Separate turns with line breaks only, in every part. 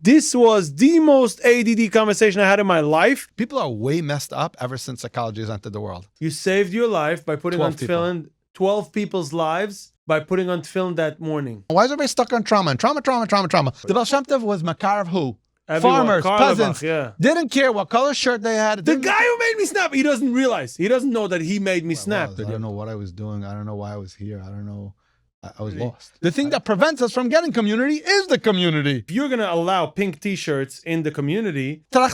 This was the most ADD conversation I had in my life.
People are way messed up ever since psychology has entered the world.
You saved your life by putting on
12 people.
tefillin, 12 people's lives by putting on tefillin that morning.
Why is everybody stuck on trauma and trauma? The Baal Shem Tov was makar of who?
Everyone.
Farmers,
Karlebach,
peasants.
yeah.
Didn't care what color shirt they had.
The guy who made me snap, he doesn't realize. He doesn't know that he made me snap.
I don't know what I was doing. I don't know why I was here. I don't know. I was lost. The thing that prevents us from getting community is the community.
If you're going to allow pink t-shirts in the community,
I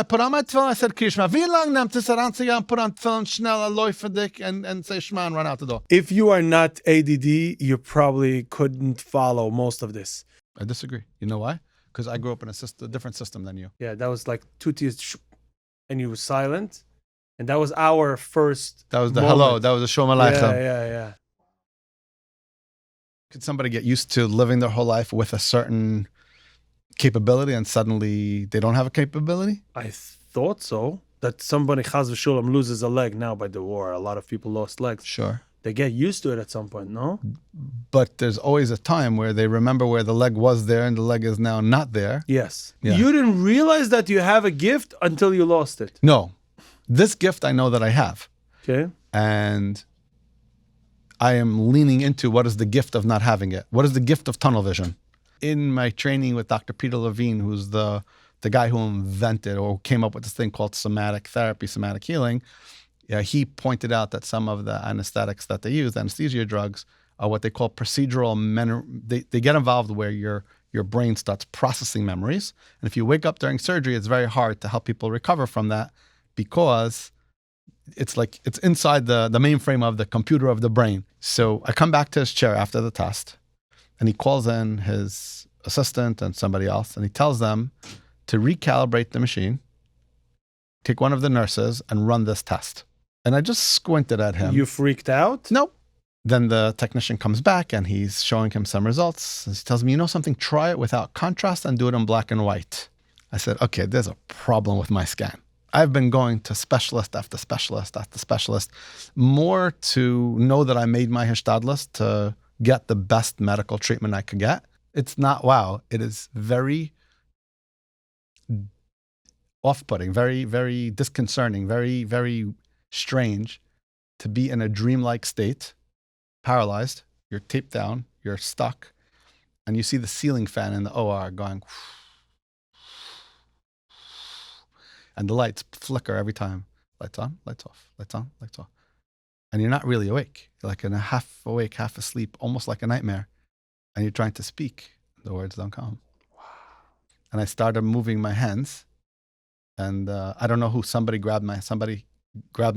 put on my tefillin, I said, Krishma, wie lang nimmt es heranzugehen, put on tefillin, schnell, läufe dich, and say Shema and run out the door?
if you are not ADD, you probably couldn't follow most of this.
I disagree. You know why? Because I grew up in a different system than you.
Yeah, that was like 2 tears, and you were silent. And that was our first
That was the
moment.
hello. That was the Shalom Aleichem.
Yeah.
Could somebody get used to living their whole life with a certain capability and suddenly they don't have a capability?
I thought so. That somebody, chaz v'shulam, loses a leg now by the war. A lot of people lost legs.
Sure.
They get used to it at some point, no?
But there's always a time where they remember where the leg was there and the leg is now not there.
Yes.
Yeah.
You didn't realize that you have a gift until you lost it.
No. This gift I know that I have.
Okay.
And I am leaning into what is the gift of not having it. What is the gift of tunnel vision? In my training with Dr. Peter Levine, who's the guy who invented or came up with this thing called somatic therapy, somatic healing, he pointed out that some of the anesthetics that they use, anesthesia drugs, are what they call procedural they get involved where your brain starts processing memories. And if you wake up during surgery, it's very hard to help people recover from that because it's like it's inside the mainframe of the computer of the brain. So I come back to his chair after the test and he calls in his assistant and somebody else and he tells them to recalibrate the machine, take one of the nurses and run this test. And I just squinted at him.
You freaked out?
No. Then the technician comes back and he's showing him some results. He tells me, you know something, try it without contrast and do it in black and white. I said, okay, there's a problem with my scan. I've been going to specialist after specialist after specialist, more to know that I made my hishtadlus to get the best medical treatment I could get. It's not wow. It is very off-putting, very, very disconcerting, very, very strange to be in a dreamlike state, paralyzed, you're taped down, you're stuck, and you see the ceiling fan in the OR going, and the lights flicker every time. Lights on, lights off, lights on, lights off. And you're not really awake. You're like in a half awake, half asleep, almost like a nightmare. And you're trying to speak. The words don't come. Wow. And I started moving my hands. And I don't know who, somebody grabbed my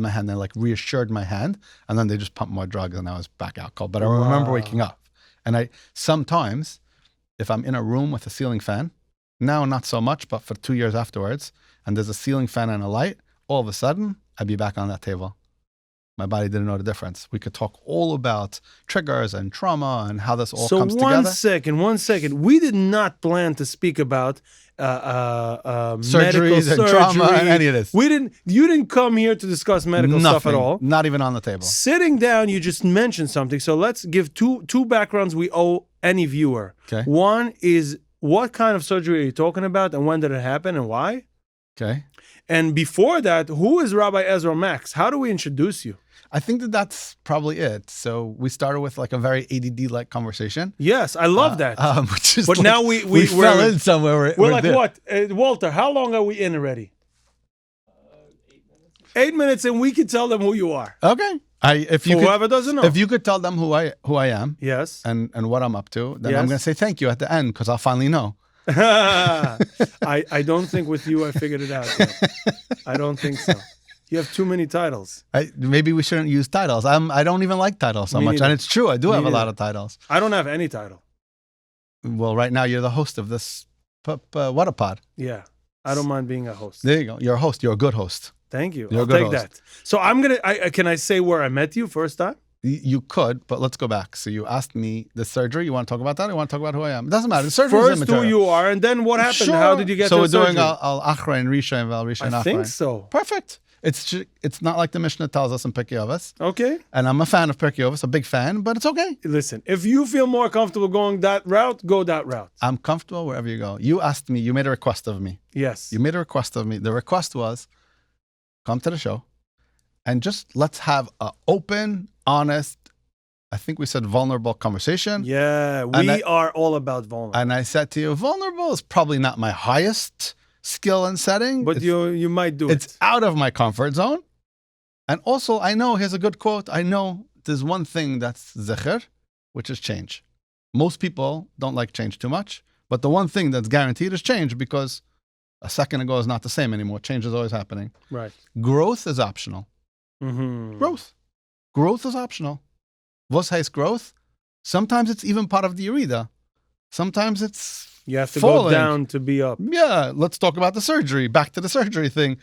hand and like reassured my hand. And then they just pumped more drugs and I was back out cold. But I remember waking up. And I sometimes, if I'm in a room with a ceiling fan, now not so much, but for 2 years afterwards, and there's a ceiling fan and a light, all of a sudden, I'd be back on that table. My body didn't know the difference. We could talk all about triggers and trauma and how this all comes together.
So 1 second. We did not plan to speak about medical
Surgeries and trauma and any of this.
You didn't come here to discuss medical stuff at all.
Not even on the table.
Sitting down, you just mentioned something. So let's give two backgrounds we owe any viewer.
Okay.
One is, what kind of surgery are you talking about and when did it happen and why?
Okay.
And before that, who is Rabbi Ezra Max? How do we introduce you?
I think that's probably it. So we started with like a very ADD-like conversation.
Yes, I love that.
Which is
but
like,
now we
fell in somewhere.
We're like,
there.
what? Walter, how long are we in already? 8 minutes, and we can tell them who you are.
Okay.
Whoever doesn't know.
If you could tell them who I am,
yes,
and what I'm up to, then
yes.
I'm going to say thank you at the end because I'll finally know.
I don't think with you I figured it out yet. I don't think so. You have too many titles.
Maybe we shouldn't use titles. I don't even like titles so much.
Neither.
And it's true. I do have a
Neither.
lot of titles.
I don't have any title.
Well, right now you're the host of this What a Pod.
Yeah. I don't mind being a host.
There you go. You're a host. You're a good host.
Thank you.
You're
I'll
a good
take
host.
that. So I'm going to, can I say where I met you first time?
You could, but let's go back. So you asked me the surgery. You want to talk about that? Or you want to talk about who I am? It doesn't matter. The surgery is
First, who
immaterial.
you are, and then what happened?
Sure.
How did you get
so
to
we're
the surgery?
doing Al Achra and Risha and Val Risha and
I
Achra.
think so.
Perfect. It's not like the Mishnah tells us in Pirkei Avos.
Okay.
And I'm a fan of Pirkei Avos, a big fan, but it's okay.
Listen, if you feel more comfortable going that route, go that route.
I'm comfortable wherever you go. You asked me, you made a request of me.
Yes.
You made a request of me. The request was, come to the show and just let's have an open, honest, I think we said vulnerable conversation.
Yeah, we are all about vulnerable.
And I said to you, vulnerable is probably not my highest skill and setting.
But you might do it.
It's out of my comfort zone. And also, I know, here's a good quote. I know there's one thing that's zecher, which is change. Most people don't like change too much. But the one thing that's guaranteed is change, because a second ago is not the same anymore. Change is always happening.
Right.
Growth is optional.
Mm-hmm.
Growth is optional. Was heißt growth? Sometimes it's even part of the Yerida. Sometimes it's
you have to
falling.
go down to be up.
Yeah, let's talk about the surgery. Back to the surgery thing.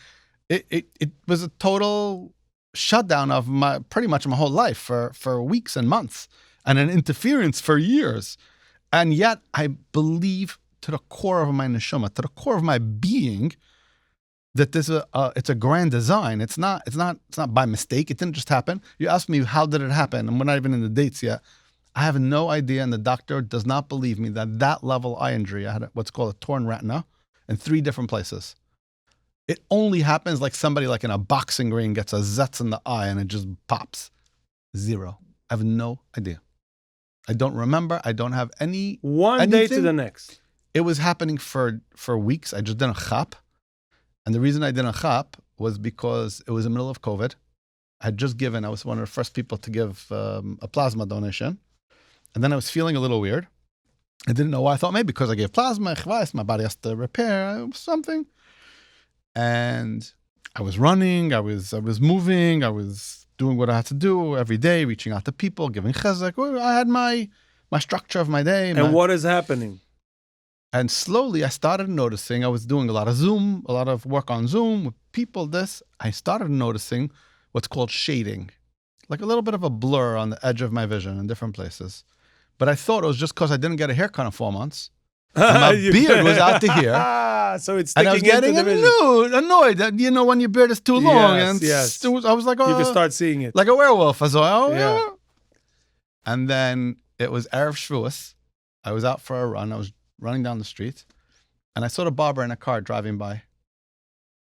It was a total shutdown of pretty much my whole life for weeks and months, and an interference for years. And yet I believe to the core of my neshama, to the core of my being, that it's a grand design. It's not by mistake. It didn't just happen. You asked me, how did it happen? And we're not even in the dates yet. I have no idea, and the doctor does not believe me that level eye injury, I had what's called a torn retina in 3 different places. It only happens like somebody like in a boxing ring gets a zetz in the eye and it just pops. 0. I have no idea. I don't remember. I don't have anything.
Day to the next.
It was happening for weeks. I just didn't chap. And the reason I didn't chap was because it was the middle of COVID. I was one of the first people to give a plasma donation. And then I was feeling a little weird. I didn't know why. I thought maybe because I gave plasma, my body has to repair something. And I was running, I was moving, I was doing what I had to do every day, reaching out to people, giving chezek. I had my structure of my day.
And what is happening?
And slowly I started noticing, I was doing a lot of Zoom, a lot of work on Zoom with people, I started noticing what's called shading, like a little bit of a blur on the edge of my vision in different places. But I thought it was just because I didn't get a haircut in 4 months. And my beard was out to here.
So it's
and I was getting annoyed that, when your beard is too long.
Yes.
I was like, oh.
You can start seeing it.
Like a werewolf. I was like, oh,
yeah.
And then it was Erev Shavuos. I was out for a run. I was running down the street. And I saw the barber in a car driving by.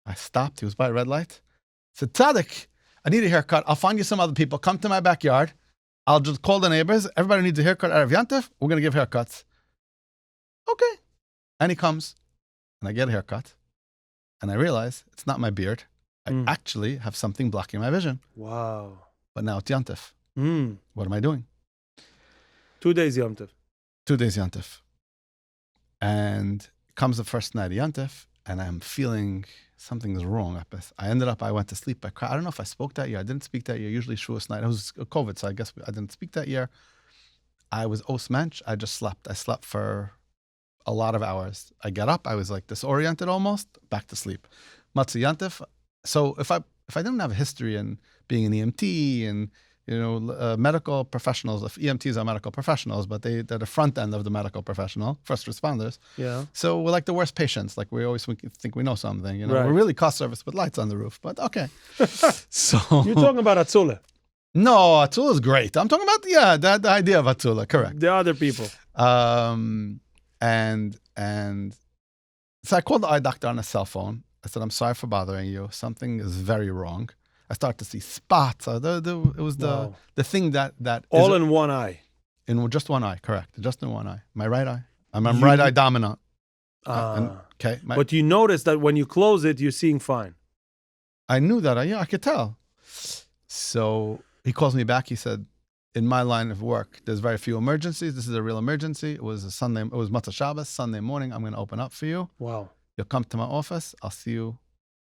I stopped. He was by a red light. I said, Tzaddik, I need a haircut. I'll find you some other people. Come to my backyard. I'll just call the neighbors. Everybody needs a haircut out of Yantif. We're going to give haircuts. Okay. And he comes. And I get a haircut. And I realize it's not my beard. I actually have something blocking my vision.
Wow.
But now it's Yantif. What am I doing?
2 days Yantif.
2 days Yantif. And comes the first night of Yantif. And I'm feeling something's wrong. I went to sleep. I cried. I don't know if I spoke that year. I didn't speak that year. Usually Shavuos night. It was COVID, so I guess I didn't speak that year. I was osmensch. I just slept. I slept for a lot of hours. I get up. I was like disoriented almost. Back to sleep. Matzah Yantif. So if I didn't have a history in being an EMT and medical professionals, if EMTs are medical professionals, but they're the front end of the medical professional, first responders.
Yeah.
So we're like the worst patients. Like we always think we know something.
Right.
We're really cost service with lights on the roof. But okay. So
you're talking about Atzula.
No, Atzula is great. I'm talking about the idea of Atzula. Correct.
The other people.
And so I called the eye doctor on a cell phone. I said, I'm sorry for bothering you. Something is very wrong. I started to see spots. It was the thing that
all in one eye.
In just one eye, correct. Just in one eye. My right eye. I'm right eye dominant. Okay.
But you notice that when you close it, you're seeing fine.
I knew that. I could tell. So he calls me back. He said, in my line of work, there's very few emergencies. This is a real emergency. It was Matzah Shabbos, Sunday morning. I'm going to open up for you.
Wow.
You'll come to my office. I'll see you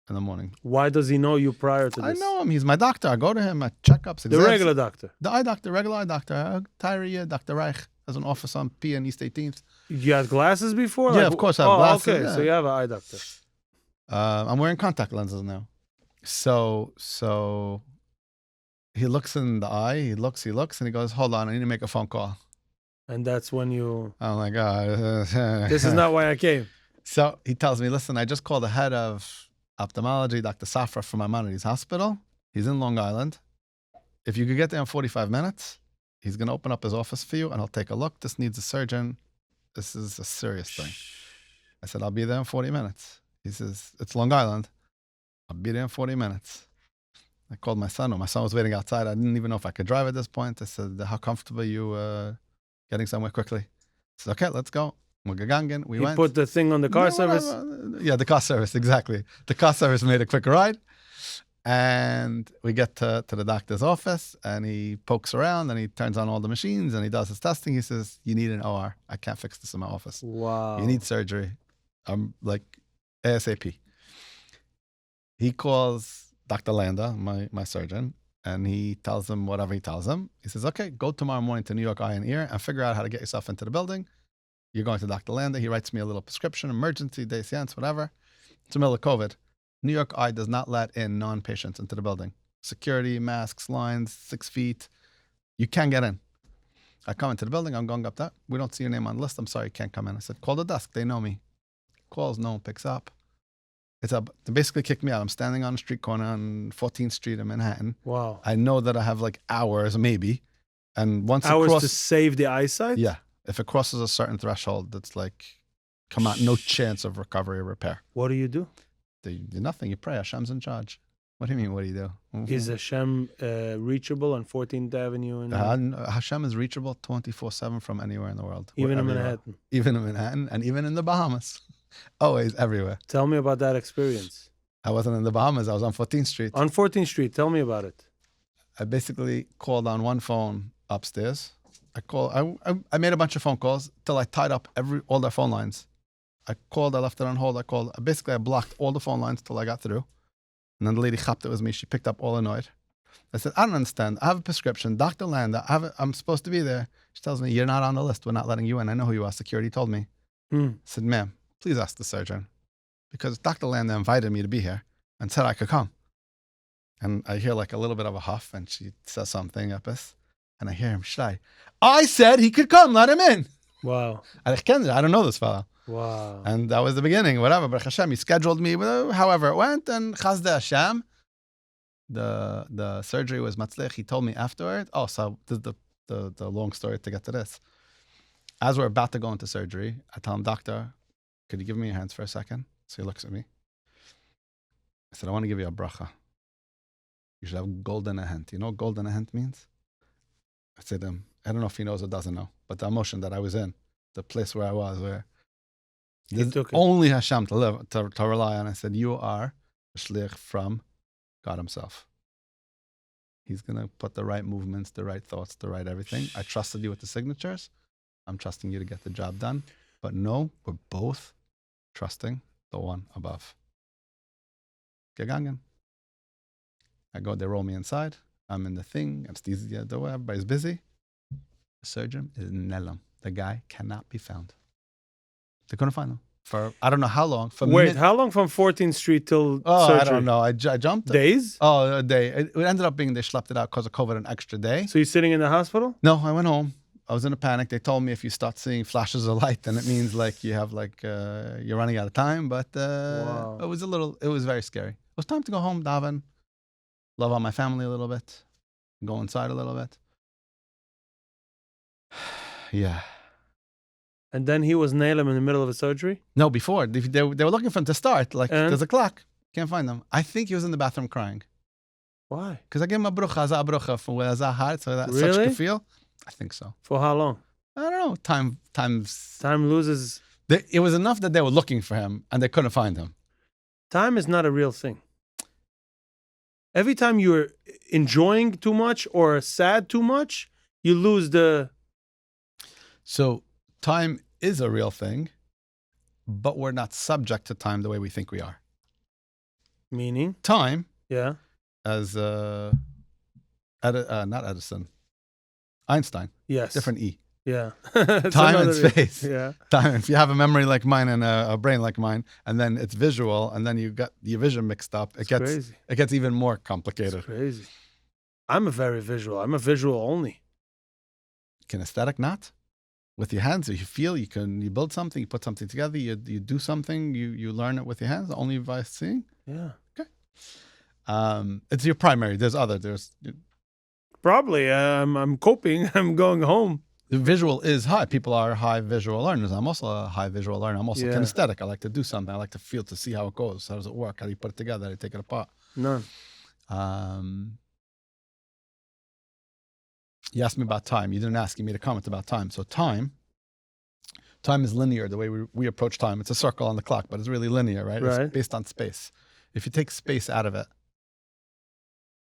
in the morning.
Why does he know you prior to this?
I know him. He's my doctor. I go to him at checkups.
The regular doctor?
The eye doctor, regular eye doctor. Tyree, Dr. Reich has an office on P and East 18th.
You had glasses before?
Yeah, of course I have glasses.
Okay,
yeah.
So you have an eye doctor.
I'm wearing contact lenses now. So he looks in the eye, he looks, and he goes, hold on, I need to make a phone call.
And that's when
I'm like, oh.
This is not why I came.
So he tells me, listen, I just called the head of ophthalmology, Dr. Safra from Maimonides Hospital. He's in Long Island. If you could get there in 45 minutes, he's going to open up his office for you and I'll take a look. This needs a surgeon. This is a serious thing. I said, I'll be there in 40 minutes. He says, it's Long Island. I'll be there in 40 minutes. I called my son. My son was waiting outside. I didn't even know if I could drive at this point. I said, how comfortable are you getting somewhere quickly? He said, okay, let's go. We're gegangen. We went.
Put the thing on the car service?
Yeah, the car service, exactly. The car service made a quick ride. And we get to the doctor's office and he pokes around and he turns on all the machines and he does his testing. He says, you need an OR. I can't fix this in my office.
Wow.
You need surgery. I'm like ASAP. He calls Dr. Landa, my surgeon, and he tells him whatever he tells him. He says, okay, go tomorrow morning to New York Eye and Ear and figure out how to get yourself into the building. You're going to Dr. Landa. He writes me a little prescription, emergency, day science, whatever. It's the middle of COVID. New York Eye does not let in non-patients into the building. Security, masks, lines, 6 feet. You can't get in. I come into the building. I'm going up that. We don't see your name on the list. I'm sorry, you can't come in. I said, call the desk. They know me. Calls, no one picks up. They basically kicked me out. I'm standing on a street corner on 14th Street in Manhattan.
Wow.
I know that I have like hours, maybe. And once
hours to save the eyesight?
Yeah. If it crosses a certain threshold, it's like, come out, no chance of recovery or repair.
What do you do?
You do nothing. You pray. Hashem's in charge. What do you mean? What do you do?
Is Hashem reachable on 14th Avenue?
Hashem is reachable 24/7 from anywhere in the world.
Even in Manhattan?
Even in Manhattan and even in the Bahamas. Always, everywhere.
Tell me about that experience.
I wasn't in the Bahamas. I was on 14th Street.
On 14th Street. Tell me about it.
I basically called on one phone upstairs. I made a bunch of phone calls till I tied up all their phone lines. I called, I left it on hold. I blocked all the phone lines till I got through. And then the lady chapped it with me. She picked up all annoyed. I said, I don't understand. I have a prescription. Dr. Landa, I'm supposed to be there. She tells me, you're not on the list. We're not letting you in. I know who you are. Security told me. I said, ma'am, please ask the surgeon. Because Dr. Landa invited me to be here and said I could come. And I hear like a little bit of a huff and she says something, and I hear him, Shlai, I said he could come. Let him in.
Wow.
I don't know this fella.
Wow.
And that was the beginning, whatever. But Hashem, he scheduled me, however it went, and Chazde Hashem, the surgery was matzlich. He told me afterward, so this is the long story to get to this. As we're about to go into surgery, I tell him, doctor, could you give me your hands for a second? So he looks at me. I said, I want to give you a bracha. You should have gold in a hand. You know what gold in a hand means? I said, I don't know if he knows or doesn't know, but the emotion that I was in, the place where I was, where there's only Hashem to rely on. I said, you are a shlich from God himself. He's going to put the right movements, the right thoughts, the right everything. I trusted you with the signatures. I'm trusting you to get the job done. But no, we're both trusting the one above. Gegangen. I go, they roll me inside. I'm in the thing. Anesthesia, everybody's busy. The surgeon is Nelam. The guy cannot be found. They couldn't find him for I don't know how long.
How long from 14th Street till surgery?
I don't know. I jumped.
Days?
Oh, a day. It ended up being they schlepped it out because of COVID an extra day.
So you're sitting in the hospital?
No, I went home. I was in a panic. They told me if you start seeing flashes of light, then it means like you have you're running out of time. But
wow.
It was very scary. It was time to go home, daven, love on my family a little bit, go inside a little bit. Yeah.
And then he was Nalem in the middle of a surgery?
No, before. They were looking for him to start. There's a clock. Can't find him. I think he was in the bathroom crying.
Why?
Because I gave him a brucha for where that heart, so that
really?
Such could feel. I think so.
For how long?
I don't know. Time
loses.
It was enough that they were looking for him and they couldn't find him.
Time is not a real thing. Every time you're enjoying too much or sad too much, you lose the...
So time is a real thing, but we're not subject to time the way we think we are.
Meaning?
Time.
Yeah.
As not Edison. Einstein.
Yes.
Different E.
Yeah.
Time and space.
Yeah.
Time. If you have a memory like mine and a brain like mine, and then it's visual, and then you got your vision mixed up, it gets even more complicated.
It's crazy. I'm a very visual. I'm a visual only.
Kinesthetic, not? with your hands. If you feel, you build something, you put something together, you do something, you learn it with your hands, only by seeing.
Yeah.
It's your primary. There's
Probably. I'm coping. I'm going home.
the visual is high. People are high visual learners. I'm also a high visual learner. I'm also kinesthetic. I like to do something. I like to feel, to see how it goes. How does it work? How do you put it together? How do you take it apart?
None.
You asked me about time. You didn't ask. You made a comment about time. So time is linear. The way we approach time, it's a circle on the clock, but it's really linear, right?
Right.
It's based on space. If you take space out of it,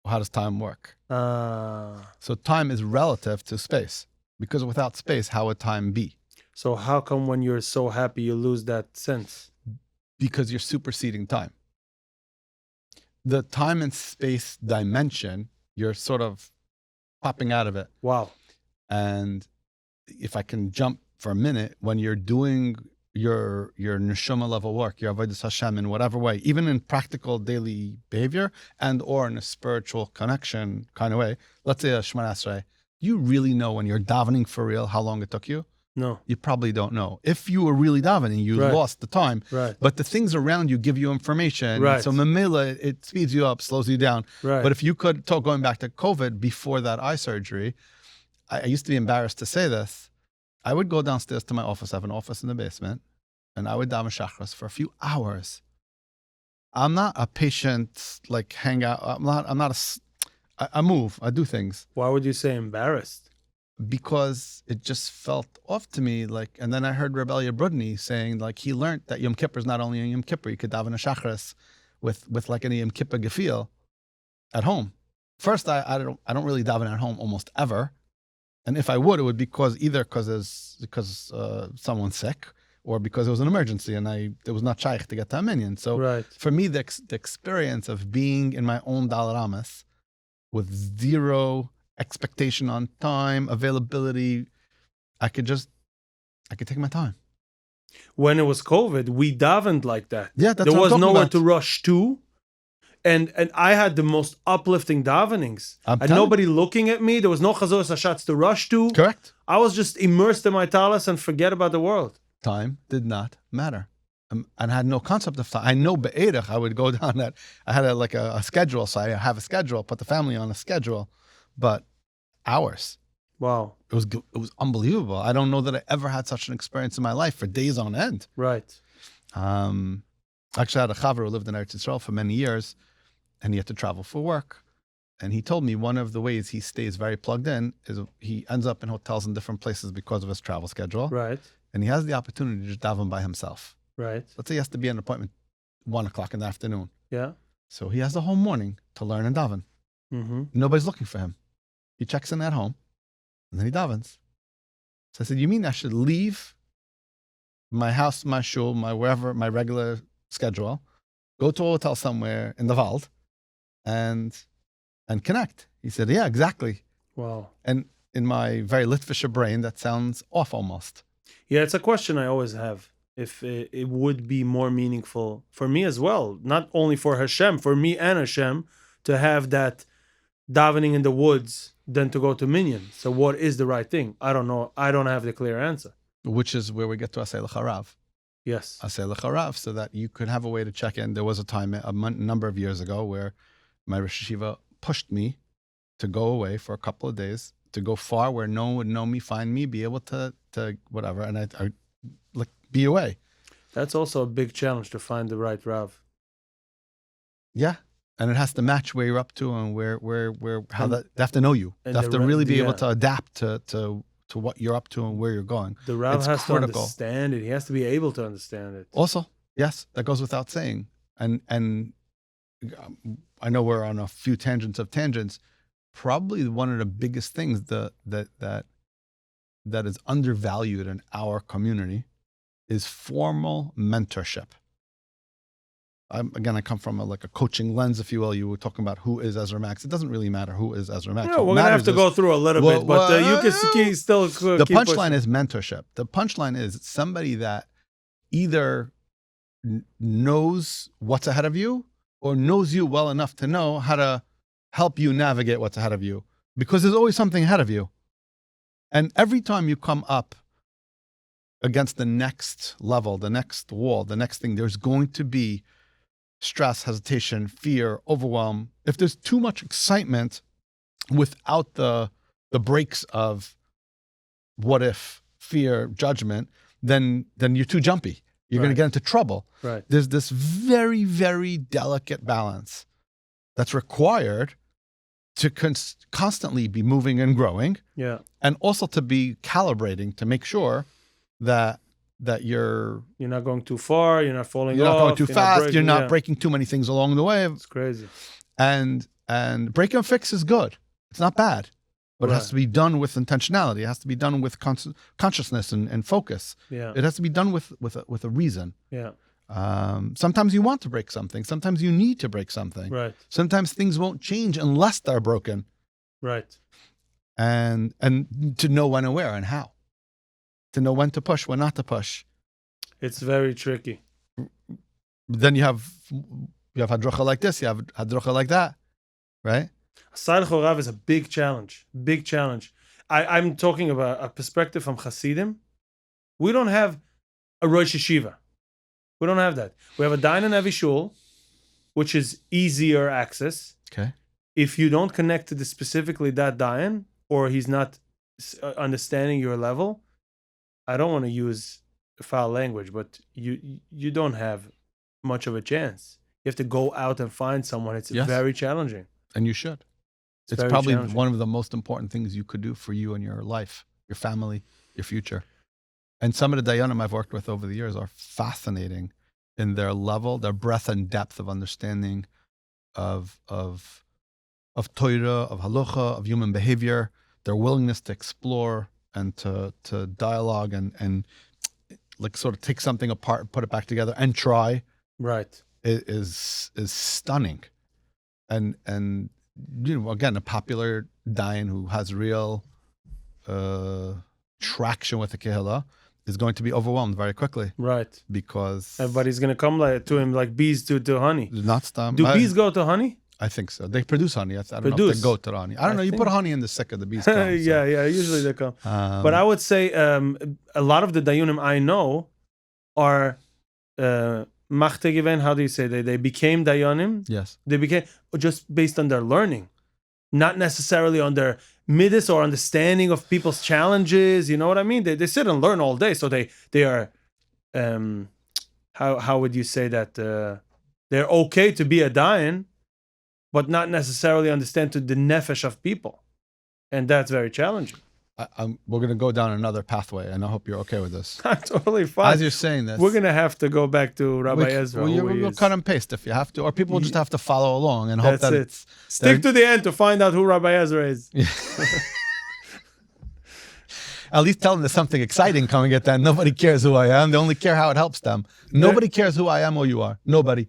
how does time work? So time is relative to space, because without space, how would time be?
So how come when you're so happy you lose that sense?
Because you're superseding time. The time and space dimension, you're sort of popping out of it.
Wow.
And if I can jump for a minute, when you're doing your neshama level work, your avodas Hashem in whatever way, even in practical daily behavior and or in a spiritual connection kind of way, let's say a Shemana Esrei, you really know when you're davening for real how long it took you?
No.
You probably don't know. If you were really davening, you lost the time.
Right.
But the things around you give you information.
Right.
So Mamela, it speeds you up, slows you down.
Right.
But if you could, going back to COVID, before that eye surgery, I used to be embarrassed to say this. I would go downstairs to my office. I have an office in the basement, and I would daven shachris for a few hours. I'm not a patient, like hang out. I move. I do things.
Why would you say embarrassed?
Because it just felt off to me. Like, and then I heard Rabbi Brudny saying, like, he learned that Yom Kippur is not only a Yom Kippur. You could daven a shachris with like any Yom Kippur gefiel at home. First, I don't really daven at home almost ever. And if I would, it would be because someone's sick, or because it was an emergency and it was not shaykh to get to a minyan. So for me, the experience of being in my own Dal Ramas with zero expectation on time, availability, I could take my time.
When it was COVID, we davened like that.
Yeah, that's
there
what
was
I'm
nowhere
about.
to rush to. And I had the most uplifting davenings. I had nobody looking at me. There was no chazor sashatz to rush to.
Correct.
I was just immersed in my talis and forget about the world.
Time did not matter. And I had no concept of time. I know be'erach, I would go down that. I had a schedule, so I have a schedule, put the family on a schedule, but hours.
Wow.
It was unbelievable. I don't know that I ever had such an experience in my life for days on end.
Right.
Actually, I had a chaver who lived in Eretz Yisrael for many years, and he had to travel for work. And he told me one of the ways he stays very plugged in is he ends up in hotels in different places because of his travel schedule.
Right.
And he has the opportunity to just daven by himself.
Right.
Let's say he has to be at an appointment 1:00 in the afternoon.
Yeah.
So he has the whole morning to learn and daven.
Mm-hmm.
Nobody's looking for him. He checks in at home, and then he davens. So I said, you mean I should leave my house, my shul, my wherever, my regular schedule, go to a hotel somewhere in the Wald, and connect? He said, yeah, exactly.
Wow.
And in my very Litvisher brain, that sounds off almost.
Yeah, it's a question I always have. If it would be more meaningful for me as well, not only for Hashem, for me and Hashem, to have that davening in the woods than to go to minyan. So what is the right thing? I don't know. I don't have the clear answer.
Which is where we get to Asay L'Charav.
Yes.
Asay L'Charav, so that you could have a way to check in. There was a time, a number of years ago, where my Rosh Yeshiva pushed me to go away for a couple of days, to go far where no one would know me, find me, be able to whatever, and I like be away.
That's also a big challenge to find the right Rav.
Yeah. And it has to match where you're up to and they have to know you. They have to really be able to adapt to what you're up to and where you're going.
The Rav has
critical.
to understand it. He has to be able to understand it.
Also, yes, that goes without saying. And I know we're on a few tangents of tangents. Probably one of the biggest things that is undervalued in our community is formal mentorship. I come from a coaching lens, if you will. You were talking about who is Ezra Max. It doesn't really matter who is Ezra Max.
Yeah, we're going to have to go through a little bit, but you can still
the punchline is mentorship. The punchline is somebody that either knows what's ahead of you or knows you well enough to know how to help you navigate what's ahead of you, because there's always something ahead of you. And every time you come up against the next level, the next wall, the next thing, there's going to be stress, hesitation, fear, overwhelm. If there's too much excitement without the breaks of what if, fear, judgment, then you're too jumpy. You're going to get into trouble.
Right.
There's this very, very delicate balance that's required to constantly be moving and growing.
Yeah.
And also to be calibrating to make sure that you're
not going too far, you're not falling
you're
off,
not going too fast, you're not
yeah.
breaking too many things along the way.
It's crazy.
And break and fix is good. It's not bad. But it has
Right.
to be done with intentionality. It has to be done with consciousness and focus.
Yeah.
It has to be done with a reason.
Yeah.
Sometimes you want to break something. Sometimes you need to break something.
Right.
Sometimes things won't change unless they're broken.
Right.
And to know when and where and how. To know when to push, when not to push.
It's very tricky.
Then you have hadrocha like this, you have hadrocha like that, right?
Asar Chorav is a big challenge. Big challenge. I'm talking about a perspective from Hasidim. We don't have a Rosh Yeshiva. We don't have that. We have a Dayan and Avishul, which is easier access.
Okay.
If you don't connect to the specifically that Dayan, or he's not understanding your level, I don't want to use foul language, but you don't have much of a chance. You have to go out and find someone. It's
Yes.
very challenging.
And you should. It's
very
probably
challenging.
one of the most important things you could do for you and your life, your family, your future. And some of the Dayanim I've worked with over the years are fascinating in their level, their breadth and depth of understanding of Torah, of halacha, of human behavior, their willingness to explore and to dialogue and like sort of take something apart, put it back together and try
Right.
is stunning. And you know, again, a popular Dayan who has real traction with the Kehillah is going to be overwhelmed very quickly
Right.
because
Everybody's gonna come to him like bees to honey.
not stam.
Do bees go to honey?
I think so. They produce honey. I don't know if
Produce.
they go to the honey. I don't know. You put
think-
honey in the sick of the bees. Come, so.
Yeah. Usually they come.
But
But I would say a lot of the Dayunim I know are machte gewesen. How do you say they became Dayanim?
yes,
They became just based on their learning, not necessarily on their midas or understanding of people's challenges. You know what I mean? They sit and learn all day, so they are how would you say that they're okay to be a dayan, but not necessarily understand to the nefesh of people, and that's very challenging.
we're going to go down another pathway, and I hope you're okay with this.
I'm totally fine.
As you're saying this,
We're gonna have to go back to Rabbi Ezra. who he
We'll
is.
cut and paste if you have to, or people will just have to follow along and hope
That's
that
it. Stick to the end to find out who Rabbi Ezra is.
at least tell them there's something exciting coming at them. Nobody cares who I am. They only care how it helps them. Nobody cares who I am or you are. Nobody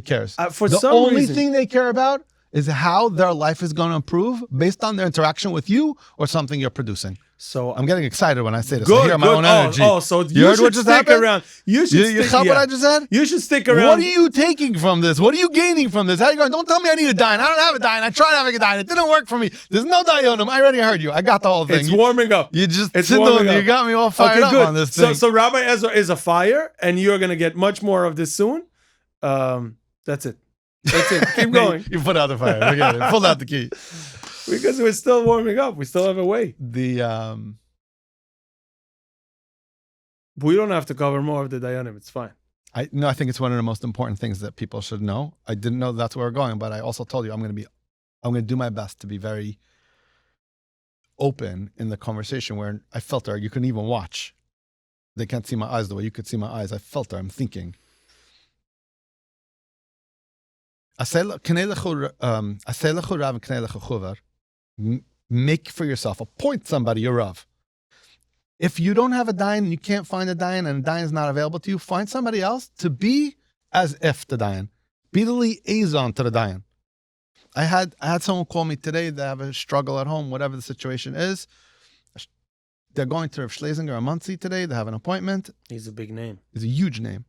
cares.
For
the
some
only
reason-
thing they care about is how their life is going to improve based on their interaction with you or something you're producing.
So
I'm getting excited when I say this.
good.
I hear my
good.
own energy.
So
You
you
heard
should
what just
stick
happened?
around. You should.
You
stick,
caught what
yeah.
I just said?
You should stick around.
What are you taking from this? What are you gaining from this? How are you going? Don't tell me I need a dine. I don't have a dine. I tried having a dine. It didn't work for me. There's no Dionum. I already heard you. I got the whole thing.
It's warming up.
You just
It's
sit
warming
down. You
up.
got me all fired up on this thing.
So Rabbi Ezra is a fire, and you're gonna get much more of this soon. That's it. That's it. Keep going
You put out the fire. Forget it. Pulled out the key.
because we're still warming up. We still have a way. We don't have to cover more of the Dayanim. It's fine.
I think it's one of the most important things that people should know. I didn't know that's where we're going, but I also told you I'm going to do my best to be very open in the conversation where I filter. You can even watch. They can't see my eyes the way you could see my eyes. I filter. I'm thinking. Make for yourself. Appoint somebody your Rav. If you don't have a dayan and you can't find a dayan and a dayan is not available to you, find somebody else to be as if the dayan. Be the liaison to the dayan. I had someone call me today. They have a struggle at home, whatever the situation is. They're going to Rav Schlesinger or Muncie today. They have an appointment.
He's a big name.
It's a huge name.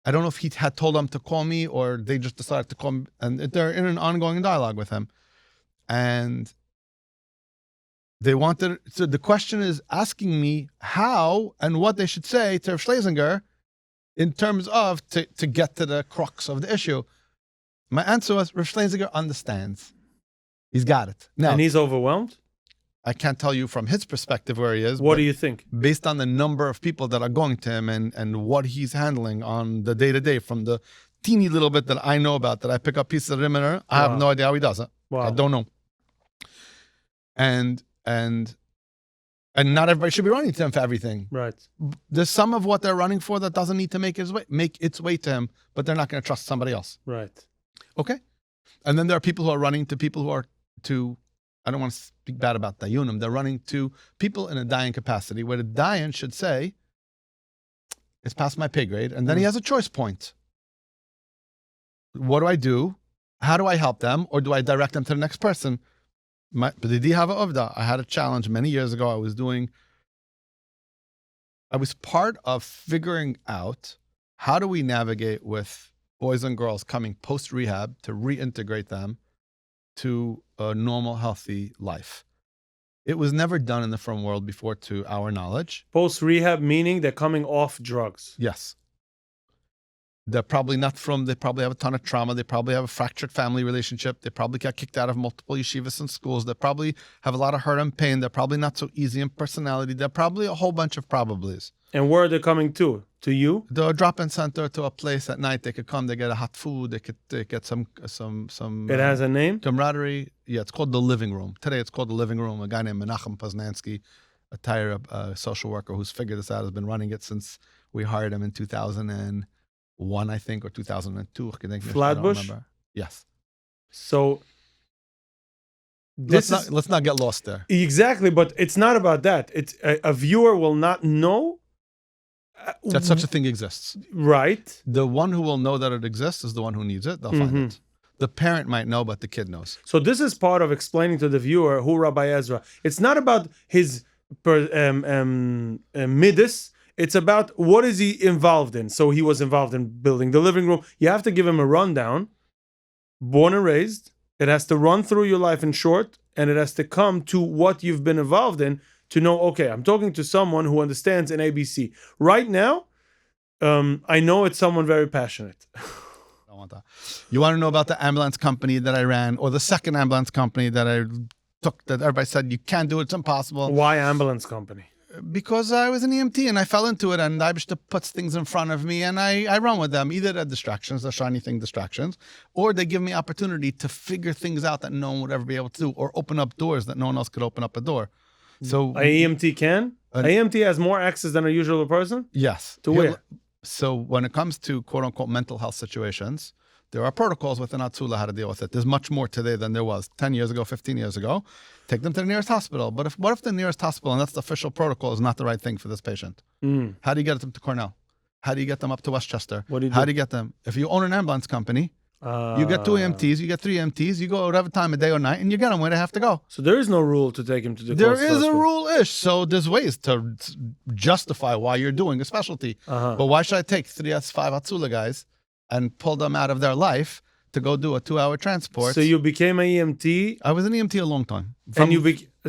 I don't know if he had told them to call me or they just decided to call me, and they're in an ongoing dialogue with him. And They wanted, so the question is asking me how and what they should say to Schlesinger in terms of to get to the crux of the issue. My answer was, Rav Schlesinger understands. He's got it. Now,
And he's overwhelmed?
I can't tell you from his perspective where he is.
What do you think?
Based on the number of people that are going to him and what he's handling on the day-to-day, from the teeny little bit that I know about, that I pick up pieces of him, I have no idea how he does it.
Wow.
I don't know. And not everybody should be running to him for everything.
Right.
There's some of what they're running for that doesn't need to make its way to him, but they're not going to trust somebody else.
Right.
Okay. And then there are people who are running to people who are I don't want to speak bad about Dayunim. They're running to people in a Dayan capacity where the Dayan should say, it's past my pay grade. And then he has a choice point. What do I do? How do I help them? Or do I direct them to the next person? I had a challenge many years ago. I was part of figuring out how do we navigate with boys and girls coming post-rehab to reintegrate them to a normal, healthy life. It was never done in the firm world before, to our knowledge.
Post-rehab meaning they're coming off drugs.
Yes. They're probably they probably have a ton of trauma. They probably have a fractured family relationship. They probably got kicked out of multiple yeshivas and schools. They probably have a lot of hurt and pain. They're probably not so easy in personality. They're probably a whole bunch of probablys.
And where are they coming to? To you?
The drop-in center, to a place at night. They could come. They get a hot food. They could get some.
It has a name?
Camaraderie. Yeah, it's called the living room. Today, it's called the living room. A guy named Menachem Poznansky, a social worker who's figured this out, has been running it since we hired him in 2001, I think, or 2002.
Flatbush?
Yes.
So
let's not get lost there.
Exactly, but it's not about that. It's a viewer will not know
that such a thing exists.
Right.
The one who will know that it exists is the one who needs it. They'll find it. The parent might know, but the kid knows.
So this is part of explaining to the viewer who Rabbi Ezra. It's not about his midas. It's about what is he involved in. So he was involved in building the living room. You have to give him a rundown. Born and raised. It has to run through your life in short, and it has to come to what you've been involved in to know, okay, I'm talking to someone who understands an ABC. Right now, I know it's someone very passionate.
I want that. You want to know about the ambulance company that I ran, or the second ambulance company that I took, that everybody said, you can't do it, it's impossible.
Why ambulance company?
Because I was an EMT and I fell into it, and Ibishta puts things in front of me and I run with them. Either they're distractions, they're shiny thing distractions, or they give me opportunity to figure things out that no one would ever be able to do, or open up doors that no one else could open up a door. So
an EMT can? An EMT has more access than a usual person?
Yes.
To where?
So when it comes to quote unquote mental health situations, there are protocols within Atzula how to deal with it. There's much more today than there was 10 years ago, 15 years ago. Take them to the nearest hospital. But what if the nearest hospital, and that's the official protocol, is not the right thing for this patient? How do you get them to Cornell? How do you get them up to Westchester? How do you get them? If you own an ambulance company, you get 2 EMTs, you get 3 EMTs, you go whatever time of day or night, and you get them where they have to go.
So there is no rule to take him to the
There is a rule-ish. So there's ways to justify why you're doing a specialty. But why should I take 3S5 Atzula guys and pull them out of their life to go do a 2-hour transport?
So you became an EMT.
I was an EMT a long time.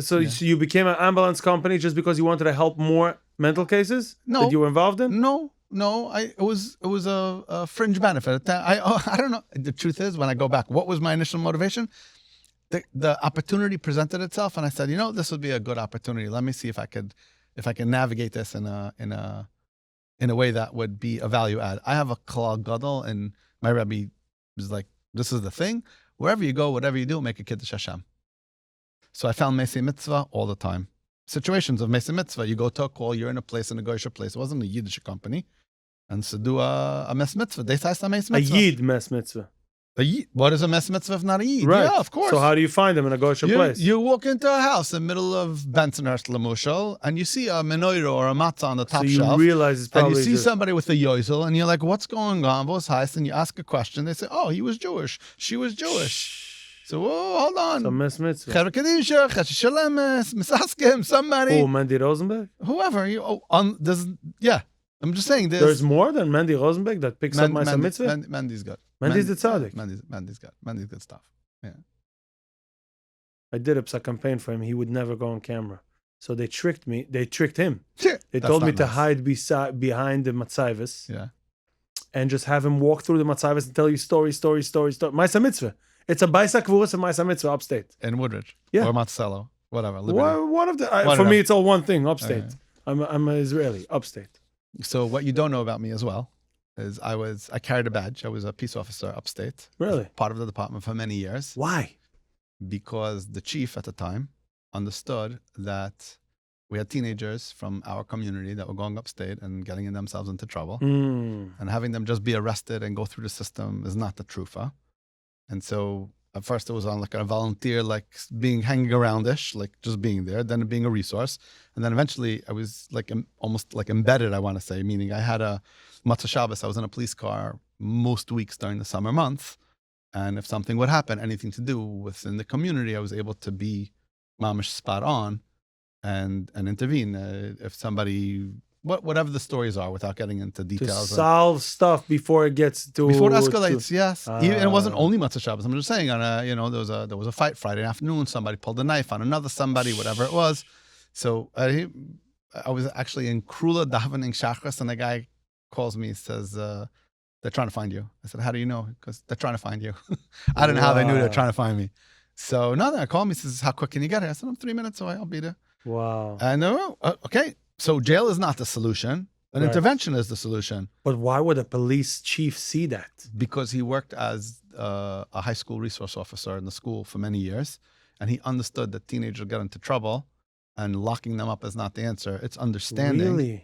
So you became an ambulance company just because you wanted to help more mental cases that you were involved in?
No. It was a fringe benefit. I don't know. The truth is, when I go back, what was my initial motivation? The opportunity presented itself, and I said, this would be a good opportunity. Let me see if I can navigate this in a way that would be a value add. I have a klal gadol, and my Rebbe was like, this is the thing. Wherever you go, whatever you do, make a kiddush Hashem. So I found Mesei Mitzvah all the time. Situations of Mesei Mitzvah. You go to a call, you're in a place, in a Goyish place. It wasn't a Yiddish company. And so do a mes mitzvah. They say a mes mitzvah.
A Yid mes mitzvah.
What is a mes mitzvah if not a Yid?
Right.
Yeah, of course.
So how do you find them in a Goyish place?
You walk into a house in the middle of Bensonhurst, Lamushal, and you see a menorah or a matzah on the top shelf.
So you realize it's probably
and you see somebody with a yozel, and you're like, what's going on? What's heist? And you ask a question. They say, oh, he was Jewish. She was Jewish. So, hold on.
So mes mitzvah.
Somebody.
Oh, Mandy Rosenberg?
Whoever. I'm just saying
there's more than Mandy Rosenberg that picks up my mitzvah?
Mandy's good.
Mandy's the tzaddik.
Mandy's good. Mandy's good stuff. Yeah.
I did a psa campaign for him. He would never go on camera. So they tricked me. They tricked him. They
That's
told me
not
to
nice.
hide behind the matzayvus
Yeah.
and just have him walk through the matzayvus and tell you story. Maisa mitzvah. It's a baisa kvuras and maisa mitzvah upstate.
In Woodridge.
Yeah.
Or Monticello. Whatever. Liberty.
One of the
One
for
of
me,
them.
it's all one thing. Upstate.
Okay.
I'm an Israeli. Upstate.
So what you don't know about me as well is I carried a badge. I was a peace officer upstate.
Really?
Part of the department for many years.
Why?
Because the chief at the time understood that we had teenagers from our community that were going upstate and getting themselves into trouble.
Mm.
And having them just be arrested and go through the system is not the truth. And so at first it was on like a volunteer, like being hanging around-ish, like just being there, then being a resource. And then eventually I was like almost like embedded, I want to say, meaning I had a Matzah Shabbos, I was in a police car most weeks during the summer months. And if something would happen, anything to do within the community, I was able to be mamish spot on and intervene if somebody, whatever the stories are, without getting into
To
details.
solve stuff before it gets to
Before it escalates, yes. Even, it wasn't
Ah.
only Matzah Shabbos. I'm just saying, on a, there was a fight Friday afternoon. Somebody pulled a knife on another somebody, whatever it was. So I was actually in Krula davening Shachris, and the guy calls me and says, they're trying to find you. I said, how do you know? Because they're trying to find you. I don't know how they knew they were
Wow.
trying to find me. So no, they called me, says, how quick can you get here? I said, I'm 3 minutes away. I'll be there.
Wow.
And okay. So jail is not the solution. An
Right.
intervention is the solution.
But why would a police chief see that?
Because he worked as a high school resource officer in the school for many years, and he understood that teenagers get into trouble, and locking them up is not the answer. It's understanding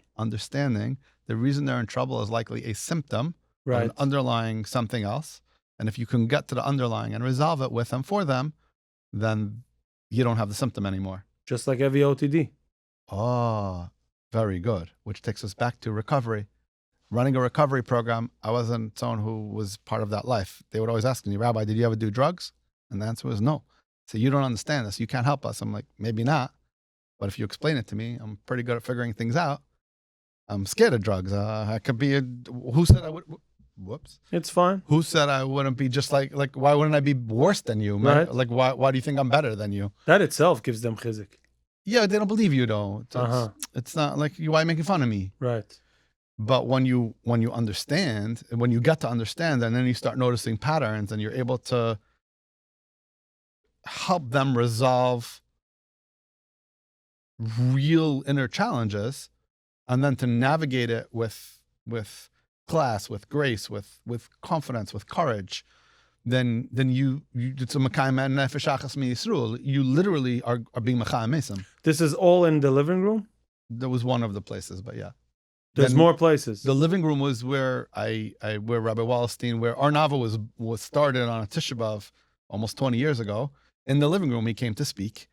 the reason they're in trouble is likely a symptom of
Right.
an underlying something else. And if you can get to the underlying and resolve it with them for them, then you don't have the symptom anymore.
Just like every OTD.
Oh, very good. Which takes us back to recovery. Running a recovery program, I wasn't someone who was part of that life. They would always ask me, Rabbi, did you ever do drugs? And the answer was no. So you don't understand this. You can't help us. I'm like, maybe not. But if you explain it to me, I'm pretty good at figuring things out. I'm scared of drugs. I could be who said I would? Whoops.
It's fine.
Who said I wouldn't be just like why wouldn't I be worse than you, man?
Right.
Like, why do you think I'm better than you?
That itself gives them chizik.
Yeah, they don't believe you though. It's not like, why are you making fun of me?
Right.
But when you understand, and when you get to understand, and then you start noticing patterns, and you're able to help them resolve real inner challenges, and then to navigate it with class, with grace, with confidence, with courage, then you it's a Mekayim nefesh achas miYisrael. You literally are being Mekayim Mesim.
This is all in the living room?
That was one of the places, but yeah.
There's
Then
more places.
The living room was where where Rabbi Wallerstein, where our novel was started on a Tisha B'Av almost 20 years ago. In the living room, he came to speak,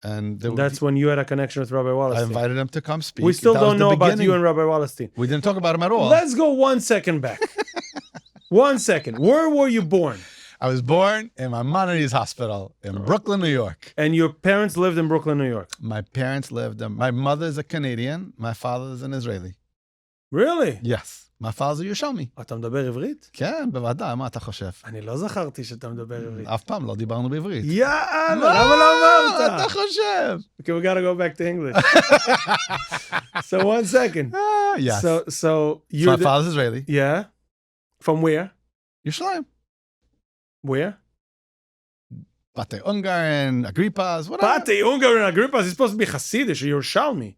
and
That's when you had a connection with Rabbi
I
Wallerstein.
invited him to come speak.
We still
That was
don't
the
know about
beginning.
you and Rabbi Wallerstein.
We didn't talk about him at all.
Let's go 1 second back. 1 second. Where were you born?
I was born in Maimonides Hospital in Brooklyn, New York.
And your parents lived in Brooklyn, New York.
My parents lived. My mother is a Canadian. My father is an Israeli.
Really?
Yes. My father is ירושלמי.
אתה מדבר עברית?
כן, בוודאי, מה אתה חושב?
אני לא זכרתי שאתה מדבר עברית.
אף פעם לא דיברנו בעברית.
יאללה, למה לא
מה אתה
אמרת?
חושב?
Okay, we gotta go back to English. So 1 second.
Yes.
So you're
My father's Israeli.
yeah? From where?
Yerushalayim.
Where?
Bate Ungarin, Agrippas, whatever.
Pate, Ungar and Agrippas is supposed to be Hasidish, Yerushalmi.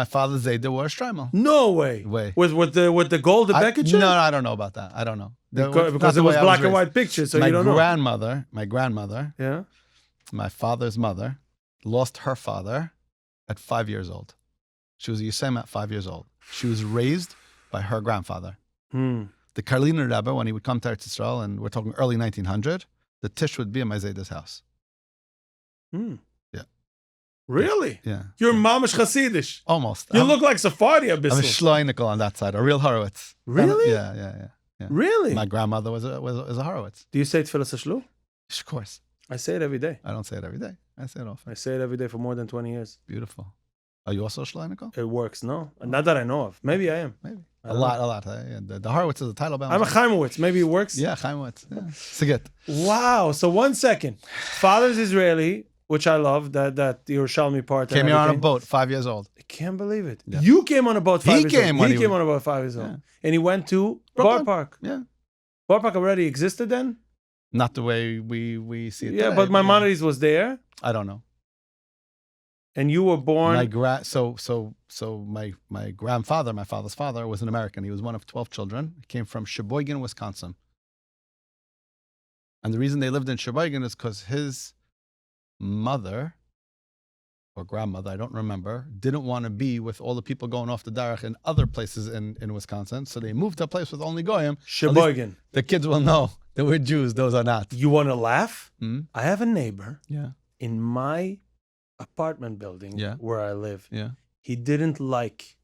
My father Zayda wore a shtreimel.
No way.
Way.
With the gold, the Beckett
No, I don't know about that. I don't know.
Because it was black and white pictures, so
my
you don't know.
My grandmother,
Yeah?
my father's mother, lost her father at 5 years old. She was a Yisem at 5 years old. She was raised by her grandfather. The Karliner Rebbe, when he would come to Eretz Yisrael, and we're talking early 1900, the tish would be in my Zayda's house. Yeah.
Really?
Yeah.
You're mamish Hasidish.
Almost.
You look like Sephardi a
I'm a
bissel.
Shloinikel on that side, a real Horowitz.
Really?
Yeah.
Really?
My grandmother was a Horowitz.
Do you say Tfilah Sashlu?
Of course.
I say it every day.
I don't say it every day. I say it often.
I say it every day for more than 20 years.
Beautiful. Are you also a Shloinikel?
It works, no? Not that I know of. Maybe I am.
Maybe. A lot. Yeah, the Horowitz is a title bound.
I'm a Chaimowitz. Maybe it works.
Yeah, Chaimowitz. Yeah. Sigit.
Wow. So 1 second. Father's Israeli, which I love. That Yerushalmi part.
Came
and
here on a
everything.
boat, 5 years old.
I can't believe it.
Yeah.
You came on a boat 5
He
years
came
old.
when
He
he
came
was-
on a boat 5 years old.
Yeah.
And he went to
Brooklyn.
Bar Park.
Yeah.
Bar Park already existed then?
Not the way we see it
Yeah,
today,
but Maimonides was there.
I don't know.
And you were born.
My grandfather, my father's father, was an American. He was one of 12 children. He came from Sheboygan, Wisconsin. And the reason they lived in Sheboygan is because his mother or grandmother, I don't remember, didn't want to be with all the people going off the derech in other places in Wisconsin. So they moved to a place with only goyim.
Sheboygan.
The kids will know that we're Jews. Those are not.
You want to laugh?
Hmm?
I have a neighbor
Yeah.
in my apartment building
Yeah.
where I live.
Yeah.
He didn't like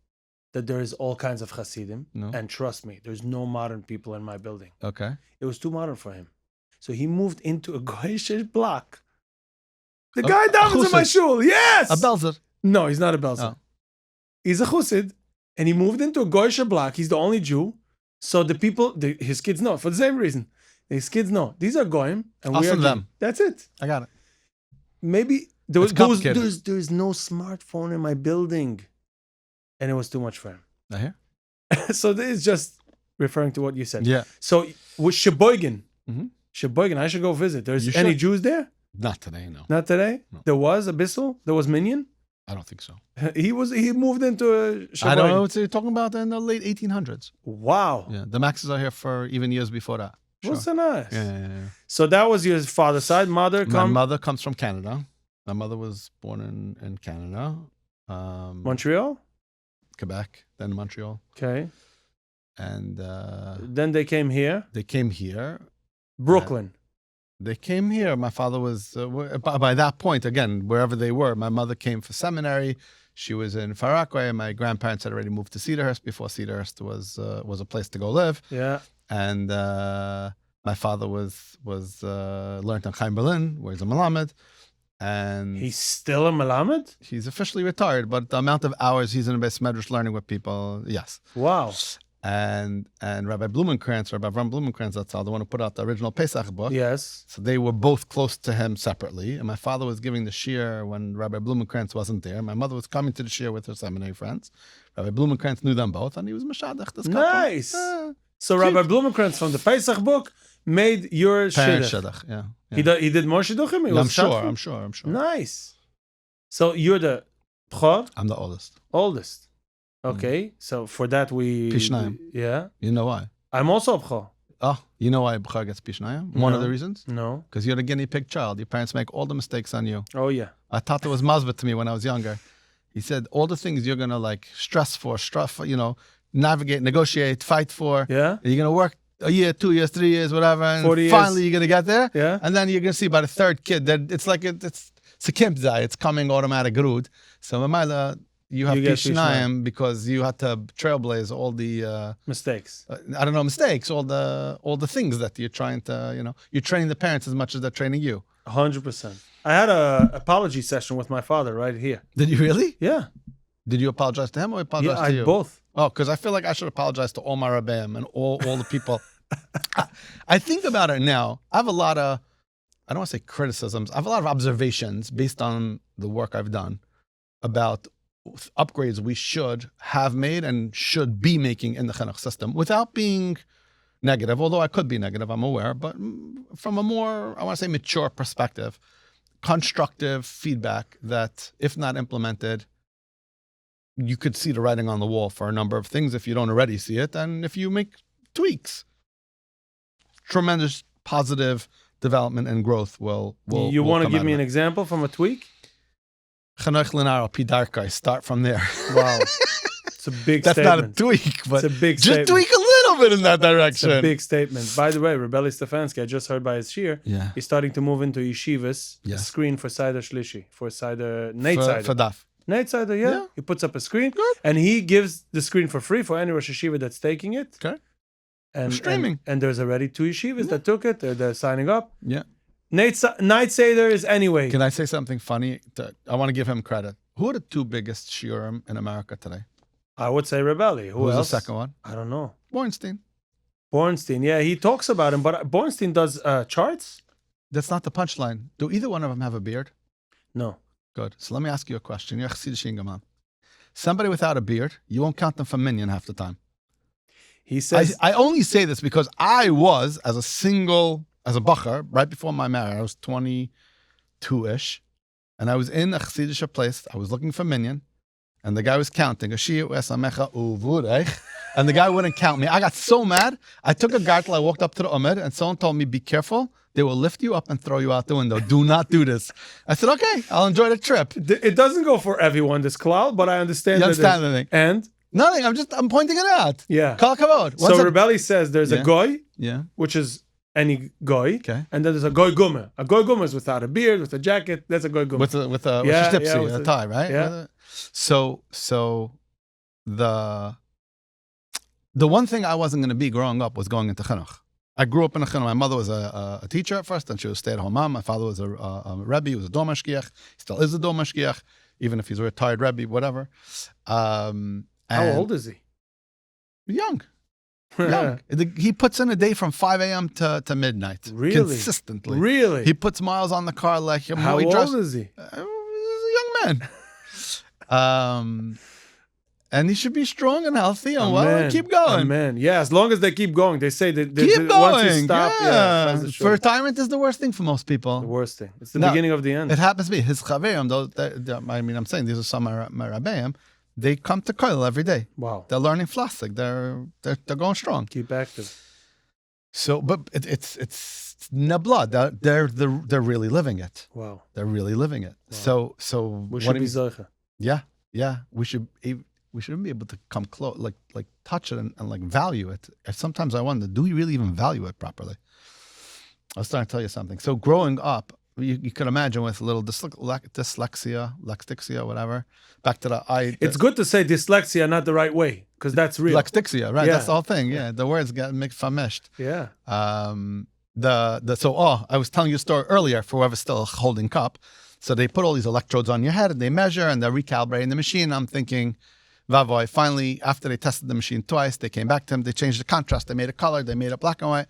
that there is all kinds of Hasidim.
No.
And trust me, there's no modern people in my building.
Okay.
It was too modern for him. So he moved into a Goyish block. The
A-
guy
a
davens in my
Chassid.
shul. Yes!
A Belzer.
No, he's not a Belzer.
Oh.
He's a Chassid. And he moved into a Goyish block. He's the only Jew. So the people, his kids know, for the same reason. His kids know. These are Goyim. And
Us
we are
and
Jew.
them.
That's it.
I got it.
Maybe
It's complicated.
there's no smartphone in my building. And it was too much for him.
I hear.
So this is just referring to what you said.
Yeah.
So with Sheboygan,
Mhm.
Sheboygan, I should go visit. There's
You
any
should.
Jews there?
Not today, no.
Not today.
No.
There was a Bissell. There was Minyan.
I don't think so.
He moved into a Sheboygan.
I don't know what you're talking about in the late 1800s.
Wow.
Yeah, the Maxes are here for even years before that. Sure.
Well, so nice.
Yeah.
So that was your father's side. Mother
My
come
mother comes from Canada. My mother was born in Canada,
Montreal.
Quebec, then Montreal,
Okay.
and
Then they came here.
they came here.
Brooklyn.
They came here. My father was by that point again wherever they were. My mother came for seminary. She was in Far Rockaway. My grandparents had already moved to Cedarhurst before Cedarhurst was a place to go live.
Yeah.
And my father was learned on Chaim Berlin, where he's a Melamed, and
He's still a Melamed?
he's officially retired. But the amount of hours he's in a base medrash learning with people, yes.
Wow.
And Rabbi Blumenkrantz, Rabbi Avram Blumenkrantz, that's the one who put out the original Pesach book.
Yes.
So they were both close to him separately. And my father was giving the shiur when Rabbi Blumenkrantz wasn't there. My mother was coming to the shiur with her seminary friends. Rabbi Blumenkrantz knew them both, and he was mashadach this couple.
Nice. So Rabbi Blumenkrantz from the Pesach book made your
Parent
shidduch.
shidduch, yeah.
He did more shidduchim? He
I'm
was
sure,
shadchan?
I'm sure.
Nice. So you're the bchor,
I'm the oldest.
oldest. Okay. So for that we...
Pishnayim.
Yeah.
You know why?
I'm also a bchor.
Oh, you know why B'char gets Pishnayim? One of
No.
the reasons?
No.
Because you're the guinea pig child. Your parents make all the mistakes on you.
Oh, yeah.
I thought it was Mazbet to me when I was younger. He said, all the things you're going to like stress for, navigate, negotiate, fight for.
Yeah?
You're going to work a year, 2 years, 3 years, whatever. And
40 years.
finally you're going to get there.
Yeah?
And then you're going to see by the third kid that it's like it's a kimpzai. It's coming automatic route. So Mamaila, you have
You get
Pishnayim because you had to trailblaze all the
Mistakes.
mistakes, all the things that you're trying to, you're training the parents as much as they're training you.
100%. I had a apology session with my father right here.
Did you really?
Yeah.
Did you apologize to him or apologize
Yeah,
to you?
both.
Oh, because I feel like I should apologize to all my rabbeim and all the people. I think about it now. I have a lot of, I don't want to say criticisms. I have a lot of observations based on the work I've done about upgrades we should have made and should be making in the chinuch system without being negative, although I could be negative, I'm aware, but from a more, I want to say, mature perspective, constructive feedback that, if not implemented, you could see the writing on the wall for a number of things if you don't already see it. And if you make tweaks, tremendous positive development and growth will
You
will
want to
come
give
out
me
of
an
it.
example from a tweak?
Chanoich Lenaro, Pidarkai, start from there.
Wow. It's a big
That's
statement.
not a tweak, but
It's a big
just
statement.
tweak a little bit in that
It's
direction.
a big statement. By the way, Rebelli Stefanski, I just heard by his shir,
Yeah.
he's starting to move into yeshivas, a
Yes.
screen for Seider Shlishi, for Seider, Nate
For
Seider.
Daf.
Nate Seider, yeah.
Yeah.
He puts up a screen,
Good.
and he gives the screen for free for any Rosh Yeshiva that's taking it.
Okay.
And
Streaming.
And there's already 2 yeshivas that took it. They're signing up.
Yeah.
Night Seder is anyway.
Can I say something funny? I want to give him credit. Who are the 2 biggest shiurim in America today?
I would say Rebelli. Who
Who's
else?
the second one?
I don't know.
Bornstein.
Bornstein. Yeah, he talks about him, but Bornstein does charts?
That's not the punchline. Do either one of them have a beard?
No.
Good. So let me ask you a question. You're Chassidish Ingerman. Somebody without a beard, you won't count them for minyan half the time.
He says...
I only say this because I was, as a bacher, right before my marriage, I was 22-ish, and I was in a Chassidish place. I was looking for minyan, and the guy was counting. And the guy wouldn't count me. I got so mad. I took a gartel, I walked up to the Omer, and someone told me, be careful. They will lift you up and throw you out the window. Do not do this. I said, okay, I'll enjoy the trip.
It doesn't go for everyone, this cloud, but I understand.
You understand the thing?
And?
Nothing. I'm pointing it out.
Yeah.
Kol kavod.
So Rebelli says there's a goy, which is any goy,
okay,
and then there's a goy gumme. A goy gumme is without a beard, with a jacket. That's a goy gumme.
With a shtipsi, a tie, right?
Yeah.
So the one thing I wasn't going to be growing up was going into chinuch. I grew up in a chinuch. My mother was a teacher at first, and she was a stay-at-home mom. My father was a rebbe. He was a dor mashgiach. He still is a dor mashgiach, even if he's a retired rebbe, whatever.
How old is he?
Young. He puts in a day from 5 a.m. to midnight.
Really?
Consistently.
Really?
He puts miles on the car like him.
How old is he?
He's a young man. And he should be strong and healthy and well and keep going.
Amen. Yeah, as long as they keep going. They say that
keep going.
Once you stop,
For retirement is the worst thing for most people.
The worst thing. It's the beginning of the end.
It happens to be his chaverim. I'm saying these are some of my rabbeim. They come to kollel every day.
Wow.
They're learning flossig. They're going strong.
Keep active.
So, but it's nabla. They're really living it.
Wow.
They're really living it.
Wow.
So
we should be zoche.
Yeah. We shouldn't be able to come close, like touch it and like value it. Sometimes I wonder, do we really even value it properly? I was trying to tell you something. So growing up, you can imagine with a little dyslexia, whatever. Back to the
It's good to say dyslexia not the right way, because that's real.
Dyslexia, right? That's the whole thing. Yeah, the words get famished.
Yeah.
I was telling you a story earlier for whoever's still holding cup. So they put all these electrodes on your head and they measure and they're recalibrating the machine. I'm thinking, Vavoy, finally, after they tested the machine twice, they came back to him, they changed the contrast, they made it color, they made it black and white.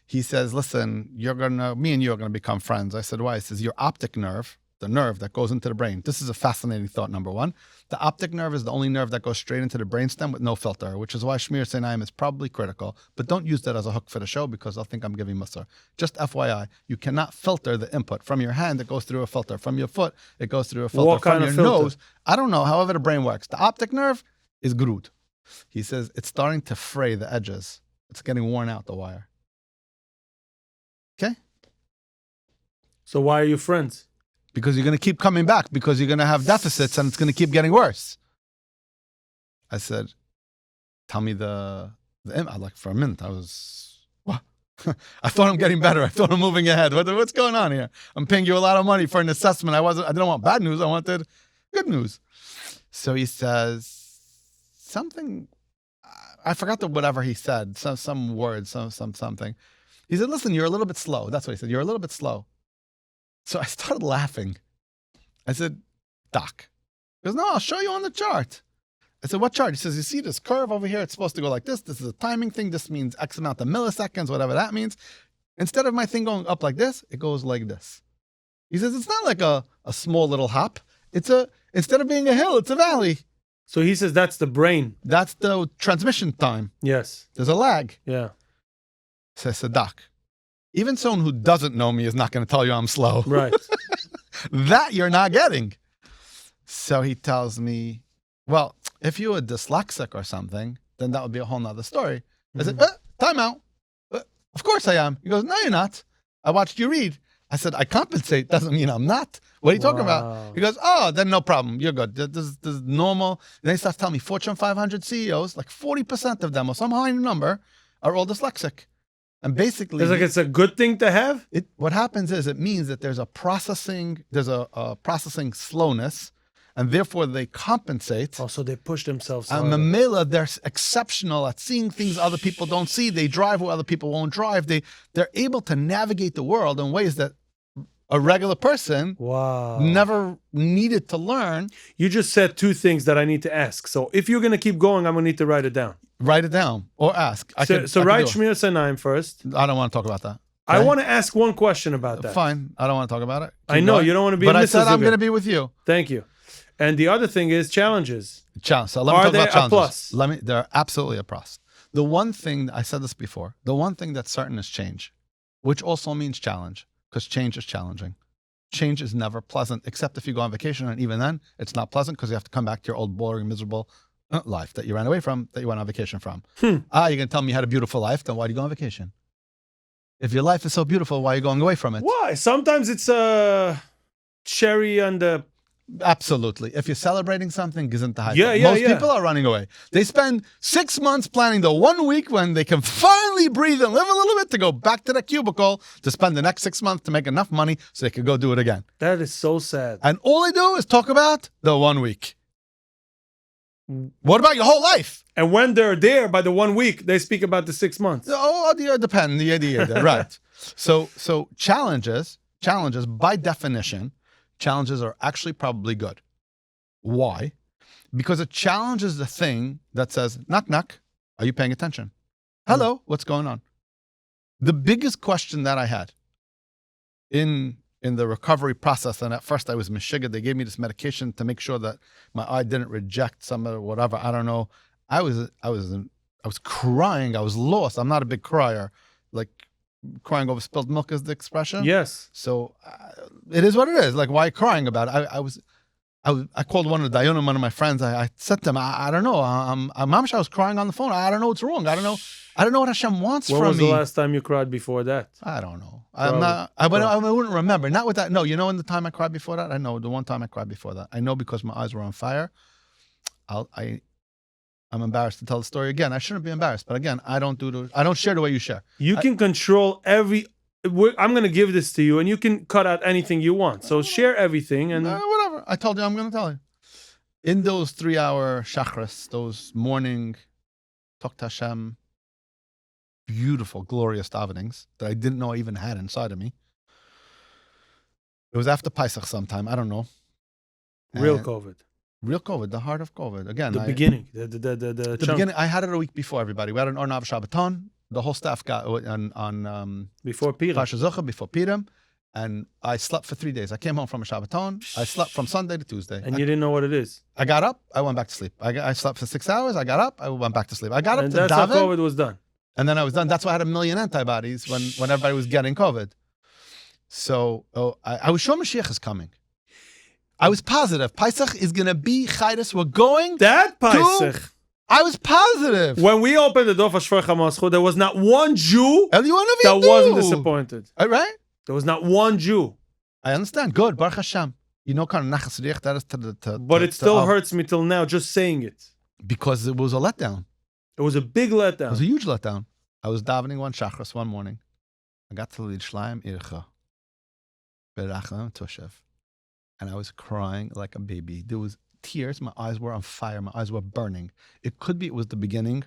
He says, listen, me and you are going to become friends. I said, why? He says, your optic nerve, the nerve that goes into the brain. This is a fascinating thought, number one. The optic nerve is the only nerve that goes straight into the brainstem with no filter, which is why Shmir Sinayim is probably critical. But don't use that as a hook for the show because they'll think I'm giving Musar. Just FYI, you cannot filter the input. From your hand, it goes through a filter. From your foot, it goes through a filter.
What kind
of
filter?
Nose, I don't know, however the brain works. The optic nerve is grud. He says, it's starting to fray the edges. It's getting worn out, the wire. Okay?
So why are you friends?
Because you're going to keep coming back, because you're going to have deficits and it's going to keep getting worse. I said, tell me like for a minute, I was, what? I thought I'm getting better. I thought I'm moving ahead. What's going on here? I'm paying you a lot of money for an assessment. I didn't want bad news. I wanted good news. So he says something, I forgot whatever he said, some words, something. He said, listen, you're a little bit slow. That's what he said. You're a little bit slow. So I started laughing. I said, Doc. He goes, no, I'll show you on the chart. I said, what chart? He says, you see this curve over here? It's supposed to go like this. This is a timing thing. This means X amount of milliseconds, whatever that means. Instead of my thing going up like this, it goes like this. He says, it's not like a small little hop. Instead of being a hill, it's a valley.
So he says that's the brain.
That's the transmission time.
Yes.
There's a lag.
Yeah.
So I said, Doc, even someone who doesn't know me is not going to tell you I'm slow.
Right.
That you're not getting. So he tells me, well, if you were dyslexic or something, then that would be a whole nother story. I said, time out. Of course I am. He goes, no, you're not. I watched you read. I said, I compensate. Doesn't mean I'm not. What are you talking about? He goes, oh, then no problem. You're good. This is normal. And then he starts telling me Fortune 500 CEOs, like 40% of them or some high number are all dyslexic. And basically,
it's a good thing to have.
What happens is it means that there's a processing slowness, and therefore they compensate.
Also, they push themselves.
And Mamela, they're exceptional at seeing things other people don't see. They drive where other people won't drive. They're able to navigate the world in ways that A regular person
Wow.
never needed to learn.
You just said two things that I need to ask. So if you're going to keep going, I'm going to need to write it down.
Write it down or ask. I
So
could
write
do it.
Shmir Sanaim first.
I don't want to talk about that.
I
Okay?
want to ask one question about that.
Fine. I don't want to talk about it.
I
Keep
know
going.
you don't want to be
But
a
I
Mrs.
said I'm
Zuger.
going to be with you.
Thank you. And the other thing is challenges.
Challenge. So let me
Are
talk
they
about
a
challenges.
plus?
They're absolutely a plus. The one thing, I said this before, the one thing that's certain is change, which also means challenge, because change is challenging. Change is never pleasant, except if you go on vacation, and even then, it's not pleasant because you have to come back to your old boring, miserable life that you ran away from, that you went on vacation from. You're going to tell me you had a beautiful life, then why do you go on vacation? If your life is so beautiful, why are you going away from it?
Why? Sometimes it's a cherry on the...
Absolutely. If you're celebrating something, gesundheit.
Yeah,
Most people are running away. They spend 6 months planning the 1 week when they can finally breathe and live a little bit to go back to the cubicle to spend the next 6 months to make enough money so they can go do it again.
That is so sad.
And all they do is talk about the 1 week. What about your whole life?
And when they're there by the 1 week, they speak about the 6 months.
Oh, depend. Right. So challenges by definition, challenges are actually probably good. Why? Because a challenge is the thing that says, knock, knock, are you paying attention? Hello, what's going on? The biggest question that I had in the recovery process, and at first I was mishigged, they gave me this medication to make sure that my eye didn't reject some of whatever, I don't know. I was crying, I was lost. I'm not a big crier. Like, crying over spilled milk is the expression.
Yes.
So it is what it is. Like, why crying about it? I called one of the Dayanim, one of my friends. I said to him, I don't know. I was crying on the phone. I don't know what's wrong. I don't know what Hashem wants
When
from
was
me.
the last time you cried before that?
I don't know.
Probably.
I wouldn't remember. Not with that. No, you know when the time I cried before that? I know the one time I cried before that. I know because my eyes were on fire. I'm embarrassed to tell the story again. I shouldn't be embarrassed, but again, I don't share the way you share.
You can control every... I'm going to give this to you, and you can cut out anything you want. So share everything, and...
Whatever. I told you I'm going to tell you. In those 3-hour shachris, those morning Tok Hashem, beautiful, glorious davenings that I didn't know I even had inside of me. It was after Pesach sometime. I don't know.
Real
And-
COVID.
Real COVID, the heart of COVID. Again,
The beginning. The
the
chunk.
beginning. I had it a week before everybody. We had an Ornav Shabbaton. The whole staff got on
Before Pira.
Pasha Zocha before Purim, and I slept for 3 days. I came home from a Shabbaton. I slept from Sunday to Tuesday.
And you didn't know what it is.
I got up. I went back to sleep. I slept for 6 hours. I got up. I went back to sleep. I got up
And
to
that's how
daven,
COVID was done.
and then I was done. That's why I had 1 million antibodies when everybody was getting COVID. So I was sure Mashiach is coming. I was positive. Pesach is going to be Chayres. We're going.
That Pesach.
I was positive.
When we opened the door for Shvei Chamaschu, there was not one Jew
Eliyahu
that
Navi
wasn't
knew.
disappointed.
All right?
There was not one Jew.
I understand. Good. Baruch Hashem. You know, kind of nachas riach that is to
But it still hurts me till now just saying it.
because it was a letdown.
It was a big
It
letdown.
was a huge letdown. I was davening one shachris one morning. I got to lead Shleim Ircha, Berachem Toshev, and I was crying like a baby. There was tears. My eyes were on fire. My eyes were burning. It could be it was the beginning.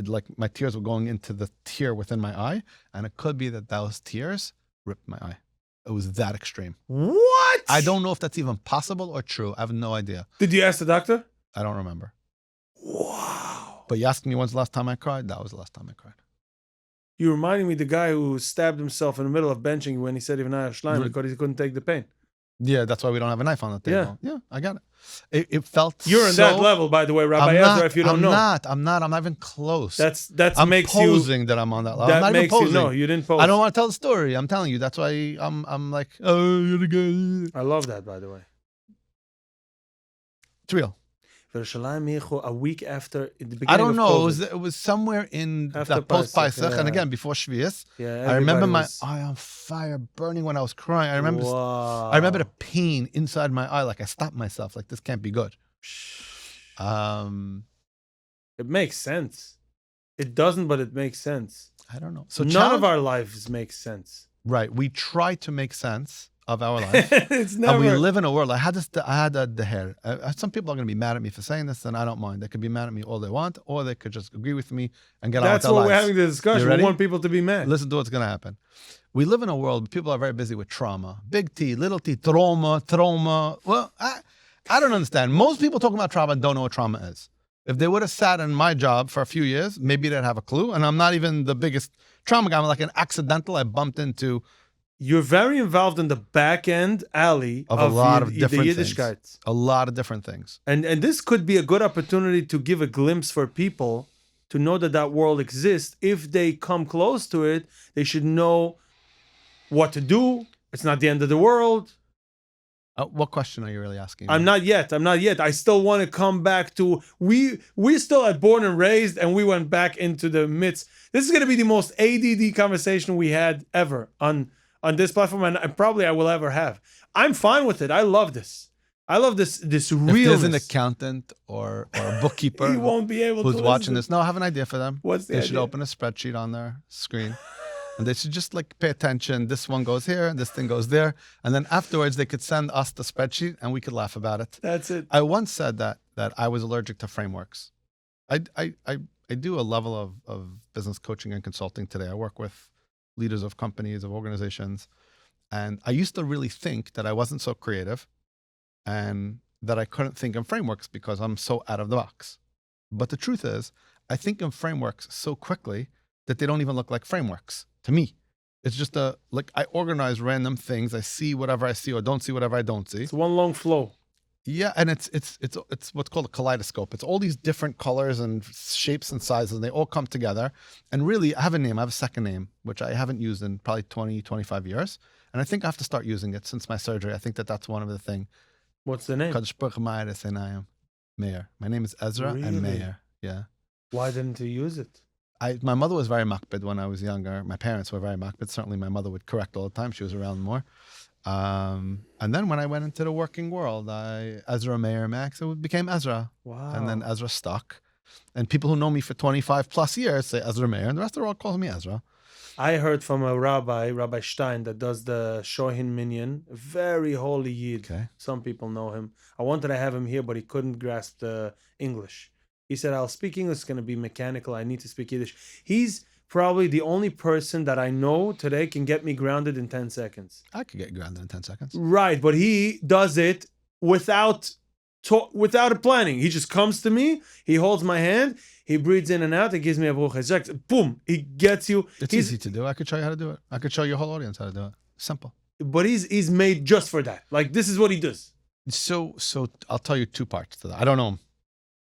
Like my tears were going into the tear within my eye, and it could be that those tears ripped my eye. It was that extreme.
What?
I don't know if that's even possible or true. I have no idea.
Did you ask the doctor?
I don't remember.
Wow.
But you asked me when's the last time I cried? That was the last time I cried.
You reminding me the guy who stabbed himself in the middle of benching when he said even Shleim because he couldn't take the pain.
Yeah, that's why we don't have a knife on the table. Yeah, I got it. It felt
You're in that level, by the way, Rabbi Ezra, if you don't know.
I'm not even close.
That's
I'm
makes
posing that I'm on that level.
That
I'm not
makes
even
you
posing.
no, you didn't pose.
I don't want to tell the story. I'm telling you. That's why I'm like, oh, you're the guy.
I love that, by the way.
It's real.
A week after the beginning
I don't
of
know.
COVID.
It was somewhere in
After
that post
Pesach,
Pesach, and
yeah.
again before Shvius.
Yeah,
I remember my
was...
eye on fire, burning when I was crying. I remember.
Wow.
I remember the pain inside my eye. Like I stopped myself. Like this can't be good.
It makes sense. It doesn't, but it makes sense.
I don't know. So
None of our lives make sense.
Right. We try to make sense of our life.
It's
And we
never.
live in a world. I had the hair. Some people are going to be mad at me for saying this, and I don't mind. They could be mad at me all they want, or they could just agree with me and get on with
That's
their
what
lives.
we're having the
You
discussion. We
ready?
want people to be mad.
Listen to what's going to happen. We live in a world where people are very busy with trauma. Big T, little T, trauma. Well, I don't understand. Most people talking about trauma don't know what trauma is. If they would have sat in my job for a few years, maybe they'd have a clue. And I'm not even the biggest trauma guy. I'm like an accidental. I bumped into
You're very involved in the back end alley
of a lot of
the
different things.
Yiddishkeit.
A lot of different things.
And this could be a good opportunity to give a glimpse for people to know that that world exists. If they come close to it, they should know what to do. It's not the end of the world.
What question are you really asking?
I'm not yet. I still want to come back to we still at born and raised, and we went back into the midst. This is going to be the most ADD conversation we had ever on this platform, and probably I will ever have. I'm fine with it. I love this. I love this
If
realness.
there's an accountant or a bookkeeper
He won't be able
who's
to
watching
listen.
this, no, I have an idea for them.
What's the
They should
idea?
open a spreadsheet on their screen. And they should just like pay attention. This one goes here, and this thing goes there. And then afterwards, they could send us the spreadsheet and we could laugh about it.
That's it.
I once said that I was allergic to frameworks. I do a level of business coaching and consulting today. I work with leaders of companies, of organizations. And I used to really think that I wasn't so creative and that I couldn't think in frameworks because I'm so out of the box. But the truth is, I think in frameworks so quickly that they don't even look like frameworks to me. It's just I organize random things. I see whatever I see or don't see whatever I don't see.
It's one long flow.
Yeah, and it's what's called a kaleidoscope. It's all these different colors and shapes and sizes, and they all come together. And really, I have a name. I have a second name, which I haven't used in probably 20, 25 years. And I think I have to start using it since my surgery. I think that's one of the things.
What's the name?
Kadosh Baruch Hu Ma'aretz Einayim, Meir. My name is Ezra
Really?
and Meir. Yeah.
Why didn't you use it?
My mother was very makpid when I was younger. My parents were very makpid. Certainly my mother would correct all the time. She was around more. And then when I went into the working world, Ezra Meir Max, it became Ezra.
Wow.
And then Ezra stuck. And people who know me for 25 plus years say Ezra Meir, and the rest of the world calls me Ezra.
I heard from a Rabbi Stein, that does the Shohin Minyan, a very holy Yid.
Okay.
Some people know him. I wanted to have him here, but he couldn't grasp the English. He said, I'll speak English, it's going to be mechanical. I need to speak Yiddish. He's probably the only person that I know today can get me grounded in 10 seconds.
I could get grounded in 10 seconds.
Right, but he does it without a planning. He just comes to me, he holds my hand, he breathes in and out, he gives me a Baruch Hazak, boom, he gets you.
It's easy to do. I could show you how to do it. I could show your whole audience how to do it. Simple.
But he's made just for that. Like, this is what he does.
So I'll tell you two parts to that. I don't know him.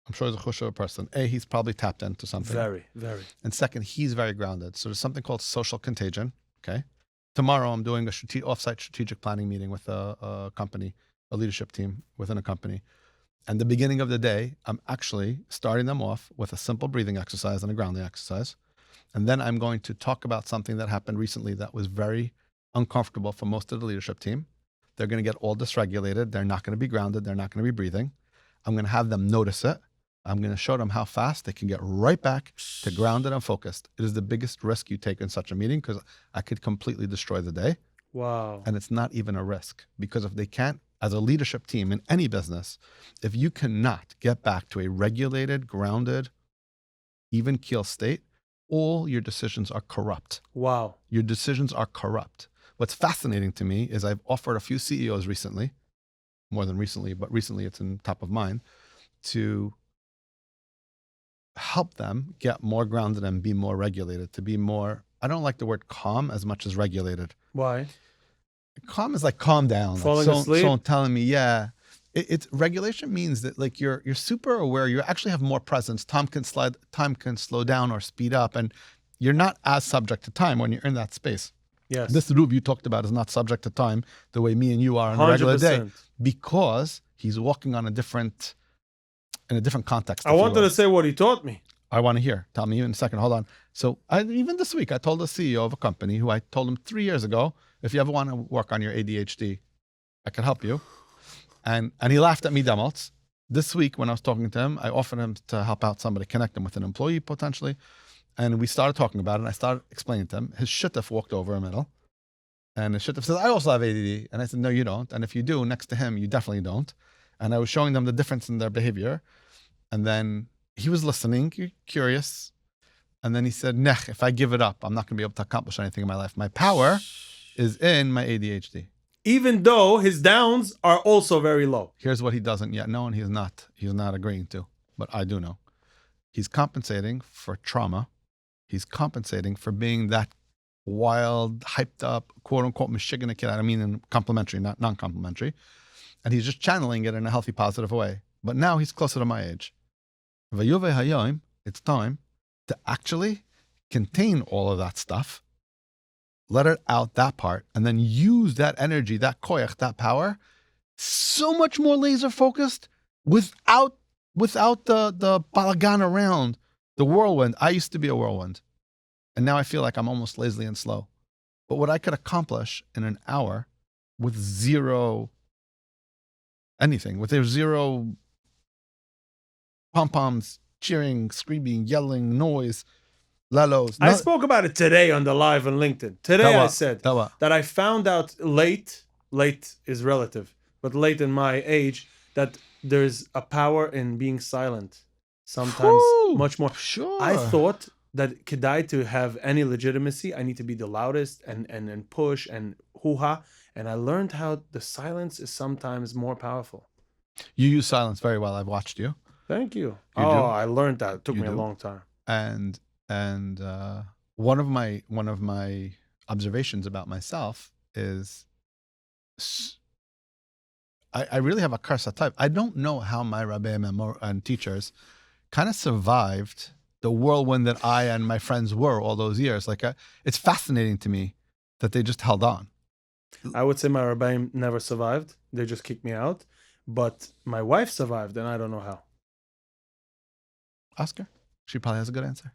I'm sure he's a chusha person. A, he's probably tapped into something.
Very, very.
And second, he's very grounded. So there's something called social contagion. Okay. Tomorrow, I'm doing a offsite strategic planning meeting with a company, a leadership team within a company. And the beginning of the day, I'm actually starting them off with a simple breathing exercise and a grounding exercise. And then I'm going to talk about something that happened recently that was very uncomfortable for most of the leadership team. They're going to get all dysregulated. They're not going to be grounded. They're not going to be breathing. I'm going to have them notice it. I'm going to show them how fast they can get right back to grounded and focused. It is the biggest risk you take in such a meeting because I could completely destroy the day.
Wow.
And it's not even a risk because if they can't, as a leadership team in any business, if you cannot get back to a regulated, grounded, even keel state, all your decisions are corrupt.
Wow.
Your decisions are corrupt. What's fascinating to me is I've offered a few CEOs recently, more than recently, but recently it's in top of mind, to help them get more grounded and be more regulated, to be more, I don't like the word calm as much as regulated.
Why?
Calm is like calm down.
Falling
like
asleep?
someone telling me, yeah. It's regulation means that like you're super aware, you actually have more presence. Time can slow down or speed up, and you're not as subject to time when you're in that space.
Yes.
This Rube you talked about is not subject to time the way me and you are on a regular day
100%.
because he's walking on in a different context.
I wanted to say what he taught me.
I want to hear. Tell me in a second. Hold on. So even this week, I told the CEO of a company who I told him 3 years ago, if you ever want to work on your ADHD, I can help you. And he laughed at me demels. This week, when I was talking to him, I offered him to help out somebody, connect him with an employee potentially. And we started talking about it, and I started explaining to him. His shittif walked over a middle. And the shituf says, I also have ADD. And I said, no, you don't. And if you do, next to him, you definitely don't. And I was showing them the difference in their behavior. And then he was listening, curious. And then he said, Nech, if I give it up, I'm not going to be able to accomplish anything in my life. My power is in my ADHD.
Even though his downs are also very low.
Here's what he doesn't yet know, and he's not agreeing to, but I do know. He's compensating for trauma. He's compensating for being that wild, hyped up, quote unquote, Michigan kid. I mean, in complimentary, not non-complimentary. And he's just channeling it in a healthy, positive way. But now he's closer to my age. Vayuve hayoim, it's time to actually contain all of that stuff, let it out, that part, and then use that energy, that koyach, that power, so much more laser focused without the balagan around, the whirlwind. I used to be a whirlwind, and now I feel like I'm almost lazy and slow. But what I could accomplish in an hour with zero anything, with zero pom-poms, cheering, screaming, yelling, noise, lalos.
I spoke about it today on the live on LinkedIn. Today I said that I found out late is relative, but late in my age, that there's a power in being silent. Sometimes much more.
Sure.
I thought that kedai to have any legitimacy, I need to be the loudest and push and hoo-ha. And I learned how the silence is sometimes more powerful.
You use silence very well. I've watched you.
Thank you.
Do?
I learned that. It took
You
me a
do?
long time.
And one of my observations about myself is I really have a curse type. I don't know how my rabbeim and teachers kind of survived the whirlwind that I and my friends were all those years. Like it's fascinating to me that they just held on.
I would say my rabbeim never survived. They just kicked me out. But my wife survived, and I don't know how.
Ask her. She probably has a good answer.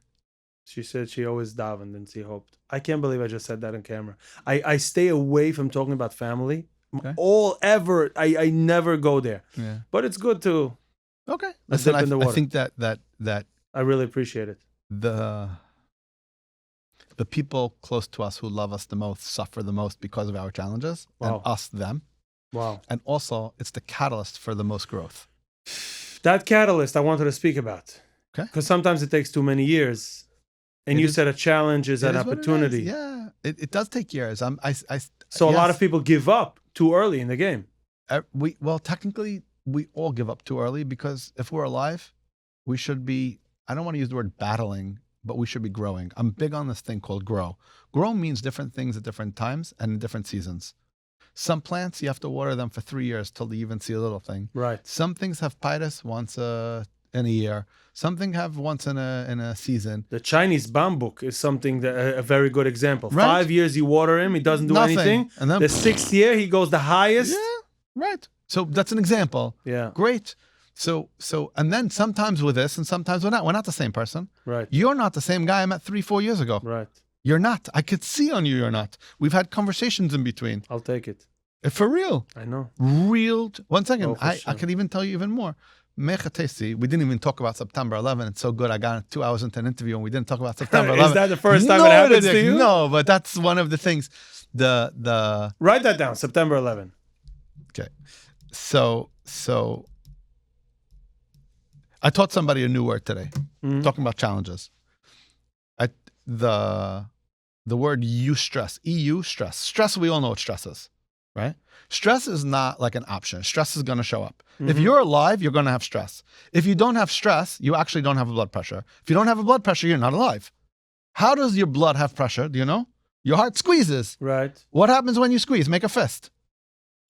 She said she always davened and she hoped. I can't believe I just said that on camera. I stay away from talking about family.
Okay.
I never go there.
Yeah.
But it's good to.
Okay.
Listen,
Listen, I think that
I really appreciate it.
The people close to us who love us the most suffer the most because of our challenges, and us them.
Wow.
And also, it's the catalyst for the most growth.
That catalyst I wanted to speak about.
Okay.
Because sometimes it takes too many years. And you said a challenge is an opportunity.
Yeah, it does take years.
So a lot of people give up too early in the game.
Technically, we all give up too early because if we're alive, we should be, I don't want to use the word battling, but we should be growing. I'm big on this thing called grow. Grow means different things at different times and in different seasons. Some plants, you have to water them for 3 years till they even see a little thing.
Right.
Some things have pyrus once in a year. Something have once in a season.
The Chinese bamboo is something that a very good example.
Right.
5 years you water him, he doesn't do
Nothing.
anything.
And then
the 6th year he goes the highest.
Yeah, right. So that's an example.
Yeah.
Great. So and then sometimes with this and sometimes we're not. We're not the same person.
Right.
You're not the same guy I met 3-4 years ago.
Right.
You're not. I could see on you you're not. We've had conversations in between.
I'll take it.
For real.
I know.
Real. One second.
Oh,
I could even tell you even more. Mechatesi, we didn't even talk about September 11. It's so good. I got 2 hours into an interview and we didn't talk about September 11.
Is that the first time it happens to you?
No, but that's one of the things. The
Write that down. September 11.
Okay. So I taught somebody a new word today, talking about challenges. The word eustress, EU stress. Stress, we all know what stress is, right? Stress is not like an option. Stress is going to show up. If you're alive, you're going to have stress. If you don't have stress, you actually don't have a blood pressure. If you don't have a blood pressure, you're not alive. How does your blood have pressure? Do you know? Your heart squeezes.
Right.
What happens when you squeeze? Make a fist.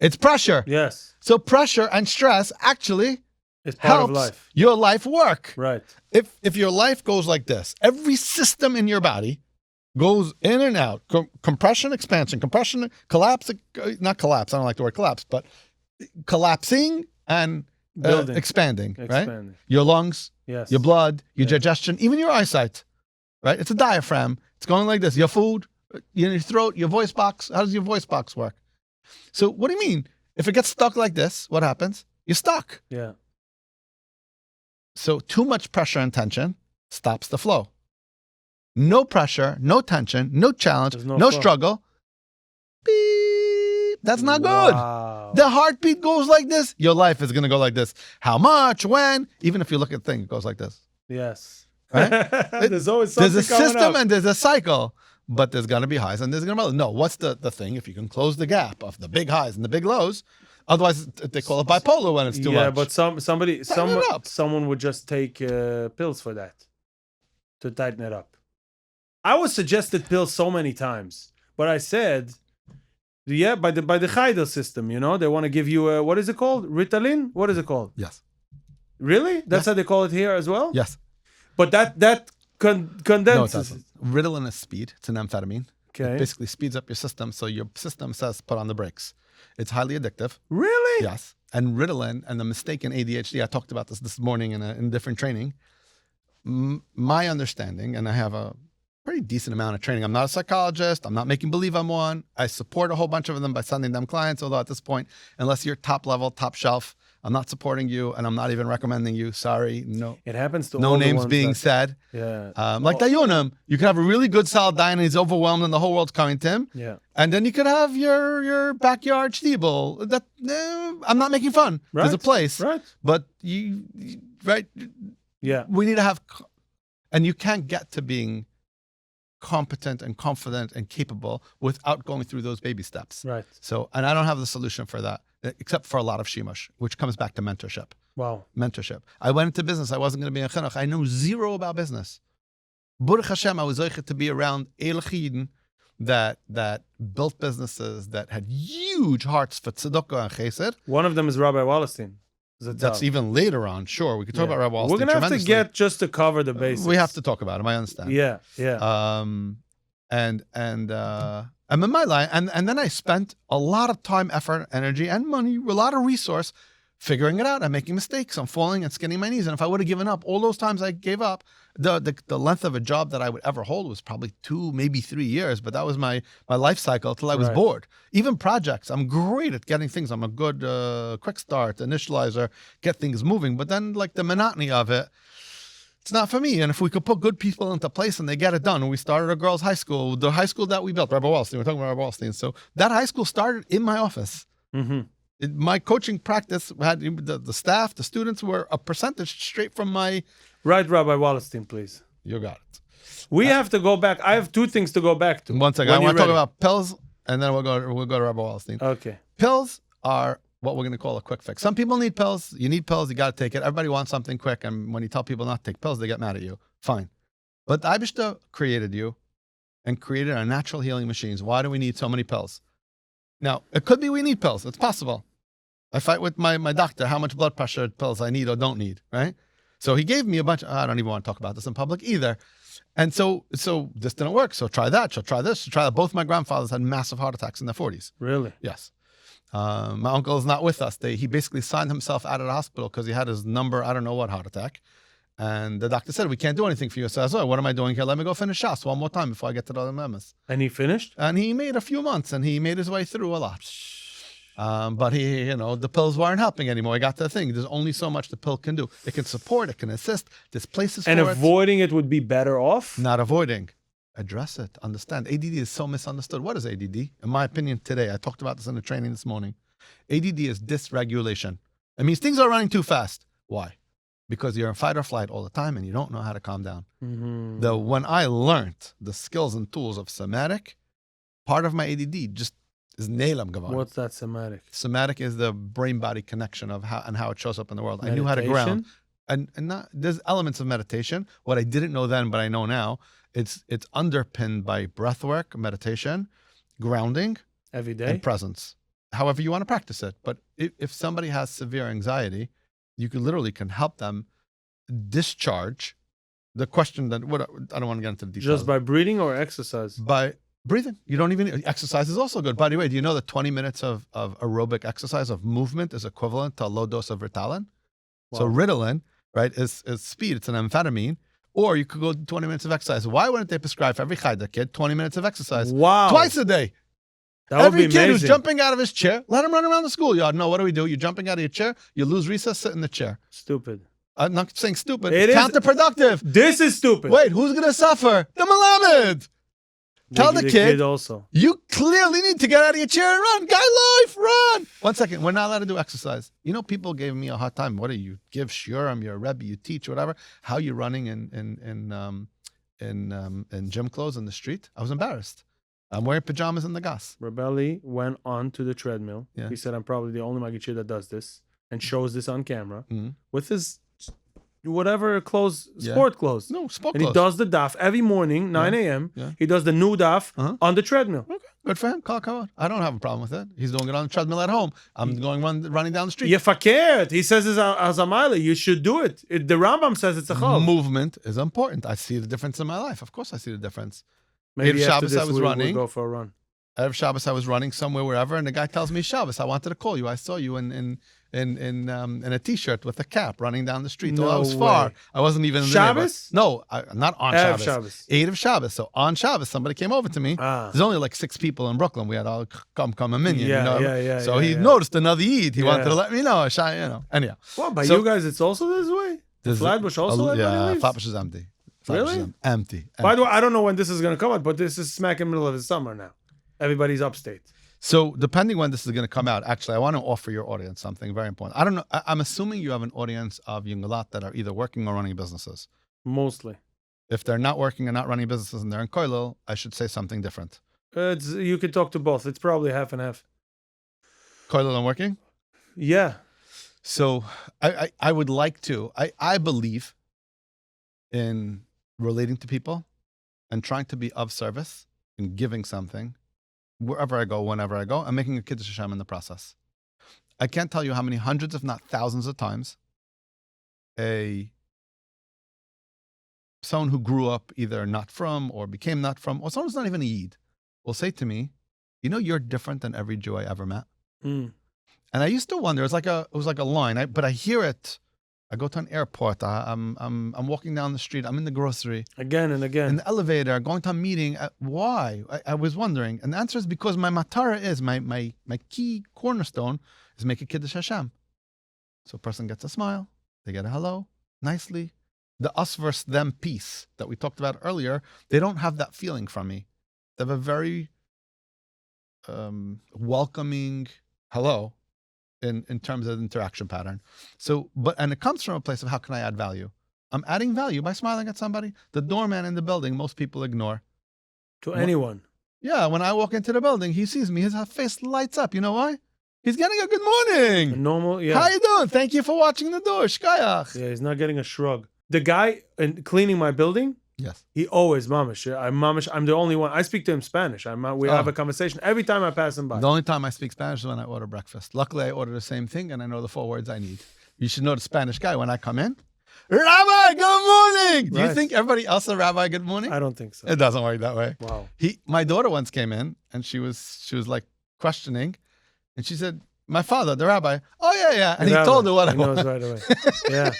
It's pressure.
Yes.
So pressure and stress actually
It's part
helps
of life.
your life work.
Right.
If your life goes like this, every system in your body goes in and out, compression, expansion, compression, collapse, not collapse, I don't like the word collapse, but collapsing and expanding, right? Your lungs,
yes.
your blood, your digestion, even your eyesight, right? It's a diaphragm. It's going like this. Your food, your throat, your voice box. How does your voice box work? So what do you mean? If it gets stuck like this, what happens? You're stuck.
Yeah.
So too much pressure and tension stops the flow. No pressure, no tension, no challenge, no struggle. beep. That's not good.
Wow.
The heartbeat goes like this. Your life is going to go like this. How much? When? Even if you look at the thing, it goes like this.
Yes.
Right?
There's always something
There's a
coming
system
up.
and there's a cycle, but there's going to be highs and there's going to be lows. No, what's the thing? If you can close the gap of the big highs and the big lows, otherwise they call it bipolar when it's too much.
Yeah, but someone would just take pills for that to tighten it up. I was suggested pills so many times, but I said, yeah, by the Haidel system, you know, they want to give you a, what is it called? Ritalin? What is it called?
Yes.
Really? That's
Yes.
how they call it here as well?
Yes.
But that
No, it
condenses.
doesn't. Ritalin is speed. It's an amphetamine.
Okay.
It basically speeds up your system, so your system says put on the brakes. It's highly addictive.
Really?
Yes. And Ritalin, and the mistake in ADHD, I talked about this morning in different training. My understanding, and I have a pretty decent amount of training. I'm not a psychologist. I'm not making believe I'm one. I support a whole bunch of them by sending them clients, although at this point, unless you're top level, top shelf, I'm not supporting you, and I'm not even recommending you. Sorry, no.
It happens to
No
all the
names
ones
being
that-
said.
Yeah.
Like Dayunam, you could have a really good solid diet and he's overwhelmed and the whole world's coming to him.
Yeah.
And then you could have your backyard stiebel. That I'm not making fun. There's a
Right.
place,
Right.
but right.
Yeah.
We need to have, and you can't get to being competent and confident and capable without going through those baby steps.
Right.
So, and I don't have the solution for that, except for a lot of shimush, which comes back to mentorship.
Wow.
Mentorship. I went into business. I wasn't going to be a chinuch. I knew zero about business. Baruch Hashem, I was zocheh to be around Eilach Yidden that built businesses, that had huge hearts for tzedakah and chesed.
One of them is Rabbi Wallerstein.
That's even later on. Sure, we could talk about Rabbi Wallerstein.
We're gonna have to
tremendously.
get just to cover the basics.
We have to talk about him. I understand.
Yeah. Yeah.
And I'm in my line, and then I spent a lot of time, effort, energy, and money, a lot of resource figuring it out. I'm making mistakes. I'm falling and skinning my knees. And if I would have given up, all those times I gave up, the length of a job that I would ever hold was probably 2, maybe 3 years. But that was my life cycle till I was
Right.
bored. Even projects, I'm great at getting things. I'm a good quick start, initializer, get things moving. But then like the monotony of it, it's not for me. And if we could put good people into place and they get it done, and we started a girls' high school, the high school that we built, Rabbi Wallerstein, we're talking about Rabbi Wallerstein. So that high school started in my office.
Mm-hmm.
My coaching practice had the staff, the students were a percentage straight from my.
Right, Rabbi Wallerstein, please.
You got it.
We have to go back. I have 2 things to go back to.
One second.
When
I want
you're
to talk
ready.
about pills, and then we'll go to Rabbi Wallerstein.
Okay.
Pills are what we're going to call a quick fix. Some people need pills. You need pills. You got to take it. Everybody wants something quick, and when you tell people not to take pills, they get mad at you. Fine, but the Eibishter created you, and created our natural healing machines. Why do we need so many pills? Now, it could be we need pills. It's possible. I fight with my doctor how much blood pressure pills I need or don't need, right? So he gave me a bunch. I don't even want to talk about this in public either. And so this didn't work. So try that. So try this. So try that. Both my grandfathers had massive heart attacks in their 40s.
Really?
Yes. My uncle is not with us. He basically signed himself out of the hospital because he had his number, I don't know what heart attack. And the doctor said, we can't do anything for you. So I said, what am I doing here? Let me go finish Shas one more time before I get to the other members.
And he finished?
And he made a few months and he made his way through a lot. But he, the pills weren't helping anymore. I got the thing. There's only so much the pill can do. It can support, it can assist. There's places
And
for it.
avoiding it would be better off?
Not avoiding. Address it. Understand. ADD is so misunderstood. What is ADD? In my opinion, today, I talked about this in the training this morning. ADD is dysregulation. It means things are running too fast. Why? Because you're in fight or flight all the time and you don't know how to calm down.
Mm-hmm.
When I learned the skills and tools of somatic, part of my ADD just is Nelam Gavar.
What's that somatic?
Somatic is the brain-body connection of how it shows up in the world. I knew how to ground. And not, there's elements of meditation. What I didn't know then, but I know now, it's underpinned by breath work, meditation, grounding,
Every day?
and presence. However you want to practice it. But if somebody has severe anxiety, you can help them discharge the question that, I don't want to get into the details.
Just by breathing or exercise?
By breathing. You don't even, exercise is also good. By the way, do you know that 20 minutes of aerobic exercise, of movement, is equivalent to a low dose of Ritalin?
Wow.
So Ritalin, right, is speed. It's an amphetamine. Or you could go 20 minutes of exercise. Why wouldn't they prescribe for every Chayda kid 20 minutes of exercise?
Wow.
Twice a day.
That would
Every
be
kid who's
amazing.
jumping out of his chair, let him run around the schoolyard. No, what do we do? You're jumping out of your chair, you lose recess, sit in the chair.
Stupid.
I'm not saying stupid.
It
It's
is-
counterproductive.
This is stupid.
Wait, who's going to suffer? The Malamed. Tell the kid
also.
you clearly need to get out of your chair and run. Guy life, run. 1 second. We're not allowed to do exercise. You know, people gave me a hard time. What do you give shiurim? You're a rebbe. You teach whatever. How you running in gym clothes in the street? I was embarrassed. I'm wearing pajamas in the gas.
Rebelli went on to the treadmill.
Yeah.
He said, "I'm probably the only Magichir that does this and shows this on camera with his whatever clothes, sport clothes.
No, sport
and
clothes.
He does the daf every morning, 9 a.m.
Yeah.
He does the new daf on the treadmill.
Okay, good for him. Come on. I don't have a problem with it. He's doing it on the treadmill at home. I'm running down the street.
Yefakert. He says it's Azamayla. You should do it. The Rambam says it's a chal.
Movement is important. I see the difference in my life. Of course, I see the difference.
Maybe
Erev
after
Shabbos,
this,
I was
we'll
running.
go for a run.
Erev Shabbos, I was running somewhere, wherever, and the guy tells me, Shabbos, I wanted to call you. I saw you in a t-shirt with a cap running down the street.
No
I was far.
way.
I wasn't even in the
Shabbos?
neighborhood. No, not on
Erev
Shabbos.
Shabbos.
Erev Shabbos. So on Shabbos, somebody came over to me. There's only like 6 people in Brooklyn. We had all come a minion.
Yeah,
you know?
yeah.
So he noticed another Eid. He wanted
Yeah.
to let me know. Anyhow.
Well, by
So-
you guys, it's also this way? Flatbush also everybody leaves?
Flatbush is empty. Flatbush
Really?
is empty.
By the way, I don't know when this is going to come out, but this is smack in the middle of the summer now. Everybody's upstate.
So depending when this is going to come out, actually, I want to offer your audience something very important. I don't know. I'm assuming you have an audience of Yungalat that are either working or running businesses.
Mostly.
If they're not working and not running businesses and they're in Koilel, I should say something different.
You can talk to both. It's probably half and half.
Koilel and working?
Yeah.
So I would like to. I believe in relating to people and trying to be of service and giving something wherever I go, whenever I go, and making a Kiddush Hashem in the process. I can't tell you how many hundreds, if not thousands of times, someone who grew up either not from or became not from, or someone who's not even a Yid, will say to me, you know, you're different than every Jew I ever met.
Mm.
And I used to wonder, it was like a line, but I hear it. I go to an airport. I'm walking down the street. I'm in the grocery.
Again and again.
In the elevator, going to a meeting. Why? I was wondering. And the answer is because my matara is, my key cornerstone is make a Kiddush Hashem. So a person gets a smile. They get a hello, nicely. The us versus them piece that we talked about earlier, they don't have that feeling from me. They have a very welcoming hello in terms of interaction pattern. So, and it comes from a place of how can I add value? I'm adding value by smiling at somebody. The doorman in the building, most people ignore.
To anyone.
Yeah, when I walk into the building, he sees me, his face lights up. You know why? He's getting a good morning.
A normal, yeah.
How you doing? Thank you for watching the door. Shkayach.
Yeah, he's not getting a shrug. The guy cleaning my building,
Yes.
he always mamish. I'm the only one. I speak to him Spanish. We have a conversation every time I pass him by.
The only time I speak Spanish is when I order breakfast. Luckily, I order the same thing and I know the 4 words I need. You should know the Spanish guy when I come in. Rabbi, good morning. Do you
Right.
think everybody else is Rabbi, good morning?
I don't think so.
It doesn't work that way.
Wow.
My daughter once came in and she was like questioning, and she said, "My father, the rabbi." Oh yeah. And he
Rabbi.
told her what I
He knows
want.
right away. Yeah.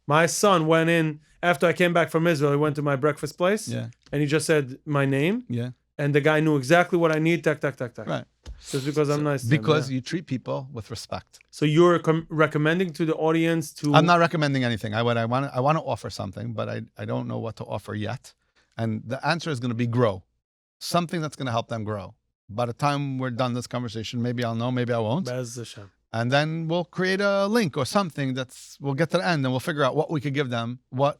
My son went in after I came back from Israel. He went to my breakfast place.
Yeah.
And he just said my name.
Yeah.
And the guy knew exactly what I need. Tak.
Right.
Just because I'm nice. to him,
Because
yeah.
you treat people with respect.
So you're recommending to the audience to.
I'm not recommending anything. I want to offer something, but I don't know what to offer yet. And the answer is going to be grow. Something that's going to help them grow. By the time we're done this conversation, maybe I'll know, maybe I won't.
Bez Hashem.
And then we'll create a link or something we'll get to the end and we'll figure out what we could give them, what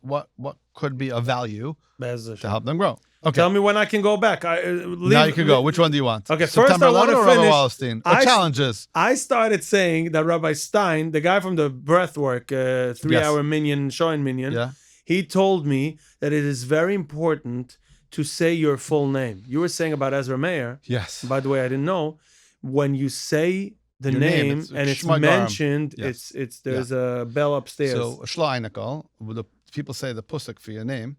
could be of value
Bez
to
Hashem.
help them grow. Okay.
Tell me when I can go back.
Now you can go. Which one do you want?
Okay,
September
first I want
11
to
or Rabbi
finish-
Wallerstein? Or challenges?
I started saying that Rabbi Stein, the guy from the Breathwork, 3-hour minion, Shoin minion,
Yeah.
he told me that it is very important to say your full name. You were saying about Ezra Meir.
Yes.
By the way, I didn't know. When you say the
Your name,
name
it's
and it's
Shmagaram.
mentioned,
Yes.
it's there's a bell upstairs.
So Shlo Einakol, the people say the pusuk for your name.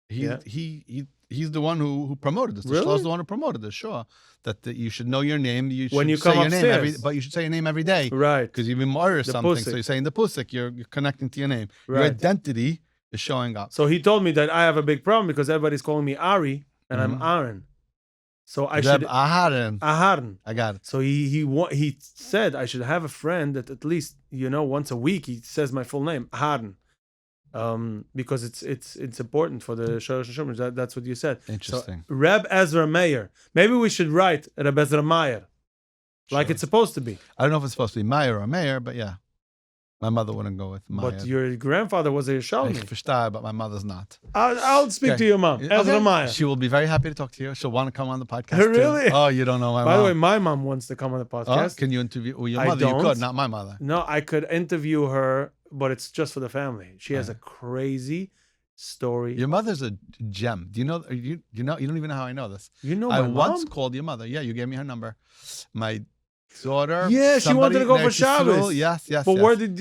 He's the one who promoted this. The
Really?
Shlo's the one who promoted this. Sure, that you should know your name. You should
When you
say
come
your name
upstairs.
but you should say your name every day
Right.
because you've been martyred or
The
something.
pusuk.
So you're saying the pusuk. You're connecting to your name. Your
Right.
identity is showing up.
So he told me that I have a big problem because everybody's calling me Ari and I'm Aaron. So I
Reb
should
Aharon.
Aharon.
I got it.
So he said I should have a friend that at least once a week he says my full name Aharon. because it's important for the Shalosh Shomer. That's what you said.
Interesting.
So, Reb Ezra Meir. Maybe we should write Reb Ezra Meir, like
Sure.
it's supposed to be.
I don't know if it's supposed to be Meyer or Mayer, but yeah. My mother wouldn't go with Meyer.
But your grandfather was a
Ich
Yerushalmi.
verstehe, but my mother's not.
I'll speak
Okay.
to your mom, Ezra
Okay.
Meir.
She will be very happy to talk to you. She'll want to come on the podcast. too.
Really?
Oh, you don't know my
By
mom.
the way, my mom wants to come on the
Oh,
podcast.
can you interview your
I
mother? You
don't.
could, not my mother.
No, I could interview her, but it's just for the family. She has a crazy story.
Your mother's a gem. Do you know? You know? You don't even know how I know this.
You know
I
my
once
mom?
called your mother. Yeah, you gave me her number. My daughter.
Yeah, she wanted to go for
Eretz Yisrael.
Shabbos.
Yes.
But
yes.
where did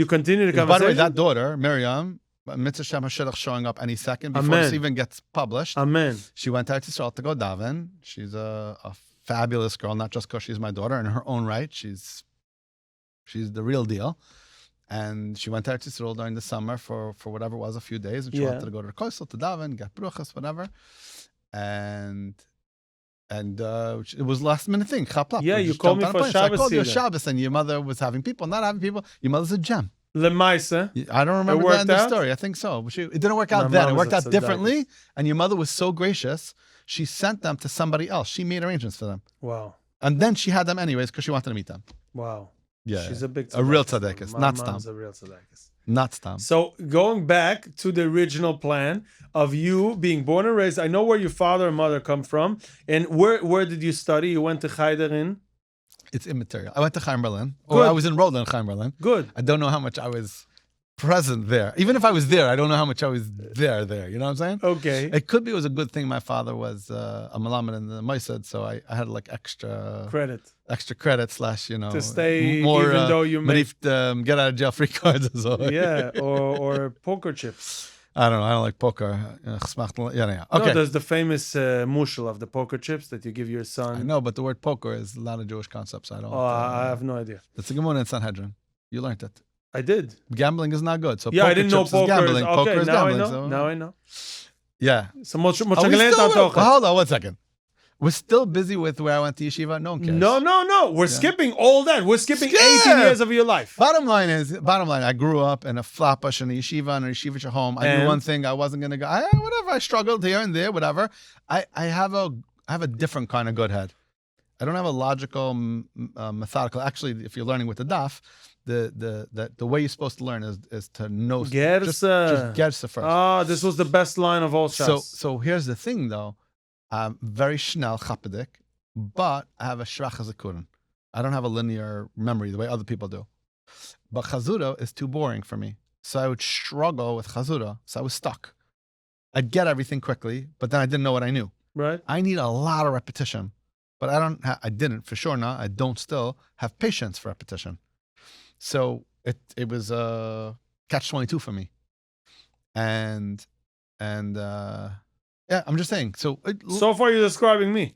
you continue the
By the
conversation?
way, that daughter, Miriam, Mitzvah Shem HaShidduch showing up any second before
Amen.
this even gets published.
Amen.
She went out to Israel to go daven. She's a fabulous girl, not just because she's my daughter. In her own right, she's the real deal. And she went out to Israel during the summer for whatever it was, a few days. And she
Yeah.
wanted to go to the Koisel to daven, get bruchas, whatever. And it was last minute thing. Chaplap.
Yeah,
We
you
just
called
jumped
me
on a
for
plane. So I
Shabbos
called you
either.
Shabbos, and your mother was having people, not having people. Your mother's a gem.
Lemaisa.
I don't remember the
worked
end of the
out?
story. I think so. But it didn't work out
My
then.
mom
It
was
worked
a
out
tzedakah.
differently. And your mother was so gracious. She sent them to somebody else. She made arrangements for them.
Wow.
And then she had them anyways because she wanted to meet them.
Wow.
Yeah.
She's a big
A real
tzedakah.
tzedakah,
My
not
mom's
stam.
a real tzedakah.
Not Stam.
So going back to the original plan of you being born and raised, I know where your father and mother come from. And where did you study? You went to Cheder in?
It's immaterial. I went to Chaim Berlin. Or
Good.
I was enrolled in Chaim Berlin.
Good.
I don't know how much I was present there. Even if I was there, I don't know how much I was there. You know what I'm saying?
Okay.
It could be it was a good thing my father was a malamed in the Mossad, so I had like extra
Credit.
credit /
To stay
more,
even though you make...
get out of jail free cards or so.
Yeah, or poker chips.
I don't know. I don't like poker. Yeah. Okay.
No, there's the famous mushel of the poker chips that you give your
I
son.
know, but the word poker is a lot of Jewish concepts. I don't.
Oh, I have no idea.
It's a Gemara in Sanhedrin. You learned it.
I did.
Gambling is not good. So
Yeah,
poker
I didn't know
chips is
poker is...
gambling.
Okay,
Poker is
now I
gambling.
know.
So,
Now I know.
yeah.
So much
Are we still,
Hold
hold on 1 second. We're still busy with where I went to yeshiva. No one cares.
No. We're skipping all that. We're skipping
Skip!
18 years of your life.
Bottom line, I grew up in a flapash and a yeshiva and a yeshivish home. I knew
And?
one thing. I wasn't gonna go. Whatever. I struggled here and there. Whatever. I have a different kind of good head. I don't have a logical, methodical. Actually, if you're learning with the daf, the way you're supposed to learn is to know.
Gersa.
Just gersa first.
Oh, this was the best line of all shots.
So here's the thing, though. I'm very schnell chapadik, but I have a shvach hazekurin. I don't have a linear memory the way other people do. But chazura is too boring for me. So I would struggle with chazura. So I was stuck. I'd get everything quickly, but then I didn't know what I knew.
Right?
I need a lot of repetition. But I didn't, for sure not. I don't still have patience for repetition. So it was a catch-22 for me. And yeah, I'm just saying. So
So far, you're describing me.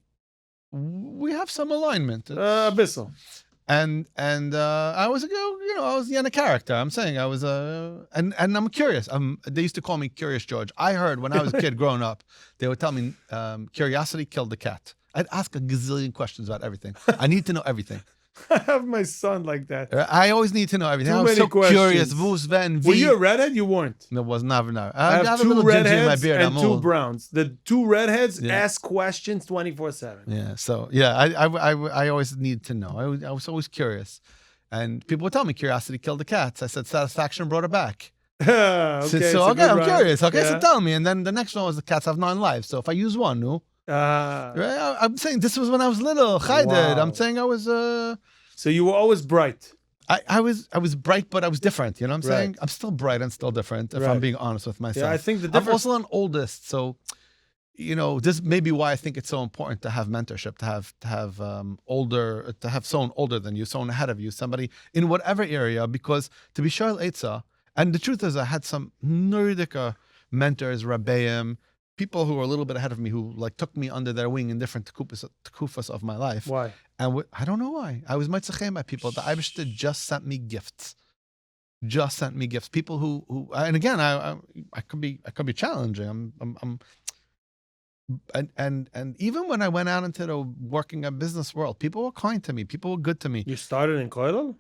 we have some alignment.
Abyssal.
And I was I was a character. I'm saying I was and I'm curious. They used to call me Curious George. I heard when I was a kid growing up, they would tell me curiosity killed the cat. I'd ask a gazillion questions about everything. I need to know everything.
I have my son like that.
I always need to know everything.
Too
I was
many
so
questions.
curious. Who's when?
Were you a redhead? You weren't.
No, was never. No.
I have
a
two
little ginger in my
redheads
beard.
and
I'm
two
old.
browns. The two redheads
Yeah.
ask questions 24/7.
Yeah. So yeah, I always need to know. I was always curious, and people would tell me curiosity killed the cats. I said satisfaction brought it back.
Okay,
So
it's a
okay,
good
I'm
rhyme.
curious. Okay,
Yeah.
so tell me. And then the next one was the cats have 9 lives. So if I use one, no. Right? I'm saying this was when I was little. Chayder.
Wow.
I'm saying I was.
So you were always bright.
I was bright, but I was different. You know what I'm
Right.
saying? I'm still bright and still different. If
Right.
I'm being honest with myself.
Yeah, I think the
I'm
difference.
also an oldest, so this may be why I think it's so important to have mentorship, to have someone older than you, someone ahead of you, somebody in whatever area. Because to be Shal Eitzah, and the truth is, I had some Nerdika mentors, Rabbeim, people who were a little bit ahead of me, who like took me under their wing in different tekufas of my life.
Why?
And I don't know why. I was mitzvah by people. The Eibishter just sent me gifts. Just sent me gifts. People who and again, I could be challenging. And even when I went out into the working a business world, people were kind to me. People were good to me.
You started in Koilel?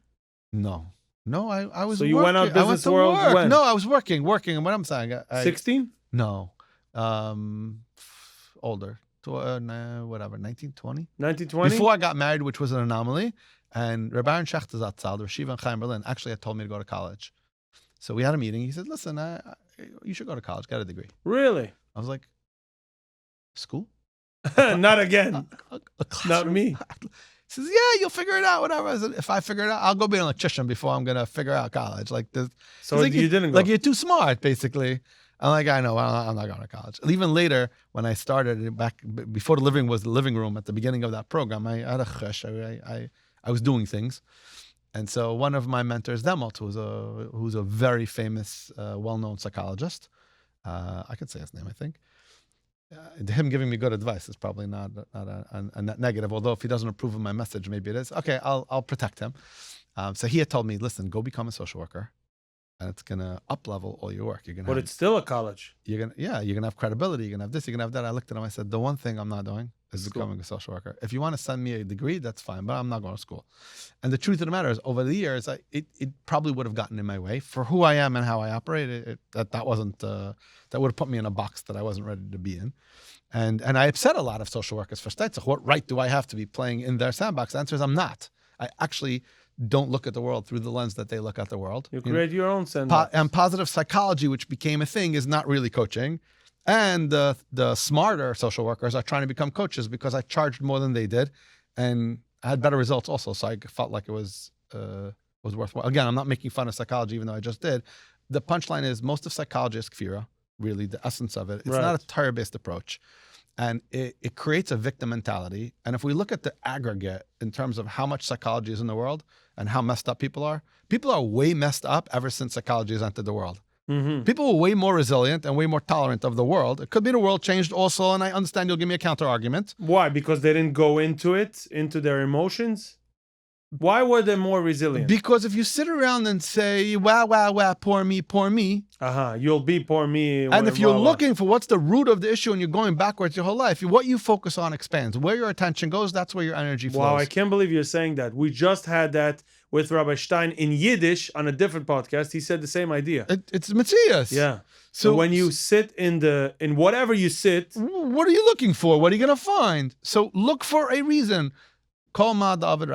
No, No, I was
So you
working.
went out
I went
business
to
world
work.
when?
No, I was working. And what I'm saying,
16?
no, older, whatever, 1920.
1920?
Before I got married, which was an anomaly, and Rabbi Aaron Shechtazat, the Shiva in Chaim Berlin, actually had told me to go to college. So we had a meeting. He said, "Listen, you should go to college, get a degree."
Really?
I was like, "School?
Not again.
A classroom?"
Not me.
He says, "Yeah, you'll figure it out. Whatever." I said, "If I figure it out, I'll go be an electrician before I'm gonna figure out college." Like this.
So
Like,
you didn't go.
Like, you're too smart, basically. I'm like, I know, I'm not going to college. Even later, when I started back before the living was the living room at the beginning of that program, I had a chesh. I was doing things, and so one of my mentors, Demot, who's a very famous, well-known psychologist. I can say his name, I think. Him giving me good advice is probably not a negative. Although if he doesn't approve of my message, maybe it is. Okay, I'll protect him. So he had told me, listen, go become a social worker. And it's gonna up level all your work.
But it's still a college.
You're gonna have credibility. You're gonna have this. You're gonna have that. I looked at him. I said, the one thing I'm not doing is becoming a social worker. If you want to send me a degree, that's fine. But I'm not going to school. And the truth of the matter is, over the years, it probably would have gotten in my way for who I am and how I operate. That wasn't that would have put me in a box that I wasn't ready to be in. And I upset a lot of social workers for Steitzach. What right do I have to be playing in their sandbox? The answer is I'm not. I actually don't look at the world through the lens that they look at the world.
You create your own sandbox.
And positive psychology, which became a thing, is not really coaching. And the smarter social workers are trying to become coaches because I charged more than they did, and I had better results also. So I felt like it was worthwhile. Again, I'm not making fun of psychology, even though I just did. The punchline is most of psychology is kfira, really the essence of it. It's not a Torah-based approach. And it creates a victim mentality. And if we look at the aggregate in terms of how much psychology is in the world and how messed up people are way messed up ever since psychology has entered the world. Mm-hmm. People are way more resilient and way more tolerant of the world. It could be the world changed also, and I understand you'll give me a counter argument.
Why? Because they didn't go into their emotions? Why were they more resilient?
Because if you sit around and say, wow, poor me,
you'll be poor me.
And if you're looking for what's the root of the issue and you're going backwards your whole life, what you focus on expands. Where your attention goes, that's where your energy flows.
Wow, I can't believe you're saying that. We just had that with Rabbi Stein in Yiddish on a different podcast. He said the same idea.
It's Matthias.
Yeah. So when you sit in whatever you sit.
What are you looking for? What are you going to find? So look for a reason. Whatever the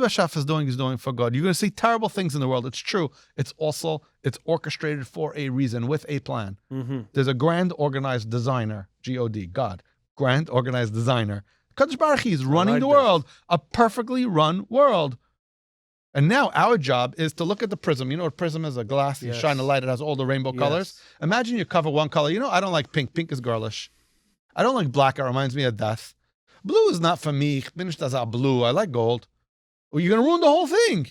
Bashaf is doing for God. You're going to see terrible things in the world. It's true. It's orchestrated for a reason with a plan. Mm-hmm. There's a grand organized designer, G-O-D, God. Grand organized designer. Kadosh Baruch Hu is running the world, a perfectly run world. And now our job is to look at the prism. You know what prism is? A glass. You shine a light. It has all the rainbow colors. Imagine you cover one color. I don't like pink. Pink is girlish. I don't like black. It reminds me of death. Blue is not for me. Ich bin nicht das blue. I like gold. Well, you're going to ruin the whole thing.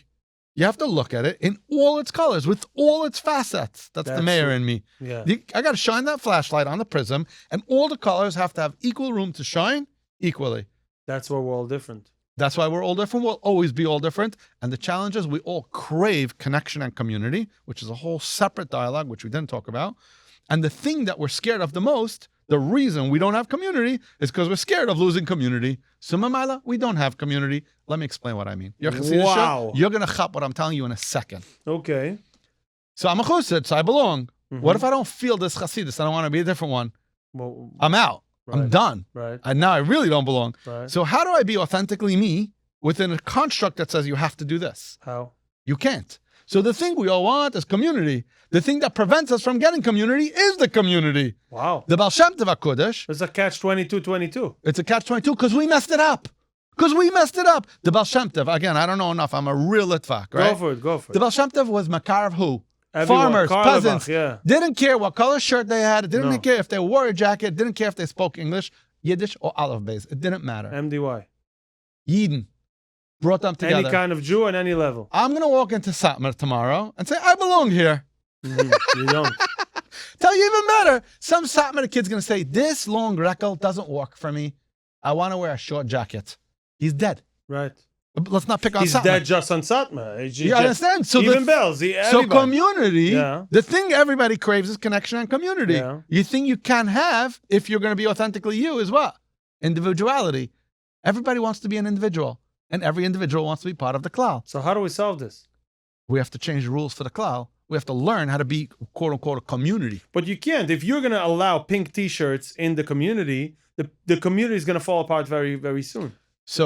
You have to look at it in all its colors, with all its facets. That's the mayor in me.
Yeah.
I got to shine that flashlight on the prism, and all the colors have to have equal room to shine equally.
That's why we're all different.
That's why we're all different. We'll always be all different. And the challenge is we all crave connection and community, which is a whole separate dialogue, which we didn't talk about. And the thing that we're scared of the most, the reason we don't have community is because we're scared of losing community. So, Mamala, we don't have community. Let me explain what I mean.
Wow.
You're going to chop what I'm telling you in a second.
Okay.
So I'm a chassid, so I belong. Mm-hmm. What if I don't feel this chassidus? I don't want to be a different one.
Well,
I'm out. Right. I'm done.
Right.
And now I really don't belong.
Right.
So how do I be authentically me within a construct that says you have to do this?
How?
You can't. So the thing we all want is community. The thing that prevents us from getting community is the community.
Wow.
The Baal Shem Tov HaKodesh.
It's a catch-22.
It's a catch-22 because we messed it up. The Baal Shem Tov, again, I don't know enough. I'm a real Litvak, right?
Go for it.
The Baal Shem Tov was Makar of who?
Everyone.
Farmers, peasants.
Yeah.
Didn't care what color shirt they had. Didn't care if they wore a jacket. Didn't care if they spoke English, Yiddish, or Aleph Beis. It didn't matter.
MDY.
Yidden. Brought them together.
Any kind of Jew at any level.
I'm going to walk into Satmar tomorrow and say, I belong here.
Mm-hmm. You don't.
Tell you even better. Some Satmar kid's going to say, this long rekel doesn't work for me. I want to wear a short jacket. He's dead.
Right.
Let's not pick on
He's
Satmar.
dead just on Satmar.
You understand? So
even bells.
So community, the thing everybody craves is connection and community.
Yeah.
You think you can have, if you're going to be authentically you, is what? Individuality. Everybody wants to be an individual. And every individual wants to be part of the klal.
So how do we solve this?
We have to change the rules for the klal. We have to learn how to be, quote unquote, a community.
But you can't. If you're going to allow pink T-shirts in the community, the community is going to fall apart very, very soon.
So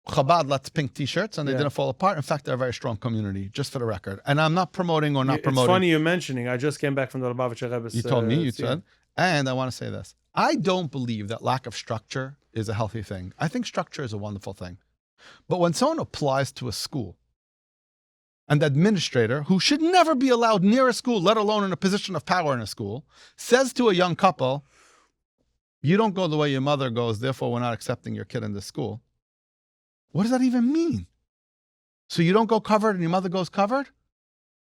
Chabad lets pink T-shirts, and they
Yeah.
didn't fall apart. In fact, they're a very strong community, just for the record. And I'm not promoting or not
It's
promoting.
funny you're mentioning. I just came back from the Lubavitcher Rebbe's.
You told me, you
thing.
said. And I want to say this. I don't believe that lack of structure is a healthy thing. I think structure is a wonderful thing. But when someone applies to a school, and the administrator, who should never be allowed near a school, let alone in a position of power in a school, says to a young couple, you don't go the way your mother goes, therefore we're not accepting your kid in this school. What does that even mean? So you don't go covered and your mother goes covered?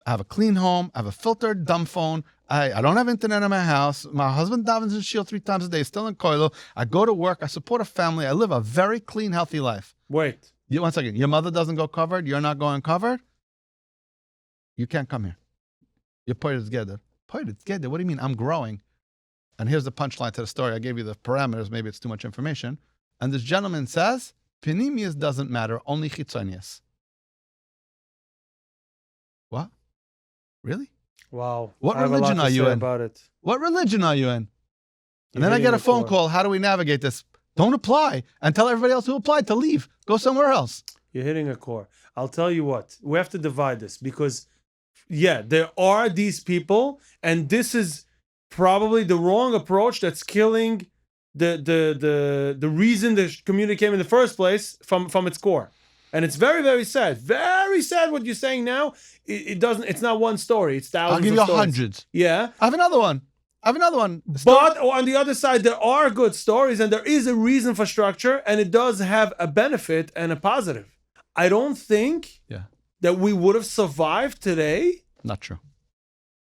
I have a clean home. I have a filtered dumb phone. I don't have internet in my house. My husband davens in shield 3 times a day, still in koilo. I go to work. I support a family. I live a very clean, healthy life.
Wait.
1 second. Your mother doesn't go covered. You're not going covered. You can't come here. You're pointed together. Pointed together. What do you mean? I'm growing. And here's the punchline to the story. I gave you the parameters. Maybe it's too much information. And this gentleman says, Pinimius doesn't matter, only chitzonius. What? Really?
Wow.
What
I have a lot
religion
to
are you
say
in?
about it?
What religion are you in? And
You're
then I
hitting
get a
the
phone
core.
call. How do we navigate this? Don't apply and tell everybody else who applied to leave. Go somewhere else.
You're hitting a core. I'll tell you what. We have to divide this because, yeah, there are these people, and this is probably the wrong approach that's killing the reason the community came in the first place from its core. And it's very, very sad. Very sad what you're saying now. It doesn't. It's not one story. It's thousands.
I'll give you
of stories.
hundreds.
Yeah.
I have another one.
But on the other side, there are good stories, and there is a reason for structure, and it does have a benefit and a positive. I don't think
Yeah.
that we would have survived today.
Not true.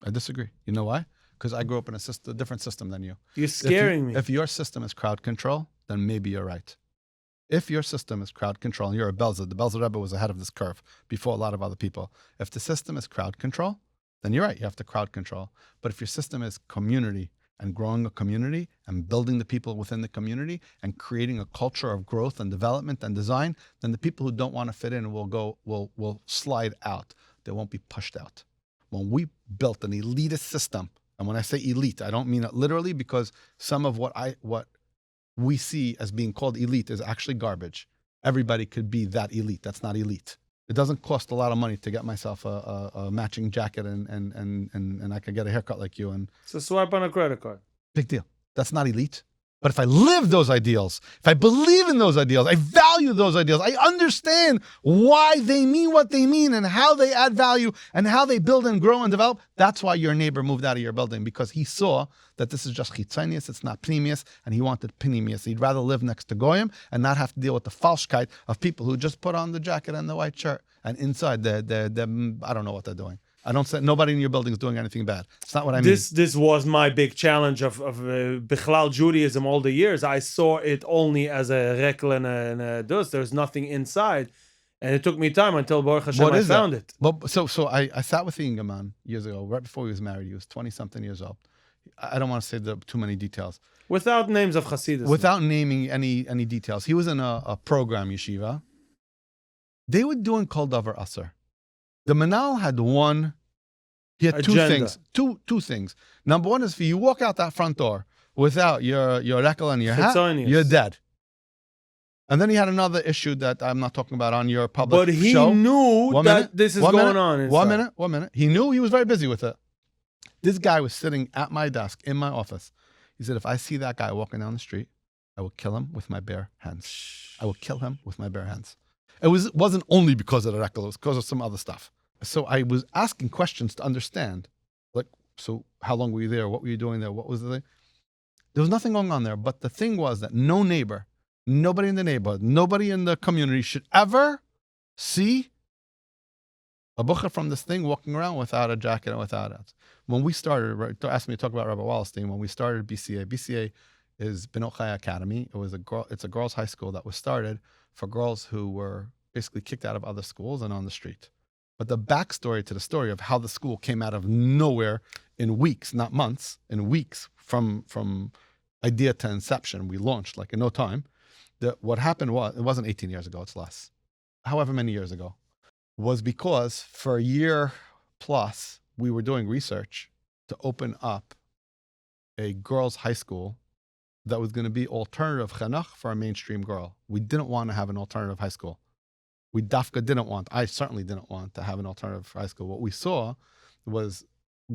I disagree. You know why? Because I grew up in a different system than you.
You're scaring me.
If your system is crowd control, then maybe you're right. If your system is crowd control, and you're a Belzer, the Belzer Rebbe was ahead of this curve before a lot of other people. If the system is crowd control, then you're right, you have to crowd control. But if your system is community and growing a community and building the people within the community and creating a culture of growth and development and design, then the people who don't want to fit in will slide out. They won't be pushed out. When we built an elitist system, and when I say elite, I don't mean it literally, because some of what we see as being called elite is actually garbage. Everybody could be that elite. That's not elite. It doesn't cost a lot of money to get myself a matching jacket and I could get a haircut like you. And
It's a swipe on a credit card.
big deal. That's not elite. But if I live those ideals, if I believe in those ideals, I value those ideals, I understand why they mean what they mean and how they add value and how they build and grow and develop. That's why your neighbor moved out of your building, because he saw that this is just chitzonius, it's not pnimius, and he wanted pnimius. He'd rather live next to goyim and not have to deal with the falschkeit of people who just put on the jacket and the white shirt, and inside they're I don't know what they're doing. I don't say nobody in your building is doing anything bad. It's not what I mean.
This was my big challenge of Bichlal Judaism all the years. I saw it only as a rekel and a dus. There's nothing inside. And it took me time until Baruch Hashem I found it.
But so I sat with the Ingerman years ago, right before he was married. He was 20-something years old. I don't want to say too many details.
Without names of Hasidus.
Without naming any details. He was in a program, yeshiva. They were doing Kol Davar Aser. The Manal had he had
Agenda.
two things. Two things. Number one is if you walk out that front door without your rekel and your hat,
Chitzonius.
you're dead. And then he had another issue that I'm not talking about on your public
But he
show.
knew
One
that
minute,
this is
one
going
minute,
on inside.
1 minute. He knew, he was very busy with it. This guy was sitting at my desk in my office. He said, if I see that guy walking down the street, I will kill him with my bare hands. I will kill him with my bare hands. It wasn't only because of the rekel, it was because of some other stuff. So I was asking questions to understand, like, so how long were you there? What were you doing there? What was the thing? There was nothing going on there, but the thing was that no neighbor, nobody in the neighborhood, nobody in the community should ever see a bucher from this thing walking around without a jacket and without it. When we started, right, asked me to talk about Rabbi Wallerstein, when we started BCA is Benot Chai Academy. It's a girls' high school that was started for girls who were basically kicked out of other schools and on the street. But the backstory to the story of how the school came out of nowhere in weeks, not months, in weeks from idea to inception, we launched like in no time. What happened was, it wasn't 18 years ago, it's less. However many years ago. was because for a year plus, we were doing research to open up a girls' high school that was going to be alternative chinuch for a mainstream girl. We didn't want to have an alternative high school. We dafka didn't want, I certainly didn't want to have an alternative high school. What we saw was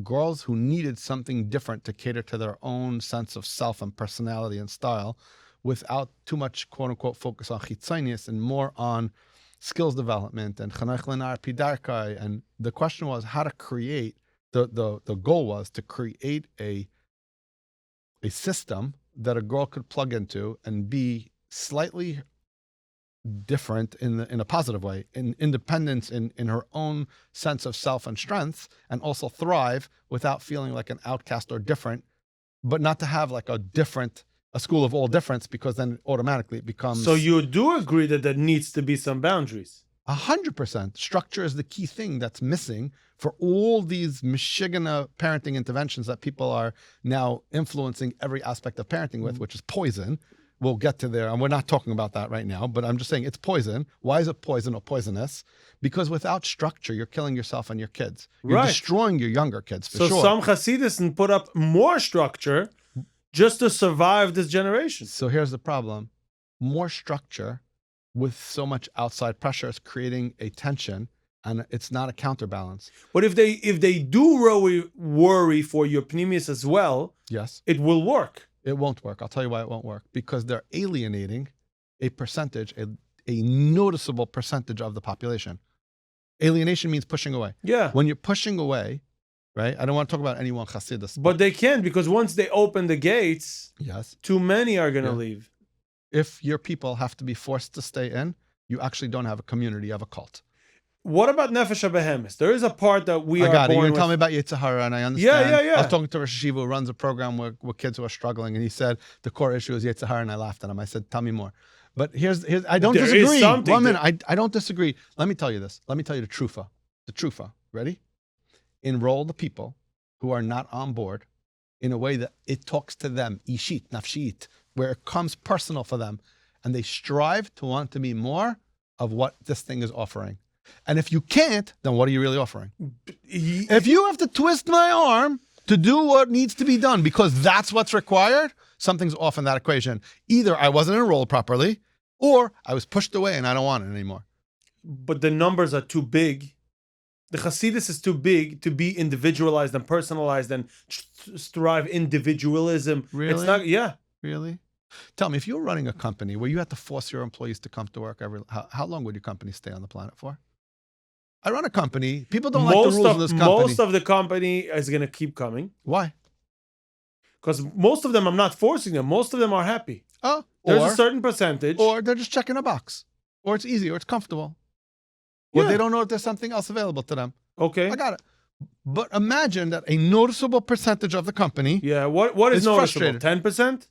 girls who needed something different to cater to their own sense of self and personality and style without too much quote unquote focus on chitzonius and more on skills development and chanach lenar pidarkai. And the question was how to create, the goal was to create a system that a girl could plug into and be slightly different in a positive way, in independence, in her own sense of self and strength, and also thrive without feeling like an outcast or different, but not to have like a school of all difference, because then automatically it becomes.
So you do agree that there needs to be some boundaries?
100%. Structure is the key thing that's missing for all these Michigana parenting interventions that people are now influencing every aspect of parenting with, which is poison. We'll get to there, and we're not talking about that right now, but I'm just saying it's poison. Why is it poison or poisonous? Because without structure, you're killing yourself and your kids. You're destroying your younger kids, for sure.
So some Hasidus put up more structure just to survive this generation.
So here's the problem. More structure with so much outside pressure is creating a tension, and it's not a counterbalance.
But if they do worry for your pneumius as well,
yes,
it will work.
It won't work. I'll tell you why it won't work. Because they're alienating a percentage, a noticeable percentage of the population. Alienation means pushing away.
Yeah.
When you're pushing away, right? I don't want to talk about any one Hasidus.
But they can, because once they open the gates,
yes,
too many are going to leave.
If your people have to be forced to stay in, you actually don't have a community, you have a cult.
What about Nefesh HaBehemis? There is a part that we
I
are
got it.
born
You're
with.
tell me about Yitzhahara, and I understand.
Yeah.
I was talking to Rosh Hashiva who runs a program with kids who are struggling, and he said the core issue is Yitzhahara, and I laughed at him. I said, tell me more. But here's I don't
There
disagree.
is something
1 minute. I don't disagree. Let me tell you this. Let me tell you the trufa. The trufa. Ready? Enroll the people who are not on board in a way that it talks to them, ishit, nafshit, where it comes personal for them. And they strive to want to be more of what this thing is offering. And if you can't, then what are you really offering? If you have to twist my arm to do what needs to be done because that's what's required, something's off in that equation. Either I wasn't enrolled properly, or I was pushed away and I don't want it anymore.
But the numbers are too big. The Hasidus is too big to be individualized and personalized and strive individualism.
Really?
It's not, yeah.
Really? Tell me, if you were running a company where you had to force your employees to come to work how long would your company stay on the planet for? I run a company. People don't like the rules of this company.
Most of the company is going to keep coming.
Why?
Because most of them, I'm not forcing them. Most of them are happy.
Oh,
there's a certain percentage.
Or they're just checking a box. Or it's easy, or it's comfortable. Or they don't know if there's something else available to them.
Okay.
I got it. But imagine that a noticeable percentage of the company
what is noticeable? 10%?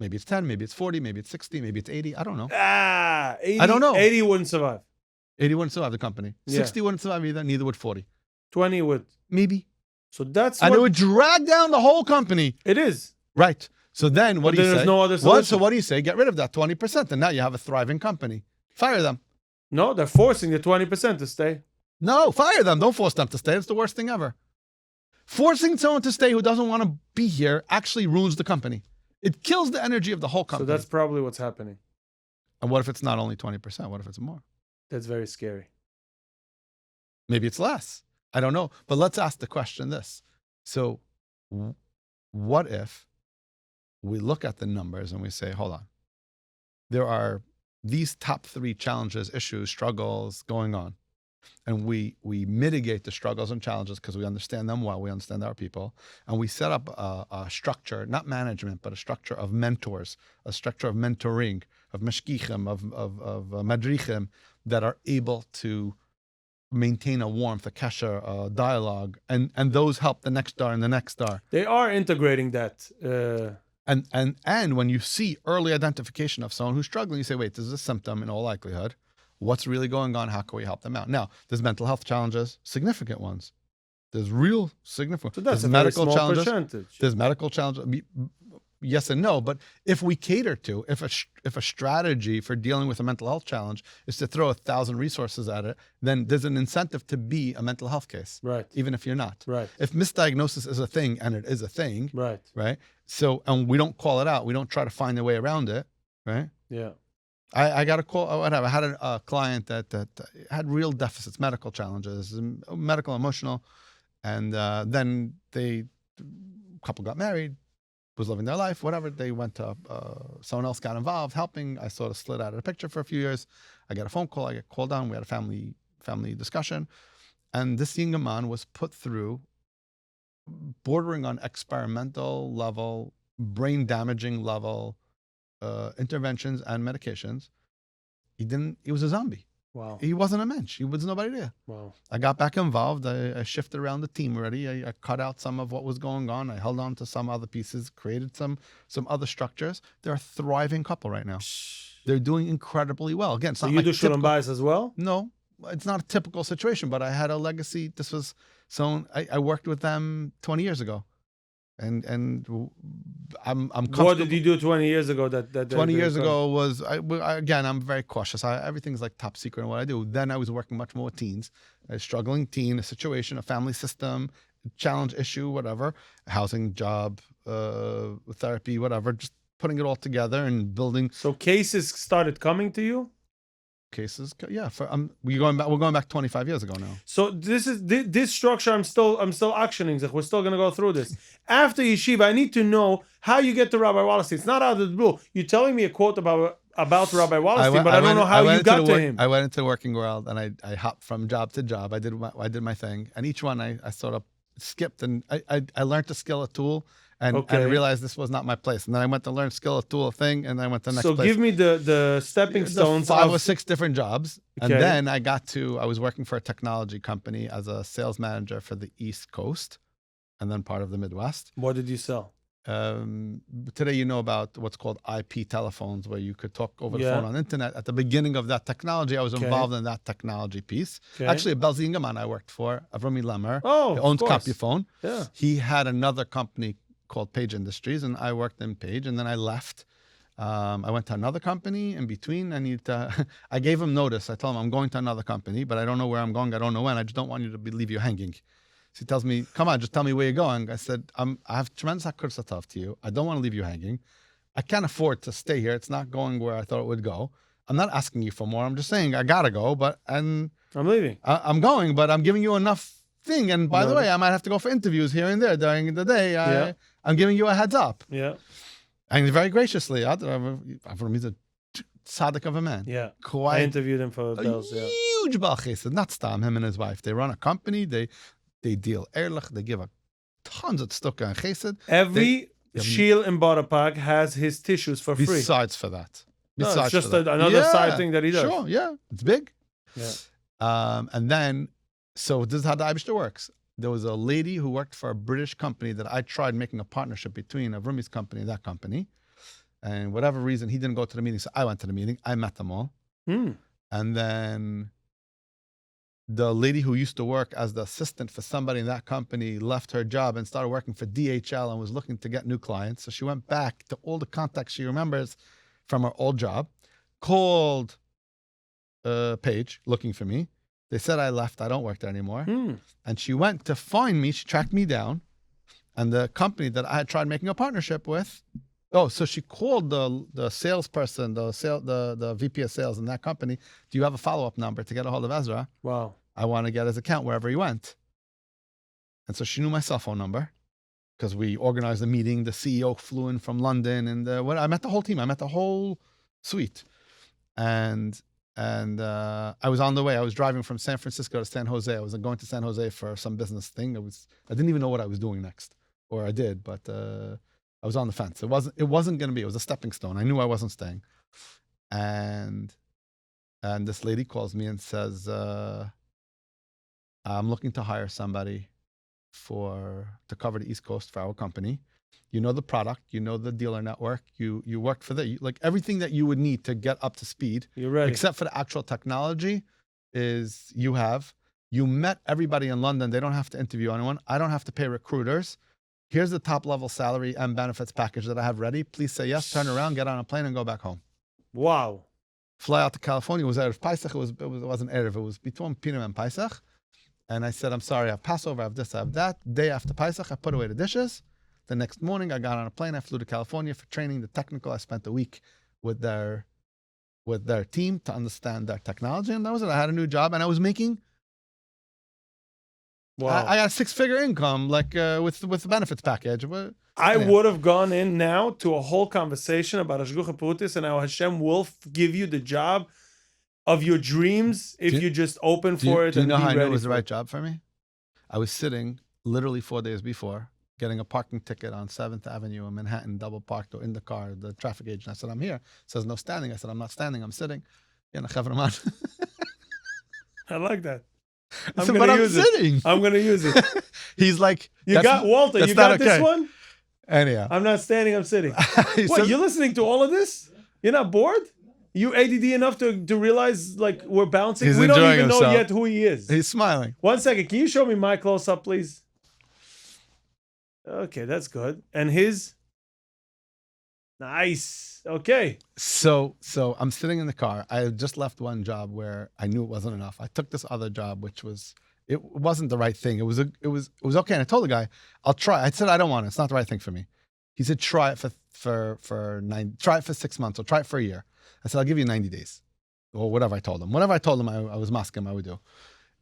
Maybe it's 10, maybe it's 40, maybe it's 60, maybe it's 80. I don't know.
80,
I don't know.
80 wouldn't survive.
80 wouldn't survive the company. 60 wouldn't survive either, neither would 40.
20 would.
Maybe.
So that's
and it would drag down the whole company.
It is.
Right. So then what do you say?
There's no other solution.
So what do you say? Get rid of that 20%, and now you have a thriving company. Fire them.
No, they're forcing the 20% to stay.
No, fire them. Don't force them to stay. It's the worst thing ever. Forcing someone to stay who doesn't want to be here actually ruins the company. It kills the energy of the whole company.
So that's probably what's happening.
And what if it's not only 20%? What if it's more?
That's very scary.
Maybe it's less. I don't know. But let's ask the question this. So what if we look at the numbers and we say, hold on, there are these top 3 challenges, issues, struggles going on. And we mitigate the struggles and challenges because we understand them well, we understand our people. And we set up a structure, not management, but a structure of mentors, a structure of mentoring, of mashkichim, of madrichim that are able to maintain a warmth, a kesher, a dialogue, and those help the next star and the next star.
They are integrating that.
And when you see early identification of someone who's struggling, you say, wait, this is a symptom in all likelihood. What's really going on? How can we help them out? Now, there's mental health challenges, significant ones. There's real significant.
So that's
there's
a
medical
very small
challenges.
percentage.
There's medical challenges. yes and no. But if we cater to, if a strategy for dealing with a mental health challenge is to throw 1,000 resources at it, then there's an incentive to be a mental health case,
Right.
even if you're not.
Right.
If misdiagnosis is a thing, and it is a thing,
Right.
right? So, and we don't call it out, we don't try to find a way around it, right?
Yeah.
I got a call. Whatever. I had a client that had real deficits, medical challenges, medical, emotional, and then a couple got married, was living their life, whatever. They went to someone else got involved, helping. I sort of slid out of the picture for a few years. I got a phone call. I get called down. We had a family discussion, and this young man was put through bordering on experimental level, brain damaging level interventions and medications. He was a zombie.
Wow.
He wasn't a mensch. He was nobody there.
Wow.
I got back involved. I shifted around the team already. I cut out some of what was going on. I held on to some other pieces, created some other structures. They're a thriving couple right now. They're doing incredibly well. Again, it's
So
not
you
like
do Shalom Bayis as well?
No, it's not a typical situation, but I had a legacy. This was someone I worked with them 20 years ago. And I'm comfortable.
What did you do 20 years ago? That
20 years ago was, again, I'm very cautious. Everything's like top secret in what I do. Then I was working much more with teens, a struggling teen, a situation, a family system, challenge issue, whatever, housing, job, therapy, whatever, just putting it all together and building.
So cases started coming to you?
Cases, yeah. We're going back 25 years ago now.
So this structure. I'm still actioning. We're still gonna go through this. After yeshiva, I need to know how you get to Rabbi Wallerstein. It's not out of the blue. You're telling me a quote about Rabbi Wallerstein, but I don't know how you got to him.
I went into the working world and I hopped from job to job. I did my thing, and each one I sort of skipped, and I learned to skill a tool. And realized this was not my place. And then I went to learn skill, a tool, a thing, and then I went to the next place.
So give me the stepping stones.
5 or 6 different jobs. Okay. And then I was working for a technology company as a sales manager for the East Coast and then part of the Midwest.
What did you sell?
Today you know about what's called IP telephones, where you could talk over the phone on the internet. At the beginning of that technology, I was involved in that technology piece. Actually, a Belzingaman I worked for, Avrami Lemmer, who owns Copyphone.
Yeah.
He had another company called Page Industries, and I worked in Page, and then I left. I went to another company in between. I gave him notice. I told him I'm going to another company, but I don't know where I'm going. I don't know when. I just don't want you to leave you hanging. So he tells me, come on, just tell me where you're going. I said, I have tremendous hakursatav to you. I don't want to leave you hanging. I can't afford to stay here. It's not going where I thought it would go. I'm not asking you for more. I'm just saying I gotta go, I'm
leaving.
I'm going, but I'm giving you enough thing. And by the way, I might have to go for interviews here and there during the day. I'm giving you a heads up.
Yeah.
And very graciously, Avram is a tzaddik of a man.
Yeah.
Quite
I interviewed him for Bells.
Huge Baal Chesed, not Stam, him and his wife. They run a company. They deal ehrlich. They give a tons of stucca and chesed.
Every shiel in Barapag has his tissues for free.
Besides for that.
It's just another side thing that he does.
Sure, yeah. It's big.
Yeah.
And then, so this is how the Eibishter works. There was a lady who worked for a British company that I tried making a partnership between Avrumi's company and that company. And whatever reason, he didn't go to the meeting, so I went to the meeting. I met them all. And then the lady who used to work as the assistant for somebody in that company left her job and started working for DHL and was looking to get new clients. So she went back to all the contacts she remembers from her old job, called Paige looking for me. They said I left. I don't work there anymore. And she went to find me. She tracked me down. And the company that I had tried making a partnership with, so she called the salesperson, the VP of sales in that company. Do you have a follow-up number to get a hold of Ezra?
Wow.
I want to get his account wherever he went. And so she knew my cell phone number because we organized a meeting. The CEO flew in from London, and I met the whole team. I met the whole suite. And I was on the way. I was driving from San Francisco to San Jose. I was going to San Jose for some business thing. I didn't even know what I was doing next, or I did, but I was on the fence. It wasn't going to be. It was a stepping stone. I knew I wasn't staying. And this lady calls me and says, "I'm looking to hire somebody to cover the East Coast for our company. You know the product, you know the dealer network, you worked for like everything that you would need to get up to speed.
You're ready.
Except for the actual technology you met everybody in London. They don't have to interview anyone. I don't have to pay recruiters. Here's the top level salary and benefits package that I have ready. Please say yes, turn around, get on a plane, and go back home.
Wow.
Fly out to California. It was Erev Pesach. It wasn't Erev. It was between Purim and Pesach. And I said, I'm sorry, I have Passover, I have this, I have that. Day after Pesach, I put away the dishes. The next morning, I got on a plane. I flew to California for training. The technical, I spent a week with their team to understand their technology. And that was it. I had a new job, and I was making.
Wow.
I got a six-figure income, like with the benefits package.
I would have gone in now to a whole conversation about Hashgucha Prutis and how Hashem will give you the job of your dreams if you just open for it.
Do you know
and
how I
be
knew it
ready
was the
for
right
it.
job for me? I was sitting literally 4 days before, getting a parking ticket on 7th Avenue in Manhattan, double parked or in the car. The traffic agent, I said, I'm here. Says, no standing. I said, I'm not standing, I'm sitting. Yeah,
I like that.
I said, but I'm sitting.
I'm going to use it.
He's like,
Walter, you got this one?
Anyhow.
I'm not standing, I'm sitting.
What,
says, you're listening to all of this? You're not bored? You ADD enough to realize like we're bouncing?
He's
We don't
enjoying
even know
himself.
yet who he is.
He's smiling.
1 second. Can you show me my close-up, please? Okay, that's good. And his? Nice. Okay.
So I'm sitting in the car. I had just left one job where I knew it wasn't enough. I took this other job, which it wasn't the right thing. It was okay. And I told the guy, I'll try. I said, I don't want it. It's not the right thing for me. He said, try it for 6 months or try it for a year. I said, I'll give you 90 days or whatever I told him. Whatever I told him, I was masking, I would do.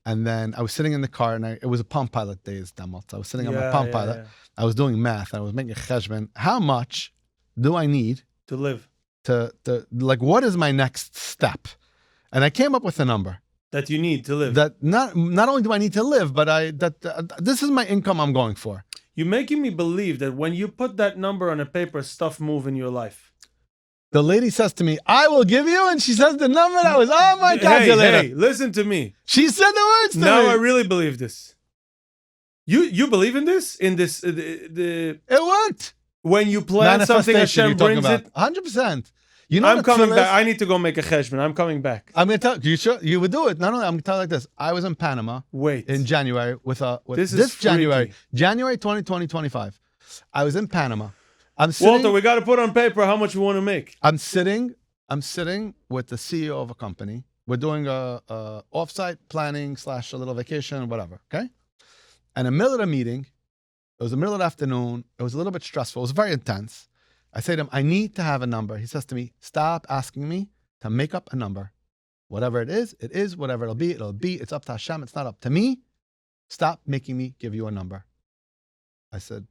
And then I was sitting in the car, and it was a Palm Pilot days demo. So I was sitting on my Palm Pilot. Yeah. I was doing math. I was making a cheshbon. How much do I need
to live?
To like, what is my next step? And I came up with a number
that you need to live.
That not only do I need to live, but this is my income I'm going for.
You're making me believe that when you put that number on a paper, stuff move in your life.
The lady says to me, I will give you, and she says the number that was on my calculator.
Hey, listen to me.
She said the words to me.
Now I really believe this. You believe in this? In this?
It worked.
When you plan something, Hashem brings it?
100%. You know,
I'm coming back. I need to go make a cheshbon. I'm coming back.
I'm going to tell you, sure? You would do it. Not only, I'm going to tell you like this. I was in Panama. In January with this January 2025. I was in Panama. I'm sitting,
Walter, we got to put on paper how much we want to make.
I'm sitting with the CEO of a company. We're doing a offsite planning / a little vacation, whatever. Okay. And in the middle of the meeting, it was the middle of the afternoon. It was a little bit stressful. It was very intense. I say to him, I need to have a number. He says to me, stop asking me to make up a number. Whatever it is, whatever it'll be. It's up to Hashem. It's not up to me. Stop making me give you a number. I said,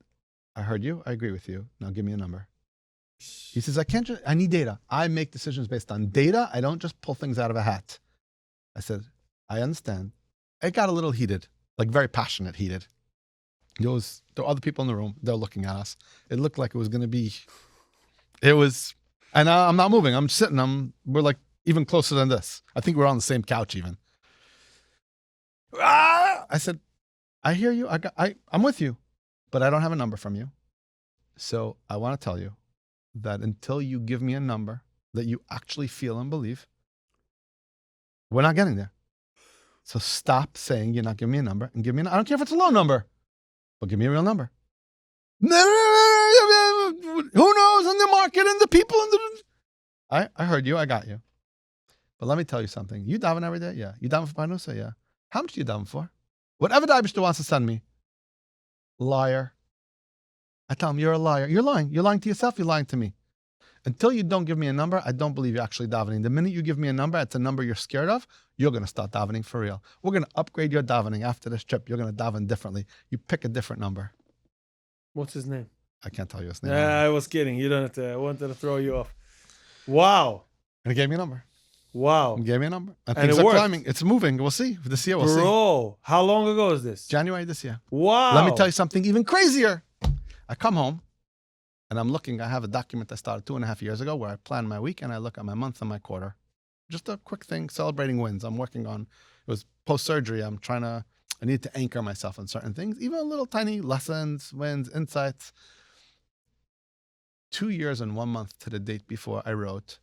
I heard you. I agree with you. Now give me a number. He says, I need data. I make decisions based on data. I don't just pull things out of a hat. I said, I understand. It got a little heated, like very passionate heated. There were other people in the room. They're looking at us. It looked like it was going to be, and I'm not moving. I'm sitting. We're like even closer than this. I think we're on the same couch even. I said, I hear you. I'm with you, but I don't have a number from you. So I want to tell you that until you give me a number that you actually feel and believe, we're not getting there. So stop saying you're not giving me a number and give me I don't care if it's a low number, but give me a real number. Who knows in the market and the people in the... I heard you. I got you. But let me tell you something. You daven every day? Yeah. You daven for Parnusa? Yeah. How much do you daven for? Whatever the Eibishter wants to send me. Liar. I tell him, you're a liar. You're lying. You're lying to yourself. You're lying to me. Until you don't give me a number, I don't believe you're actually davening. The minute you give me a number, it's a number you're scared of, you're going to start davening for real. We're going to upgrade your davening after this trip. You're going to daven differently. You pick a different number.
What's his name?
I can't tell you his name.
I was kidding. You don't have to. I wanted to throw you off. Wow.
And he gave me a number.
Wow.
He gave me a number. And
things
are climbing. It's moving. We'll see. This year, we'll see.
Bro, how long ago is this?
January this year.
Wow.
Let me tell you something even crazier. I come home. And I'm looking, I have a document I started 2.5 years ago where I plan my week and I look at my month and my quarter. Just a quick thing, celebrating wins. I'm working on, it was post-surgery. I need to anchor myself on certain things, even little tiny lessons, wins, insights. 2 years and 1 month to the date before I wrote,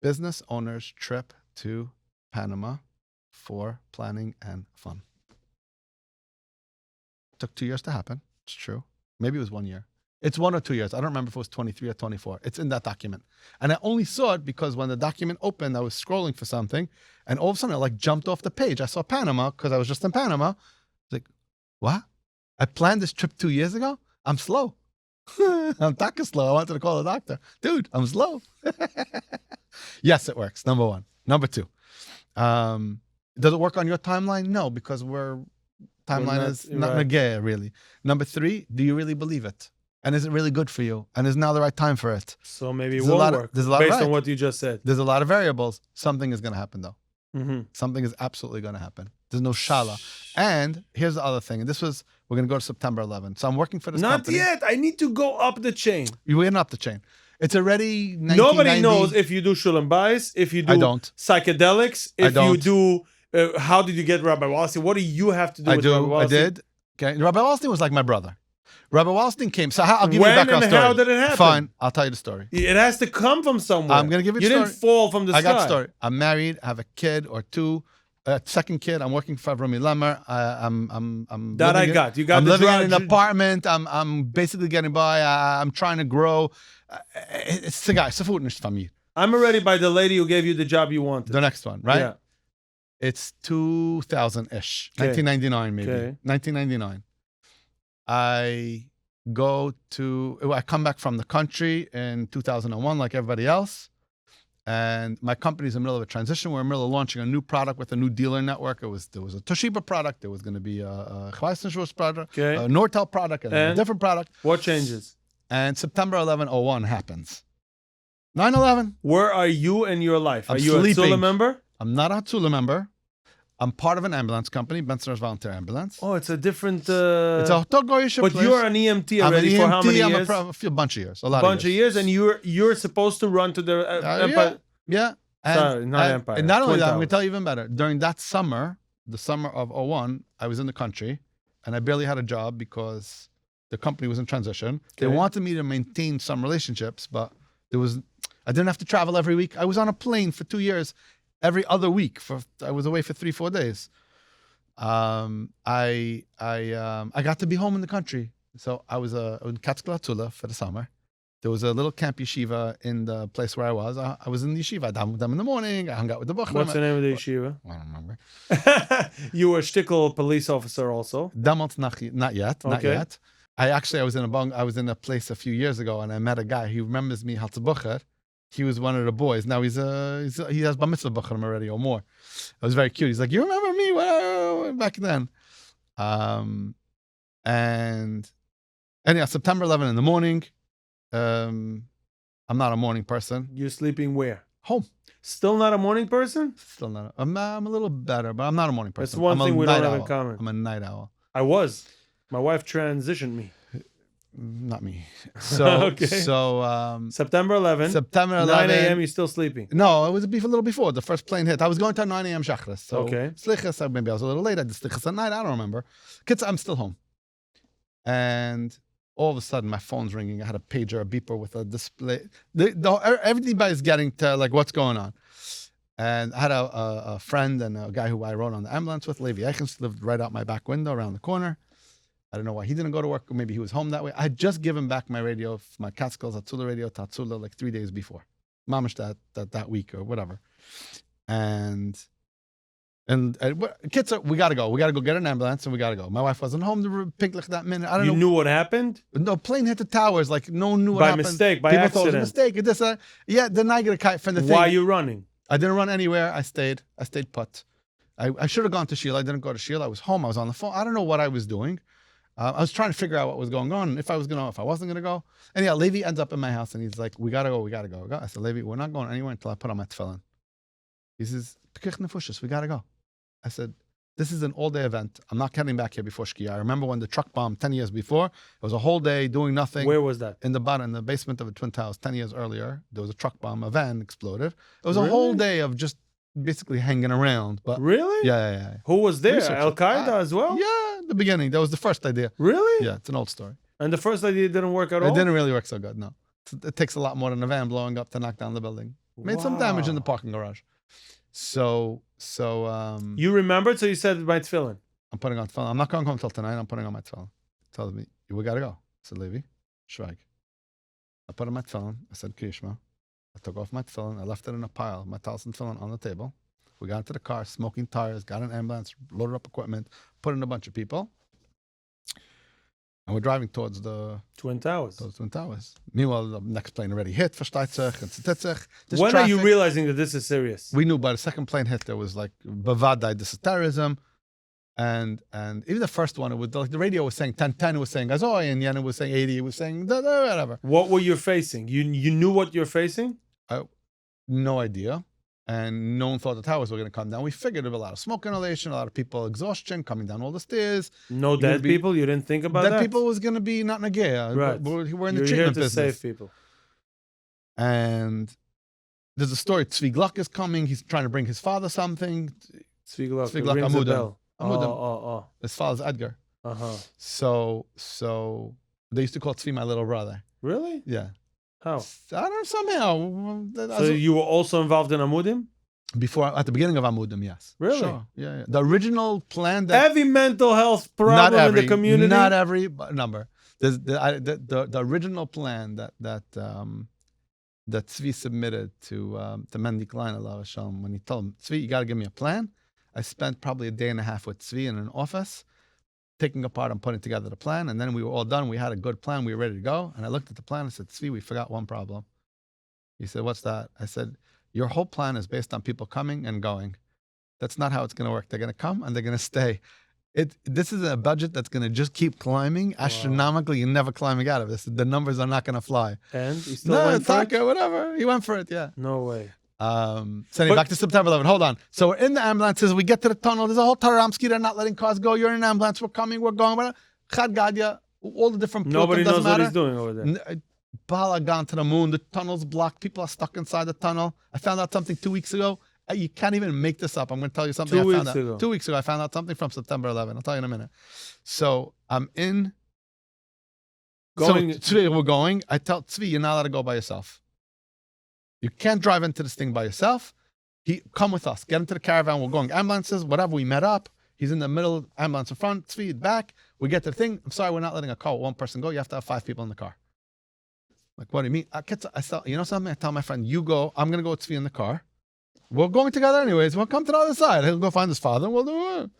business owner's trip to Panama for planning and fun. Took 2 years to happen. It's true. Maybe it was 1 year. It's 1 or 2 years. I don't remember if it was 23 or 24. It's in that document. And I only saw it because when the document opened, I was scrolling for something. And all of a sudden, I jumped off the page. I saw Panama because I was just in Panama. I was like, what? I planned this trip 2 years ago? I'm slow. I'm talking slow. I wanted to call a doctor. Dude, I'm slow. Yes, it works. Number one. Number two. Does it work on your timeline? No, because timeline is not nagaya, really. Number three, do you really believe it? And is it really good for you? And is now the right time for it?
So maybe it won't work. Based on what you just said.
There's a lot of variables. Something is going to happen, though.
Mm-hmm.
Something is absolutely going to happen. There's no shala. And here's the other thing. And we're going to go to September 11th. So I'm working for this company.
Not yet. I need to go up the chain.
You went up the chain. It's already 1990.
Nobody knows if you do Shulam Bayis, if you do psychedelics, if you do... how did you get Rabbi Wallerstein? What do you have to do with Rabbi Wallerstein?
I did. Okay. Rabbi Wallerstein was like my brother. Rabbi Wallerstein came. So I'll give you the background story.
How did it happen?
Fine. I'll tell you the story.
It has to come from somewhere.
I'm going to give you the
story. You didn't fall from the sky.
I got the story. I'm married. I have a kid or two. Second kid. I'm working for Rami Lemmer. I'm
that I got. You got.
I'm living in an apartment. I'm basically getting by. I'm trying to grow. It's the guy.
I'm already by the lady who gave you the job you wanted.
The next one, right?
Yeah.
It's 2000-ish, 1999 maybe, 1999. I come back from the country in 2001 like everybody else. And my company's in the middle of a transition. We're in the middle of launching a new product with a new dealer network. There was a Toshiba product. There was going to be a Chwaisenschuss product, a Nortel product, and a different product.
What changes?
And September 11/01 happens. 9/11.
Where are you in your life? Are you
sleeping.
a Hatzula member?
I'm not a Hatzula member. I'm part of an ambulance company, Benson's Volunteer Ambulance.
Oh, it's a different...
It's a Togoyish place.
But you're an EMT already for how many years?
A bunch of years. A
bunch of years, and you're supposed to run to the Empire.
Yeah.
Sorry, not Empire.
And not only that, I'm going to tell you even better. During that summer, the summer of 01, I was in the country, and I barely had a job because the company was in transition. They wanted me to maintain some relationships, but I didn't have to travel every week. I was on a plane for 2 years. Every other week, I was away for 3-4 days. I got to be home in the country, so I was in Catskill Hatzula for the summer. There was a little camp yeshiva in the place where I was. I was in the yeshiva. I davened with them in the morning. I hung out with the Bachram.
What's the name of the yeshiva?
I don't remember.
You were a shtickle police officer also.
Damals not yet. Not yet. I was in a place a few years ago, and I met a guy. He remembers me, Hatzabucher. He was one of the boys. Now he has bar mitzvah bachram already or more. It was very cute. He's like, you remember me back then? And anyhow, September 11 in the morning. I'm not a morning person.
You're sleeping where?
Home.
Still not a morning person?
Still not. I'm a little better, but I'm not a morning person.
That's one thing we don't have in common.
I'm a night owl.
I was. My wife transitioned me.
Not me. So
September 11th.
September 11th.
9 a.m. You're still sleeping.
No, it was a little before the first plane hit. I was going to 9 a.m. Shachris. So slichas, maybe I was a little late. I did slichas at night. I don't remember. Kids, I'm still home. And all of a sudden, my phone's ringing. I had a pager, a beeper with a display. Everybody's getting to what's going on. And I had a friend and a guy who I rode on the ambulance with, Levi Eichens, lived right out my back window around the corner. I don't know why he didn't go to work, or maybe he was home that way. I had just given back my radio, my Catskills Hatzula radio, Tatzula, 3 days before. Mamish that week or whatever. And kids, we got to go. We got to go get an ambulance and we got to go. My wife wasn't home to pick that minute. I don't know.
You knew what happened?
No, plane hit the towers. No one knew what happened.
By mistake, by
People
accident.
Thought it was a mistake. Then I get a kite from the thing.
Why are you running?
I didn't run anywhere. I stayed put. I should have gone to Sheila. I didn't go to Sheila. I was home. I was on the phone. I don't know what I was doing. I was trying to figure out what was going on, if I was going to, if I wasn't going to go. Anyhow, Levi ends up in my house and he's like, we got to go. I said, Levi, we're not going anywhere until I put on my tefillin. He says, we got to go. I said, this is an all-day event. I'm not getting back here before Shkia. I remember when the truck bombed 10 years before. It was a whole day doing nothing.
Where was that?
In the basement of the Twin Towers 10 years earlier. There was a truck bomb. A van exploded. It was a whole day of just basically hanging around. But
really?
Yeah.
Who was there? Al-Qaeda as well?
Yeah, the beginning. That was the first idea.
Really?
Yeah, it's an old story.
And the first idea didn't work at all?
It didn't really work so good, no. It takes a lot more than a van blowing up to knock down the building. Made some damage in the parking garage. So
you remembered, so you said my tefillin.
I'm putting on tefillin. I'm not going home till tonight. I'm putting on my tefillin. Tells me, we got to go. said, Levi, Schweig. I put on my tefillin. I said, Krishma. I took off my tefillin. I left it in a pile, my talis and tefillin on the table. We got into the car, smoking tires, got an ambulance, loaded up equipment, put in a bunch of people. And we're driving towards the
Twin Towers.
Twin Towers. Meanwhile, the next plane already hit, versteht sich, and zititzich.
When are you realizing that this is serious?
We knew by the second plane hit, there was like, bavadai, this is terrorism. And even the first one, it was like the radio was saying 10-10, it was saying Gazoy, and Yana was saying 80, it was saying whatever.
What were you facing? You knew what you're facing?
No idea. And no one thought the towers were going to come down. We figured there was a lot of smoke inhalation, a lot of people exhaustion coming down all the stairs.
No dead people? You didn't think about that?
Dead people was going to be not Nagaya.
Right.
We're in the
You're
treatment
here to
business.
save people.
And there's a story, Tzvi Gluck is coming. He's trying to bring his father something.
Tzvi Gluck
rings a bell.
Oh.
His father's Edgar.
Uh-huh.
So they used to call Tzvi my little brother.
Really?
Yeah.
How?
I don't know, somehow.
So you were also involved in Amudim?
Before, at the beginning of Amudim, yes.
Really?
Sure. Yeah. The original plan that...
Every mental health problem in the community?
Not every number. The original plan that Tzvi submitted to Mendy Klein, Allah Hashem, when he told him, Tzvi, you got to give me a plan. I spent probably a day and a half with Tzvi in an office, taking apart and putting together the plan. And then we were all done. We had a good plan. We were ready to go. And I looked at the plan and said, Tzvi, we forgot one problem. He said, what's that? I said, your whole plan is based on people coming and going. That's not how it's going to work. They're going to come and they're going to stay. This is a budget that's going to just keep climbing astronomically. You're never climbing out of this. The numbers are not going to fly.
And he still went for it?
Whatever. He went for it, yeah.
No way.
So anyway, back to September 11. Hold on. So we're in the ambulances. We get to the tunnel. There's a whole Taramsky. They're not letting cars go. You're in an ambulance. We're coming. We're going. Chad Gadya. All the different.
Nobody knows what he's doing over there.
Bala gone to the moon. The tunnel's blocked. People are stuck inside the tunnel. I found out something 2 weeks ago. You can't even make this up. I'm going to tell you something.
2 weeks ago.
2 weeks ago, I found out something from September 11. I'll tell you in a minute. So I'm in.
Going.
So Tzvi, we're going. I tell Tzvi, you're not allowed to go by yourself. You can't drive into this thing by yourself. Come with us. Get into the caravan. We're going ambulances, whatever. We met up. He's in the middle, ambulance in front, Tzvi back. We get to the thing. I'm sorry, we're not letting a car with one person go. You have to have 5 people in the car. Like, what do you mean? I tell, you know something? I tell my friend, you go. I'm going to go with Tzvi in the car. We're going together anyways. We'll come to the other side. He'll go find his father and we'll do it.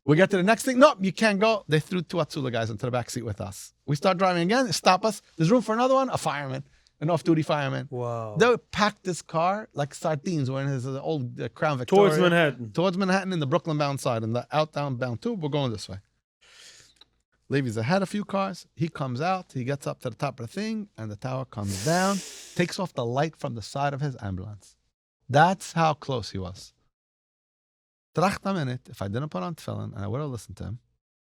We get to the next thing. Nope, you can't go. They threw 2 Atzula guys into the back seat with us. We start driving again. They stop us. There's room for another one. A fireman. An off-duty fireman.
Wow.
They packed this car like sardines. We're in his old Crown Victoria.
Towards Manhattan.
Towards Manhattan in the Brooklyn-bound side. And the outbound tube, we're going this way. Levy's ahead a few cars. He comes out. He gets up to the top of the thing. And the tower comes down. Takes off the light from the side of his ambulance. That's how close he was. Tracht a minute. If I didn't put on tefillin and I would have listened to him,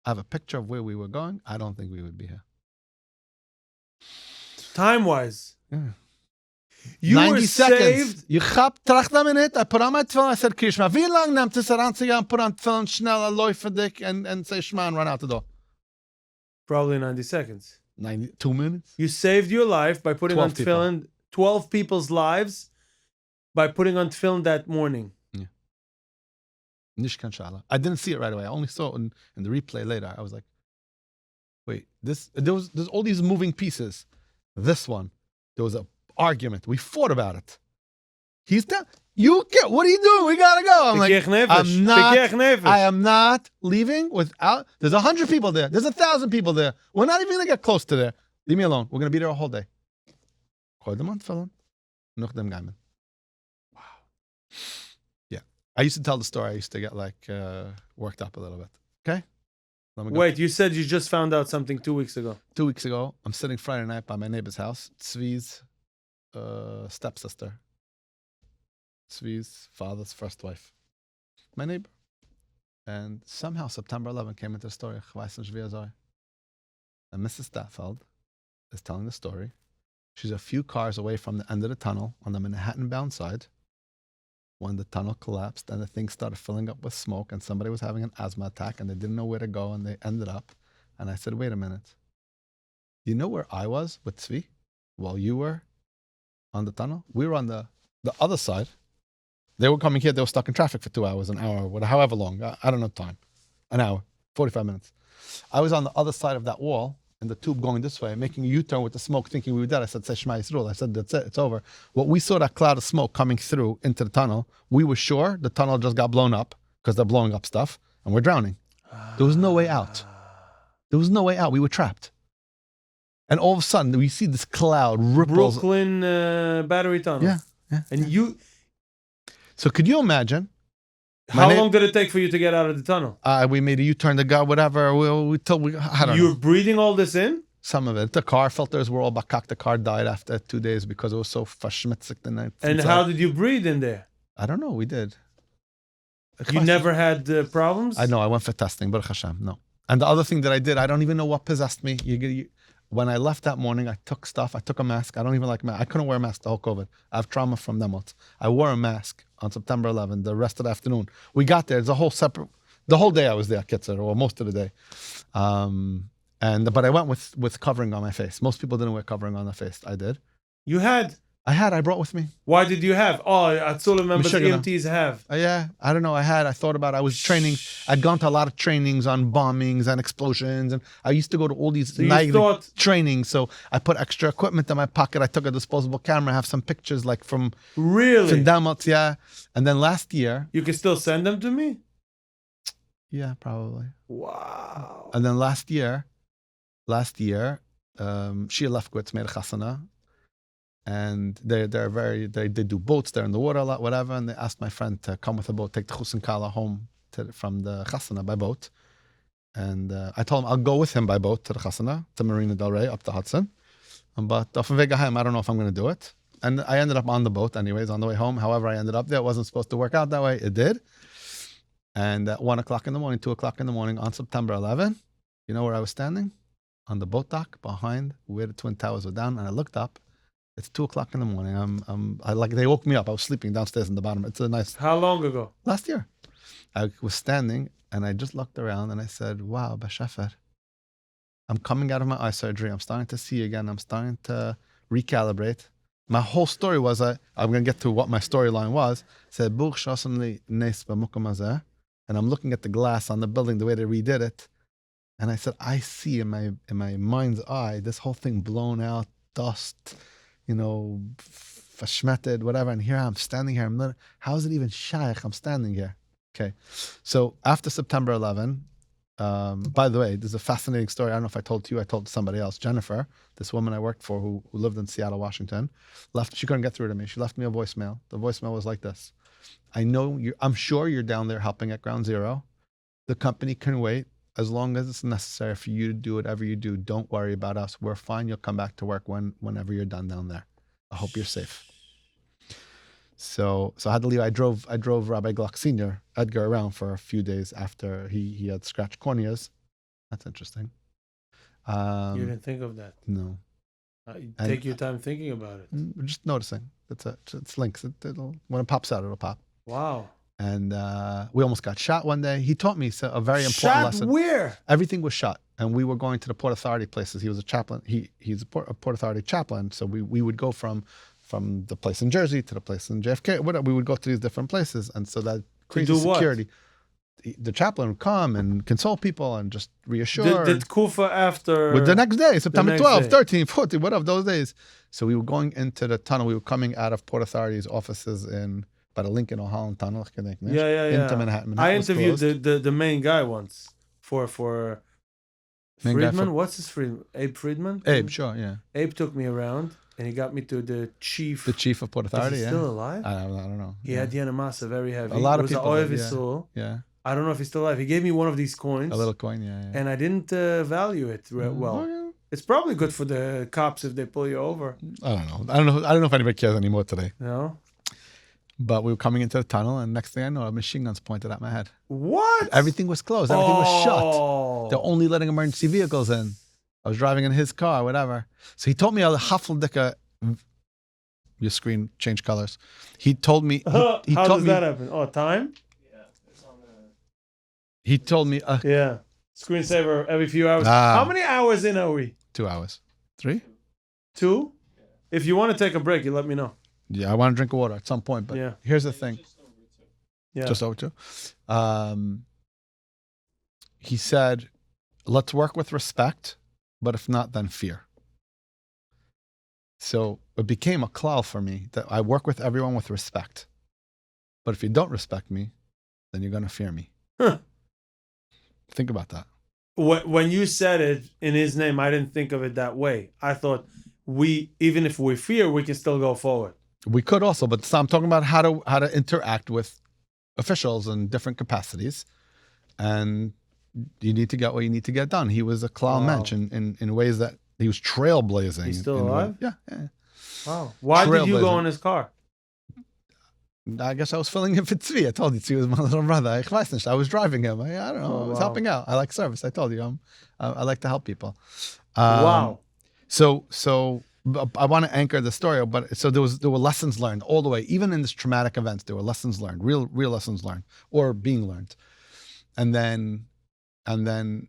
I have a picture of where we were going. I don't think we would be here.
Time-wise.
Yeah.
You
90
were
seconds.
saved.
You hab tracht a minute. I put on my tefillin. I said, Krishma, wie lang nimmt es heranzugehen, put on tefillin, schnell, läufe dich, and say Shema and run out the door?
Probably 90 seconds.
92 minutes.
You saved your life by putting on
12 people.
tefillin, 12 people's lives by putting on tefillin that morning.
Yeah. Nishkan Shala. I didn't see it right away. I only saw it in the replay later. I was like, wait, there's all these moving pieces. This one, there was an argument. We fought about it. He's down. What are you doing? We gotta go. I'm like, I am not leaving without. There's 100 people there. There's 1,000 people there. We're not even gonna get close to there. Leave me alone. We're gonna be there a whole day. Wow. Yeah. I used to tell the story. I used to get like worked up a little bit. Okay.
Wait, you said you just found out something 2 weeks ago.
2 weeks ago, I'm sitting Friday night by my neighbor's house. Tzvi's stepsister. Tzvi's father's first wife. My neighbor. And somehow September 11 came into the story. And Mrs. Staffeld is telling the story. She's a few cars away from the end of the tunnel on the Manhattan-bound side when the tunnel collapsed and the thing started filling up with smoke and somebody was having an asthma attack and they didn't know where to go and they ended up. And I said, wait a minute. Do you know where I was with Tzvi while you were on the tunnel? We were on the other side. They were coming here. They were stuck in traffic for 2 hours, an hour, whatever, however long. I don't know time. An hour, 45 minutes. I was on the other side of that wall and the tube going this way, making a U-turn with the smoke, thinking we were dead. I said, say Shema Yisrael. I said, that's it, it's over. What we saw, that cloud of smoke coming through into the tunnel, we were sure the tunnel just got blown up because they're blowing up stuff, and we're drowning. There was no way out. There was no way out. We were trapped. And all of a sudden, we see this cloud ripples.
Brooklyn battery tunnel.
Yeah.
And you...
So could you imagine?
How long did it take for you to get out of the tunnel?
We made a U-turn, the guy, whatever. I don't know.
You were breathing all this in?
Some of it. The car filters were all bakak. The car died after 2 days because it was so verschmitzig the night.
And how did you breathe in there?
I don't know. We did.
You never had problems?
I know. I went for testing, Baruch Hashem. No. And the other thing that I did, I don't even know what possessed me. When I left that morning, I took stuff. I took a mask. I don't even like masks. I couldn't wear a mask the whole COVID. I have trauma from Nemot. I wore a mask on September 11th, the rest of the afternoon. We got there. It's a whole separate... The whole day I was there, Kitzer, or most of the day. But I went with covering on my face. Most people didn't wear covering on their face. I did.
You had?
I brought with me.
Why did you have? Oh, Atzula members, EMTs have.
Yeah, I don't know. I thought about it. I was training. I'd gone to a lot of trainings on bombings and explosions. And I used to go to all these trainings. So I put extra equipment in my pocket. I took a disposable camera. I have some pictures like from...
Really?
Yeah. And then last year...
You can still send them to me?
Yeah, probably.
Wow.
And then last year, Shia Lefkowitz made a chasana. And they do boats, they're in the water a lot, whatever. And they asked my friend to come with a boat, take the Chus and Kala home from the Chasana by boat. And I told him I'll go with him by boat to the Chasana, to Marina Del Rey, up the Hudson. But off of Vegaheim, I don't know if I'm going to do it. And I ended up on the boat anyways, on the way home. However, I ended up there. It wasn't supposed to work out that way. It did. And at 1 o'clock in the morning, 2 o'clock in the morning on September 11, you know where I was standing? On the boat dock behind where the Twin Towers were down. And I looked up. It's 2 o'clock in the morning. They woke me up. I was sleeping downstairs in the bottom. It's a nice...
How long ago?
Last year. I was standing and I just looked around and I said, wow, Bashefer, I'm coming out of my eye surgery. I'm starting to see again. I'm starting to recalibrate. My whole story was, I'm going to get to what my storyline was. I said, and I'm looking at the glass on the building, the way they redid it. And I said, I see in my mind's eye, this whole thing blown out, dust, verschmetted, whatever. And here I'm standing here. How is it even shaykh? I'm standing here. Okay. So after September 11, by the way, there's a fascinating story. I don't know if I told to you, I told to somebody else. Jennifer, this woman I worked for who lived in Seattle, Washington, she couldn't get through to me. She left me a voicemail. The voicemail was like this. I'm sure you're down there helping at Ground Zero. The company can wait. As long as it's necessary for you to do whatever you do, don't worry about us. We're fine. You'll come back to work whenever you're done down there. I hope you're safe. So I had to leave. I drove Rabbi Glock Sr., Edgar, around for a few days after he had scratched corneas. That's interesting.
You didn't think of that?
No.
Take your time thinking about it.
Just noticing. That's it. It's links. When it pops out, it'll pop.
Wow.
And we almost got shot one day. He taught me a very important lesson.
Shot where?
Everything was shot. And we were going to the Port Authority places. He was a chaplain. He's a Port Authority chaplain. So we would go from the place in Jersey to the place in JFK. We would go to these different places. And so that crazy security. The chaplain would come and console people and just reassure.
Did Kufa after?
With the next day, September 12, 13, 14, whatever, those days. So we were going into the tunnel. We were coming out of Port Authority's offices by the Lincoln O'Holland Tunnel.
Yeah.
Into Manhattan.
I interviewed the main guy once for Friedman. What's his Friedman? Abe Friedman?
Abe, sure, yeah.
Abe took me around and he got me to the chief.
The chief of Port Authority,
Is he still alive?
I don't know.
He had Yanamasa, very heavy.
A lot of people.
Yeah. I don't know if he's still alive. He gave me one of these coins.
A little coin, yeah.
And I didn't value it well.
Yeah.
It's probably good for the cops if they pull you over.
I don't know if anybody cares anymore today.
No?
But we were coming into the tunnel, and next thing I know, a machine gun's pointed at my head.
What?
Everything was closed. Everything was shut. They're only letting emergency vehicles in. I was driving in his car, whatever. So he told me a haffeldicke. Your screen changed colors. He told me.
How does that happen? Oh, time?
Yeah, it's on the.
He told me.
Yeah. Screensaver every few hours. How many hours in are we?
2 hours. 3?
2? Yeah. If you want to take a break, you let me know.
Yeah, I want to drink water at some point, but here's the thing. Just over 2. He said, let's work with respect but if not, then fear. So it became a klal for me that I work with everyone with respect. But if you don't respect me, then you're going to fear me.
Huh.
Think about that.
When you said it in his name, I didn't think of it that way. I thought even if we fear, we can still go forward.
We could also, but I'm talking about how to interact with officials in different capacities. And you need to get what you need to get done. He was a klal mensch in ways that he was trailblazing.
He's still alive?
Yeah.
Wow. Why did you go in his car?
I guess I was filling in for Tzvi. I told you Tzvi was my little brother. I was driving him. I don't know. I was helping out. I like service. I told you. I like to help people.
Wow.
So I want to anchor the story, but so there were lessons learned all the way. Even in this traumatic events, there were lessons learned, real lessons learned or being learned. And then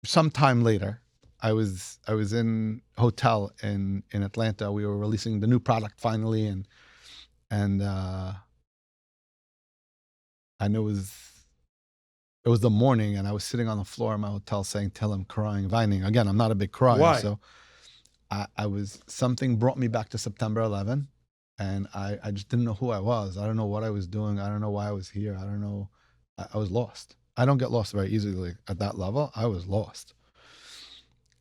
sometime later, I was in a hotel in Atlanta. We were releasing the new product finally, and it was the morning, and I was sitting on the floor in my hotel saying, "Tell him," crying, whining. Again, I'm not a big crier.
Why?
So something brought me back to September 11, and I just didn't know who I was. I don't know what I was doing. I don't know why I was here. I don't know. I was lost. I don't get lost very easily at that level. I was lost.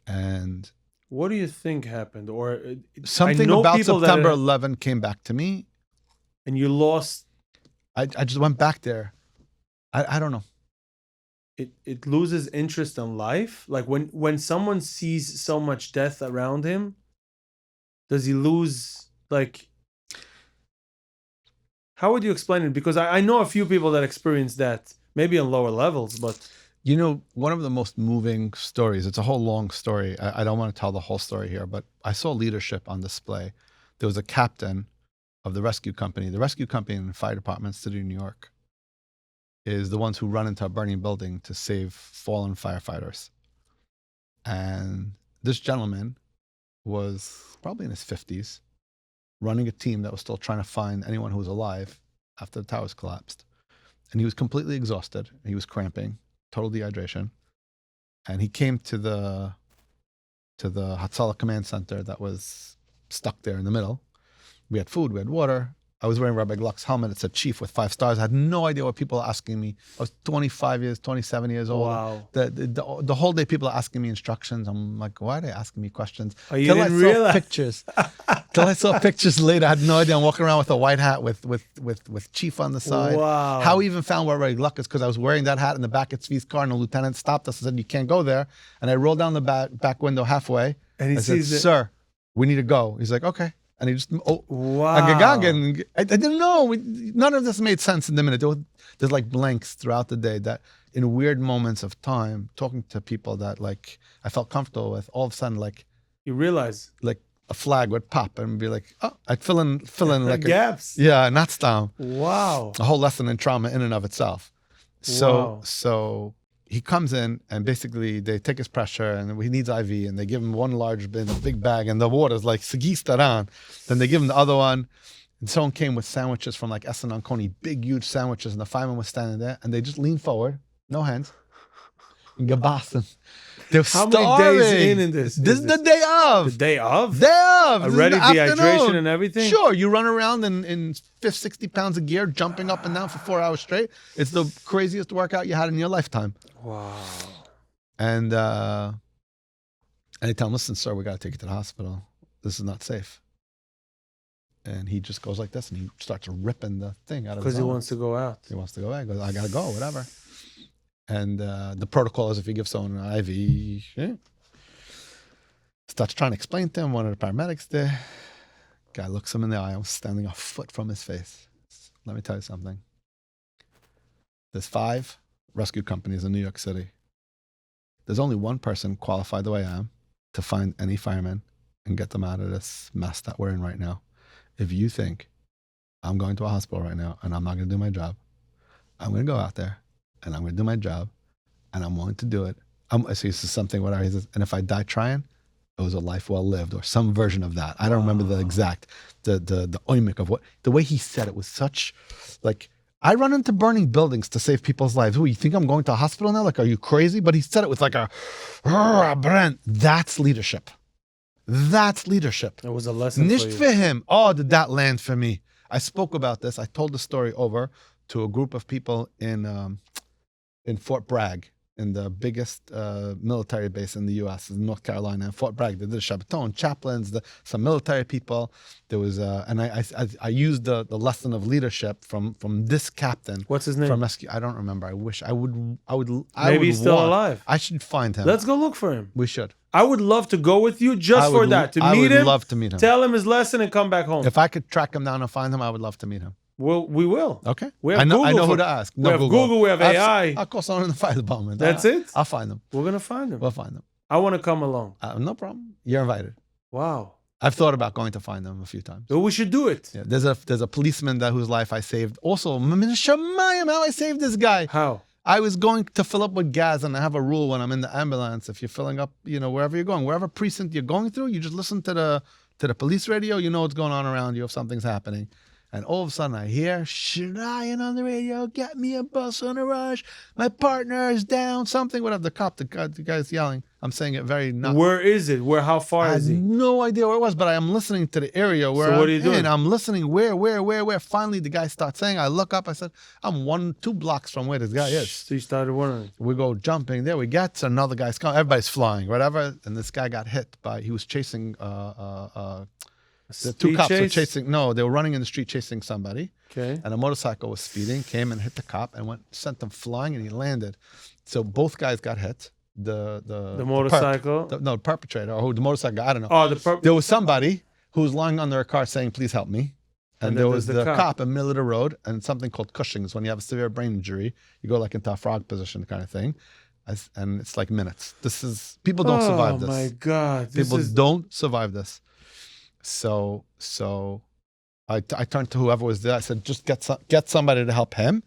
And
what do you think happened? Or
something about September 11 came back to me.
And you lost.
I just went back there. I don't know.
It loses interest in life. Like when someone sees so much death around him, does he lose, like, how would you explain it? Because I know a few people that experience that, maybe on lower levels, but
you know, one of the most moving stories, it's a whole long story. I don't want to tell the whole story here, but I saw leadership on display. There was a captain of the rescue company. The rescue company and the fire department, City of New York, is the ones who run into a burning building to save fallen firefighters. And this gentleman was probably in his 50s, running a team that was still trying to find anyone who was alive after the towers collapsed. And he was completely exhausted. He was cramping, total dehydration. And he came to the Hatzalah command center that was stuck there in the middle. We had food, we had water. I was wearing Rabbi Gluck's helmet. It said Chief with 5 stars. I had no idea what people are asking me. I was 27 years old.
Wow.
The whole day people are asking me instructions. I'm like, why are they asking me questions?
Oh, you didn't realize?
Pictures. Till I saw pictures later, I had no idea. I'm walking around with a white hat with Chief on the side.
Wow.
How we even found where Rabbi Gluck is because I was wearing that hat in the back of Tzvi's car, and the lieutenant stopped us and said, "You can't go there." And I rolled down the back window halfway.
And he
said, "Sir, we need to go." He's like, "Okay." And he just,
wow.
I didn't know. None of this made sense in the minute. There's like blanks throughout the day that in weird moments of time, talking to people that like I felt comfortable with, all of a sudden, like,
you realize,
like a flag would pop and be like, oh, I'd fill in like
gaps.
Not down.
Wow.
A whole lesson in trauma in and of itself. So he comes in and basically they take his pressure and he needs IV and they give him one large bin, a big bag, and the water's like Sigistaran. Then they give him the other one. And someone came with sandwiches from like Essen and Coney, big, huge sandwiches, and the fireman was standing there and they just leaned forward, no hands, and gebassen. They're
How
starving.
many days in this?
This is the day of.
The day of?
Day of.
Already dehydration and everything?
Sure. You run around in 60 pounds of gear, jumping up and down for 4 hours straight. It's the craziest workout you had in your lifetime.
Wow.
And I tell him, listen, sir, we got to take you to the hospital. This is not safe. And he just goes like this and he starts ripping the thing out of his
Because he wants to go out.
He wants to go out. He goes, I got to go, whatever. And the protocol is if you give someone an IV, starts trying to explain to him. One of the paramedics there. Guy looks him in the eye. I'm standing a foot from his face. Let me tell you something. There's 5 rescue companies in New York City. There's only one person qualified the way I am to find any firemen and get them out of this mess that we're in right now. If you think I'm going to a hospital right now and I'm not going to do my job, I'm going to go out there and I'm going to do my job, and I'm willing to do it. So this is something, whatever he says, and if I die trying, it was a life well lived, or some version of that. I don't remember the exact, the oimic of what, the way he said it was such, like, I run into burning buildings to save people's lives. Who, you think I'm going to a hospital now? Like, are you crazy? But he said it with like a, Brent. That's leadership. That's leadership.
It was a lesson for
Nicht
you.
for him. Oh, did that land for me? I spoke about this. I told the story over to a group of people in Fort Bragg, in the biggest military base in the U.S., in North Carolina. In Fort Bragg, they did a Shabbaton, chaplains, some military people. There was, and I used the lesson of leadership from this captain.
What's his name?
From rescue. I don't remember. I wish I would.
Maybe he's still alive.
I should find him.
Let's go look for him.
We should.
I would love to go with you just for that, to meet him.
I would love to meet him.
Tell him his lesson and come back home.
If I could track him down and find him, I would love to meet him.
Well, we will.
Okay.
We have
I know
Google
who to ask.
We have Google, we have AI.
I'll call someone in the fire department.
That's it?
I'll find them.
We're going to find him.
We'll find them.
I want to come along.
No problem. You're invited.
Wow.
I've thought about going to find them a few times.
Well, we should do it.
Yeah, there's a policeman whose life I saved. Also, Shamayim, how I saved this guy.
How?
I was going to fill up with gas, and I have a rule when I'm in the ambulance. If you're filling up, wherever you're going, wherever precinct you're going through, you just listen to the police radio. You know what's going on around you if something's happening. And all of a sudden I hear Shirayan on the radio, get me a bus on a rush. My partner is down, something, whatever. The guy's yelling. I'm saying it very not.
Where is it? How far
I
is
have
he?
no idea where it was, but I am listening to the area where
So what are you doing?
I'm listening where. Finally, the guy starts saying, I look up, I said, I'm 2 blocks from where this guy is.
So you started wondering.
We go jumping. There we get. Another guy's coming. Everybody's flying, whatever. And this guy got hit he was chasing, the 2 cops were chasing, they were running in the street chasing somebody.
Okay.
And a motorcycle was speeding, came and hit the cop and sent him flying, and he landed. So both guys got hit. The
motorcycle?
The perpetrator, or the motorcycle guy, I don't know.
Oh,
There was somebody who was lying under a car saying, please help me. And there was the cop in the middle of the road, and something called Cushing's. When you have a severe brain injury, you go like into a frog position kind of thing. And it's like minutes. People don't survive this.
Oh my God.
People don't survive this. So I turned to whoever was there. I said, just get somebody to help him.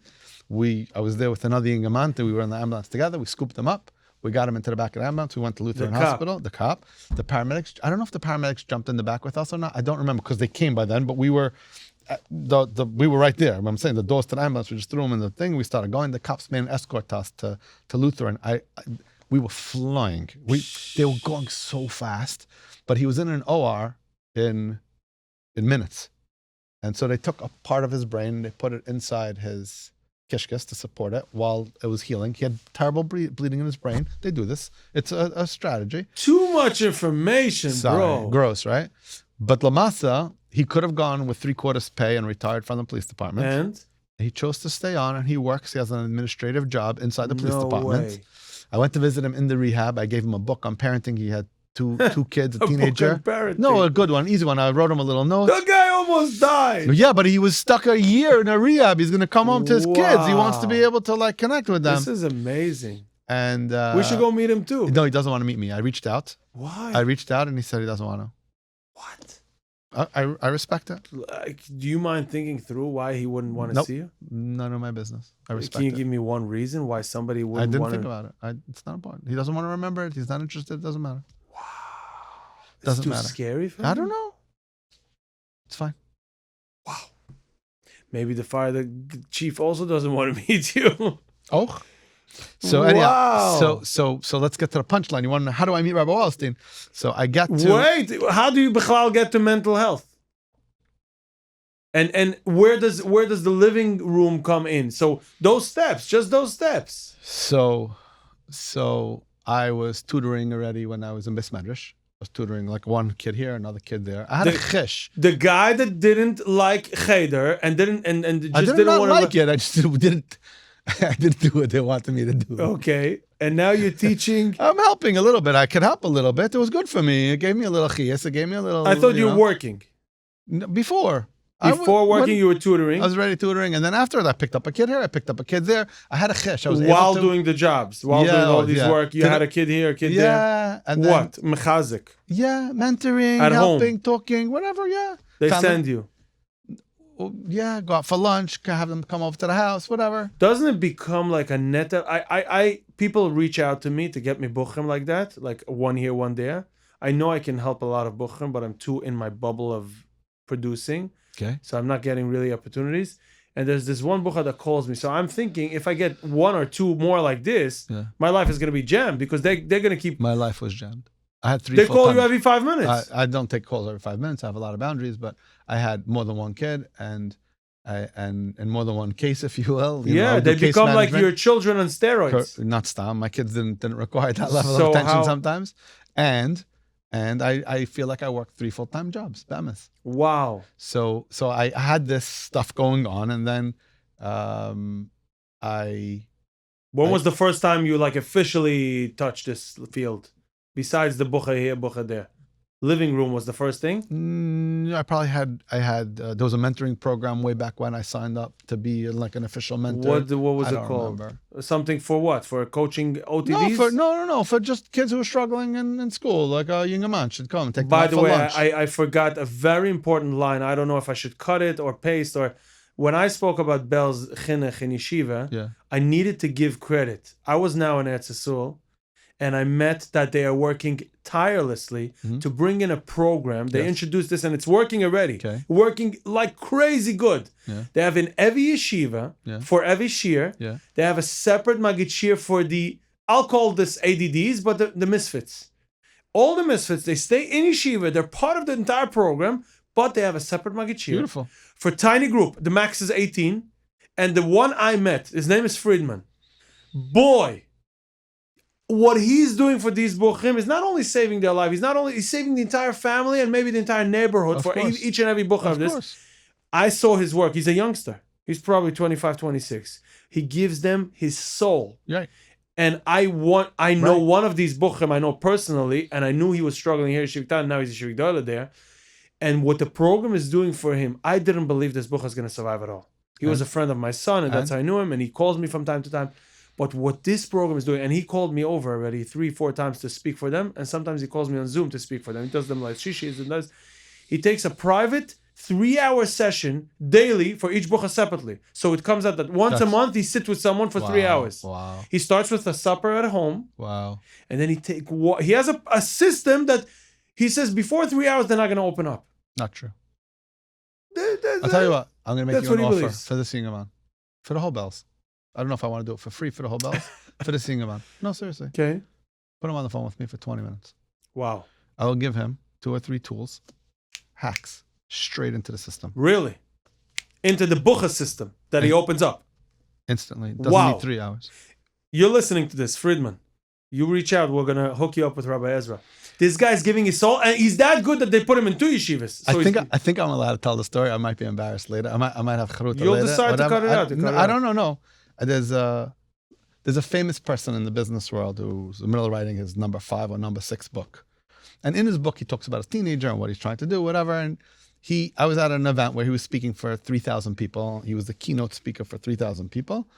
I was there with another Ingamante. We were in the ambulance together. We scooped him up. We got him into the back of the ambulance. We went to Lutheran Hospital. The cop, the paramedics. I don't know if the paramedics jumped in the back with us or not. I don't remember because they came by then. But we were, we were right there. I'm saying the doors to the ambulance. We just threw them in the thing. We started going. The cops made an escort to us to Lutheran. We were flying. They were going so fast. But he was in an OR in minutes. And so they took a part of his brain and they put it inside his kishkis to support it while it was healing. He had terrible bleeding in his brain. They do this. It's a strategy.
Too much information, bro.
Gross, right? But Lamasa, he could have gone with 3/4 pay and retired from the police department.
And?
He chose to stay on, and he works. He has an administrative job inside the police
No
department.
way.
I went to visit him in the rehab. I gave him a book on parenting. He had two kids, a
A
teenager.
book on parenting.
No, a good one, easy one. I wrote him a little note.
The guy almost died.
Yeah, but he was stuck a year in a rehab. He's going to come home to his kids. He wants to be able to connect with them.
This is amazing.
And
We should go meet him too.
No, he doesn't want to meet me. I reached out.
Why?
I reached out, and he said he doesn't want to.
What?
I respect it.
Do you mind thinking through why he wouldn't want to
Nope.
see you?
None of my business. I respect
Can you
it.
give me one reason why somebody
I
wouldn't
didn't
want
think
to?
about it. It's not important. He doesn't want to remember it. He's not interested. It doesn't matter.
Wow. It's
Doesn't
too
matter.
scary for him?
I don't know. It's fine.
Wow. Maybe the chief also doesn't want to meet you.
Oh. So anyhow,
Wow.
so let's get to the punchline. You want to know, how do I meet Rabbi Wallerstein? So I got to
Wait, how do you Bichlal get to mental health? And where does the living room come in? So those steps, just those steps.
So I was tutoring already when I was in Beis Medrash. I was tutoring like one kid here, another kid there. I had a chish.
The guy that didn't like Cheder and didn't
I didn't
want to
like it. I just didn't. I didn't do what they wanted me to do.
Okay, and now you're teaching.
I'm helping a little bit. I could help a little bit. It was good for me. It gave me a little chias. It gave me a little.
I thought you were
know.
working.
Before.
Before working, you were tutoring.
I was already tutoring, and then after that, I picked up a kid here. I picked up a kid there. I had a chish. I was
While
able to,
doing the jobs, while doing all these work, you had a kid here, a kid there.
Yeah. And then,
What? Mechazik.
Yeah, mentoring,
At
helping,
home.
talking, whatever. Yeah.
They
Found
send
them-
you.
Yeah, go out for lunch. Have them come over to the house. Whatever.
Doesn't it become like a net? People reach out to me to get me buchim like that, like one here, one there. I know I can help a lot of buchim, but I'm too in my bubble of producing,
Okay.
so I'm not getting really opportunities. And there's this one bucha that calls me. So I'm thinking if I get one or two more like this,
Yeah.
my life is going to be jammed because they're going to keep.
My life was jammed. I had 3
They call
full-time-
you every 5 minutes.
I don't take calls every 5 minutes. I have a lot of boundaries, but I had more than one kid and more than one case, if you will. You know, I
yeah,
would do
they
case
become like
management.
your children on steroids.
Not stop. My kids didn't require that level
So
of attention
how-
sometimes, and I feel like I worked 3 full-time jobs. Bemis.
Wow.
So I had this stuff going on, and then
When was the first time you like officially touched this field? Besides the bucha here, bucha there. Living room was the first thing?
I probably had there was a mentoring program way back when I signed up to be like an official mentor.
What was
I
it
don't
called?
remember.
Something for what? For coaching OTDs?
No, for just kids who are struggling in school, like a younger man should come and take them
By
out
the
for
way,
lunch.
I forgot a very important line. I don't know if I should cut it or paste or when I spoke about Bell's chinuch in yeshiva,
Yeah.
I needed to give credit. I was now in Eretz Yisrael, and I met that they are working tirelessly to bring in a program. They
Yes.
introduced this, and it's working already.
Okay.
Working like crazy good.
Yeah.
They have in every yeshiva,
Yeah.
for every shir,
Yeah.
they have a separate Magid shir for the, I'll call this ADDs, but the misfits. All the misfits, they stay in yeshiva. They're part of the entire program, but they have a separate Magid shir.
Beautiful.
For tiny group, the max is 18. And the one I met, his name is Friedman. Boy, what he's doing for these buchim is not only saving their life, he's saving the entire family and maybe the entire neighborhood
Of
for
course.
each and every buch of
Of
this.
course.
I saw his work. He's a youngster. He's probably 25, 26. He gives them his soul.
Right.
And I know
Right.
one of these buchim, I know personally, and I knew he was struggling here in Shivtan, now he's a Shivik there. And what the program is doing for him, I didn't believe this buch is going to survive at all. He was a friend of my son, and that's how I knew him, and he calls me from time to time. But what this program is doing, and he called me over already 3-4 times to speak for them, and sometimes he calls me on Zoom to speak for them. He does them like shishis and does. He takes a private 3-hour session daily for each bucha separately. So it comes out that once a month he sits with someone for 3 hours.
Wow.
He starts with a supper at home,
Wow.
and then he has a system that he says before 3 hours they're not going to open up.
Not true. I'll tell you what. I'm going to make
That's
you an
what he
offer
believes.
for the Singaman. For the whole bells. I don't know if I want to do it for free for the whole bells. For the Singaman. No, seriously.
Okay.
Put him on the phone with me for 20 minutes.
Wow.
I will give him 2 or 3 tools, hacks, straight into the system.
Really? Into the bucha system that he opens up.
Instantly. Doesn't
Wow.
need 3 hours.
You're listening to this, Friedman. You reach out, we're going to hook you up with Rabbi Ezra. This guy's giving his soul, and he's that good that they put him in 2 yeshivas. So
I think I'm allowed to tell the story. I might be embarrassed later. I might have charuta
You'll
later.
decide to
whatever.
cut it out,
I don't know. No. There's a famous person in the business world who's in the middle of writing his number 5 or number 6 book. And in his book, he talks about his teenager and what he's trying to do, whatever. And I was at an event where he was speaking for 3,000 people. He was the keynote speaker for 3,000 people.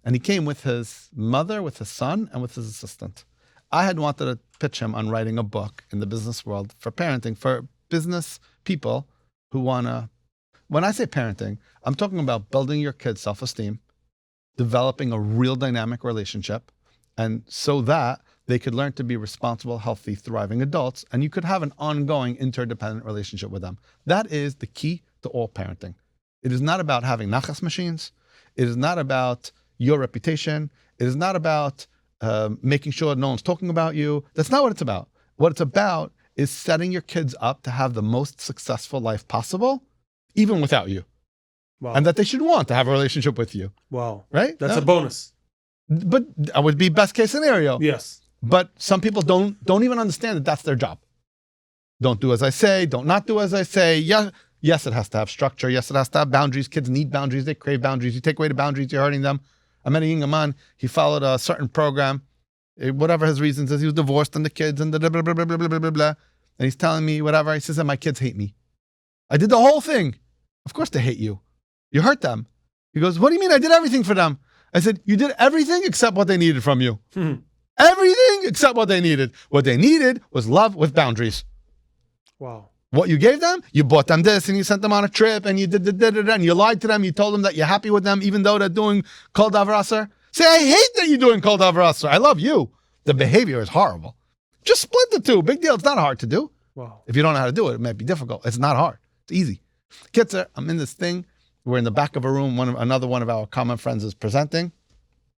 And he came with his mother, with his son, and with his assistant. I had wanted to pitch him on writing a book in the business world for parenting, for business people who want to. When I say parenting, I'm talking about building your kids' self-esteem, developing a real dynamic relationship, and so that they could learn to be responsible, healthy, thriving adults, and you could have an ongoing interdependent relationship with them. That is the key to all parenting. It is not about having nachas machines. It is not about your reputation. It is not about making sure no one's talking about you. That's not what it's about. What it's about is setting your kids up to have the most successful life possible, even without you.
Wow.
And that they should want to have a relationship with you,
Wow.
right?
That's a bonus.
But that would be best case scenario.
Yes.
But some people don't even understand that that's their job. Don't do as I say. Don't not do as I say. Yes, it has to have structure. Yes, it has to have boundaries. Kids need boundaries. They crave boundaries. You take away the boundaries, you're hurting them. I met a young man. He followed a certain program, whatever his reasons is. He was divorced and the kids and blah, blah, blah, blah, blah, blah, blah, blah. And he's telling me whatever. He says that my kids hate me. I did the whole thing. Of course they hate you. You hurt them. He goes, what do you mean I did everything for them? I said, you did everything except what they needed from you. Everything except what they needed. What they needed was love with boundaries.
Wow.
What you gave them, you bought them this and you sent them on a trip and you did and you lied to them. You told them that you're happy with them even though they're doing kol davar asar. Say, I hate that you're doing kol davar asar. I love you. The behavior is horrible. Just split the two. Big deal. It's not hard to do.
Wow.
If you don't know how to do it, it might be difficult. It's not hard. It's easy. Kitzer, I'm in this thing We're in the back of a room. Another one of our common friends is presenting.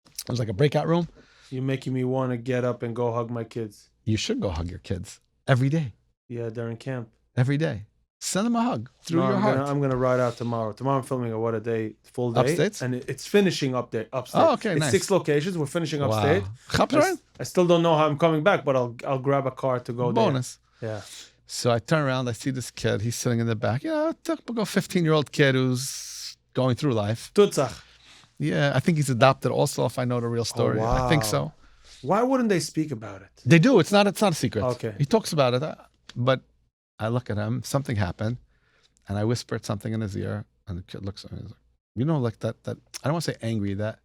It was like a breakout room.
You're making me want to get up and go hug my kids.
You should go hug your kids every day.
Yeah, they're in camp.
Every day. Send them a hug through your heart.
I'm gonna ride out tomorrow. Tomorrow I'm filming a What a Day full day.
Upstate?
And it's finishing upstate.
Oh, okay,
it's
nice.
6 locations. We're finishing upstate.
Wow.
I still don't know how I'm coming back, but I'll grab a car to go
Bonus.
there. Yeah.
So I turn around, I see this kid. He's sitting in the back. Yeah, typical 15-year-old kid who's going through life.
Tutzach.
Yeah, I think he's adopted also, if I know the real story.
wow.
I think so.
Why wouldn't they speak about it?
They do. It's not a secret.
Okay.
He talks about it. But I look at him, something happened, and I whispered something in his ear, and the kid looks at me. He's like, you know, like that I don't want to say angry, that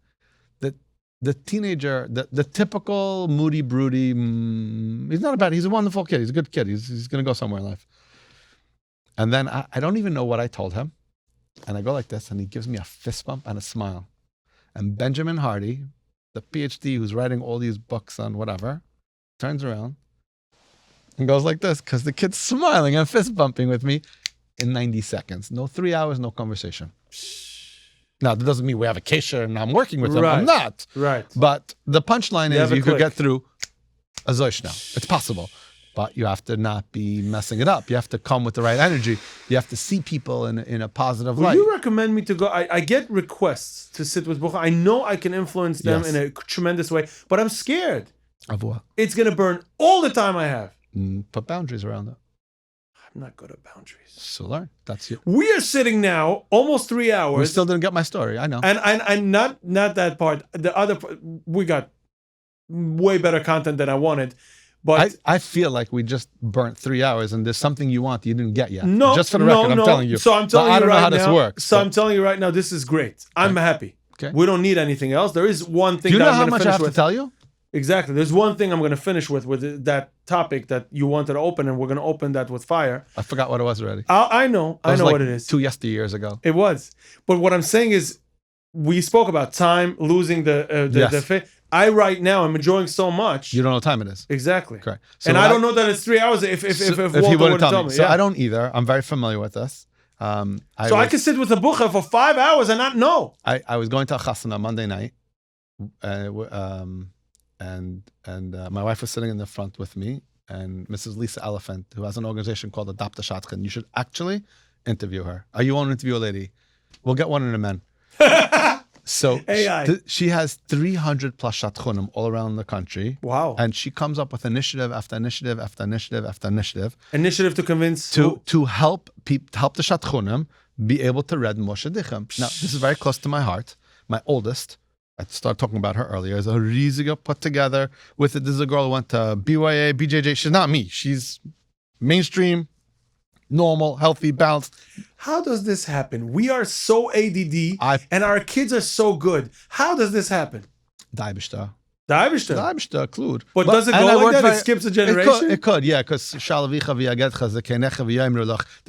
the teenager, the typical moody, broody, he's not a bad, he's a wonderful kid. He's a good kid. He's going to go somewhere in life. And then I don't even know what I told him. And I go like this, and he gives me a fist bump and a smile. And Benjamin Hardy, the PhD who's writing all these books on whatever, turns around and goes like this, because the kid's smiling and fist bumping with me in 90 seconds. No 3 hours, no conversation. Now, that doesn't mean we have a kesher and I'm working with him.
Right.
I'm not.
Right.
But the punchline is you could
click.
get through a zosh now. It's possible. But you have to not be messing it up. You have to come with the right energy. You have to see people in a positive
Would
light.
you recommend me to go? I get requests to sit with Bucha. I know I can influence them
Yes.
in a tremendous way, but I'm scared.
Of what?
It's going to burn all the time I have.
Put boundaries around it.
I'm not good at boundaries.
So learn. That's it.
We are sitting now almost 3 hours.
We still didn't get my story. I know.
And not that part. The other part, we got way better content than I wanted. But
I feel like we just burnt 3 hours and there's something you want you didn't get yet.
no,
Just for the record, I'm telling you.
So I'm telling
But
you
I don't
right
know how
now,
this works.
So I'm telling you right now, this is great. I'm happy.
Okay.
We don't need anything else. There is one thing
Do you
that
know
I'm
how
going to
much I
finish
have
with.
to tell you?
Exactly. There's one thing I'm going to finish with that topic that you wanted to open, and we're going to open that with fire.
I forgot what it was already.
I know. I know
like
what it is.
2 yesteryears ago.
It was. But what I'm saying is, we spoke about time, losing the
Yes.
fit. I right now am enjoying so much.
You don't know what time it is.
Exactly.
Correct. So
And
what
I don't know that it's 3 hours if
if
Walter
he
would
wouldn't
tell
tell
me.
me. So
Yeah.
I don't either. I'm very familiar with this.
I can sit with a bucha for 5 hours and not know.
I was going to a chasana Monday night, and my wife was sitting in the front with me, and Mrs. Lisa Elephant, who has an organization called Adopt a Shatchan. You should actually interview her. Are you want to interview a lady? We'll get one in a man. So
AI.
she has 300 plus shatchunim all around the country.
Wow.
And she comes up with initiative after initiative after initiative after initiative
Initiative to convince
to help help the shatchunim be able to read Moshe Dichem. Now, this is very close to my heart. My oldest, I started talking about her earlier, is a riesiga put together with it. This is a girl who went to BYA, BJJ. She's not me. She's mainstream, normal, healthy, balanced.
How does this happen? We are so ADD and our kids are so good. How does this happen?
Daibishta.
Daibishter.
Daibishta, klud.
But does it go like that? It skips a generation?
It could, yeah, because the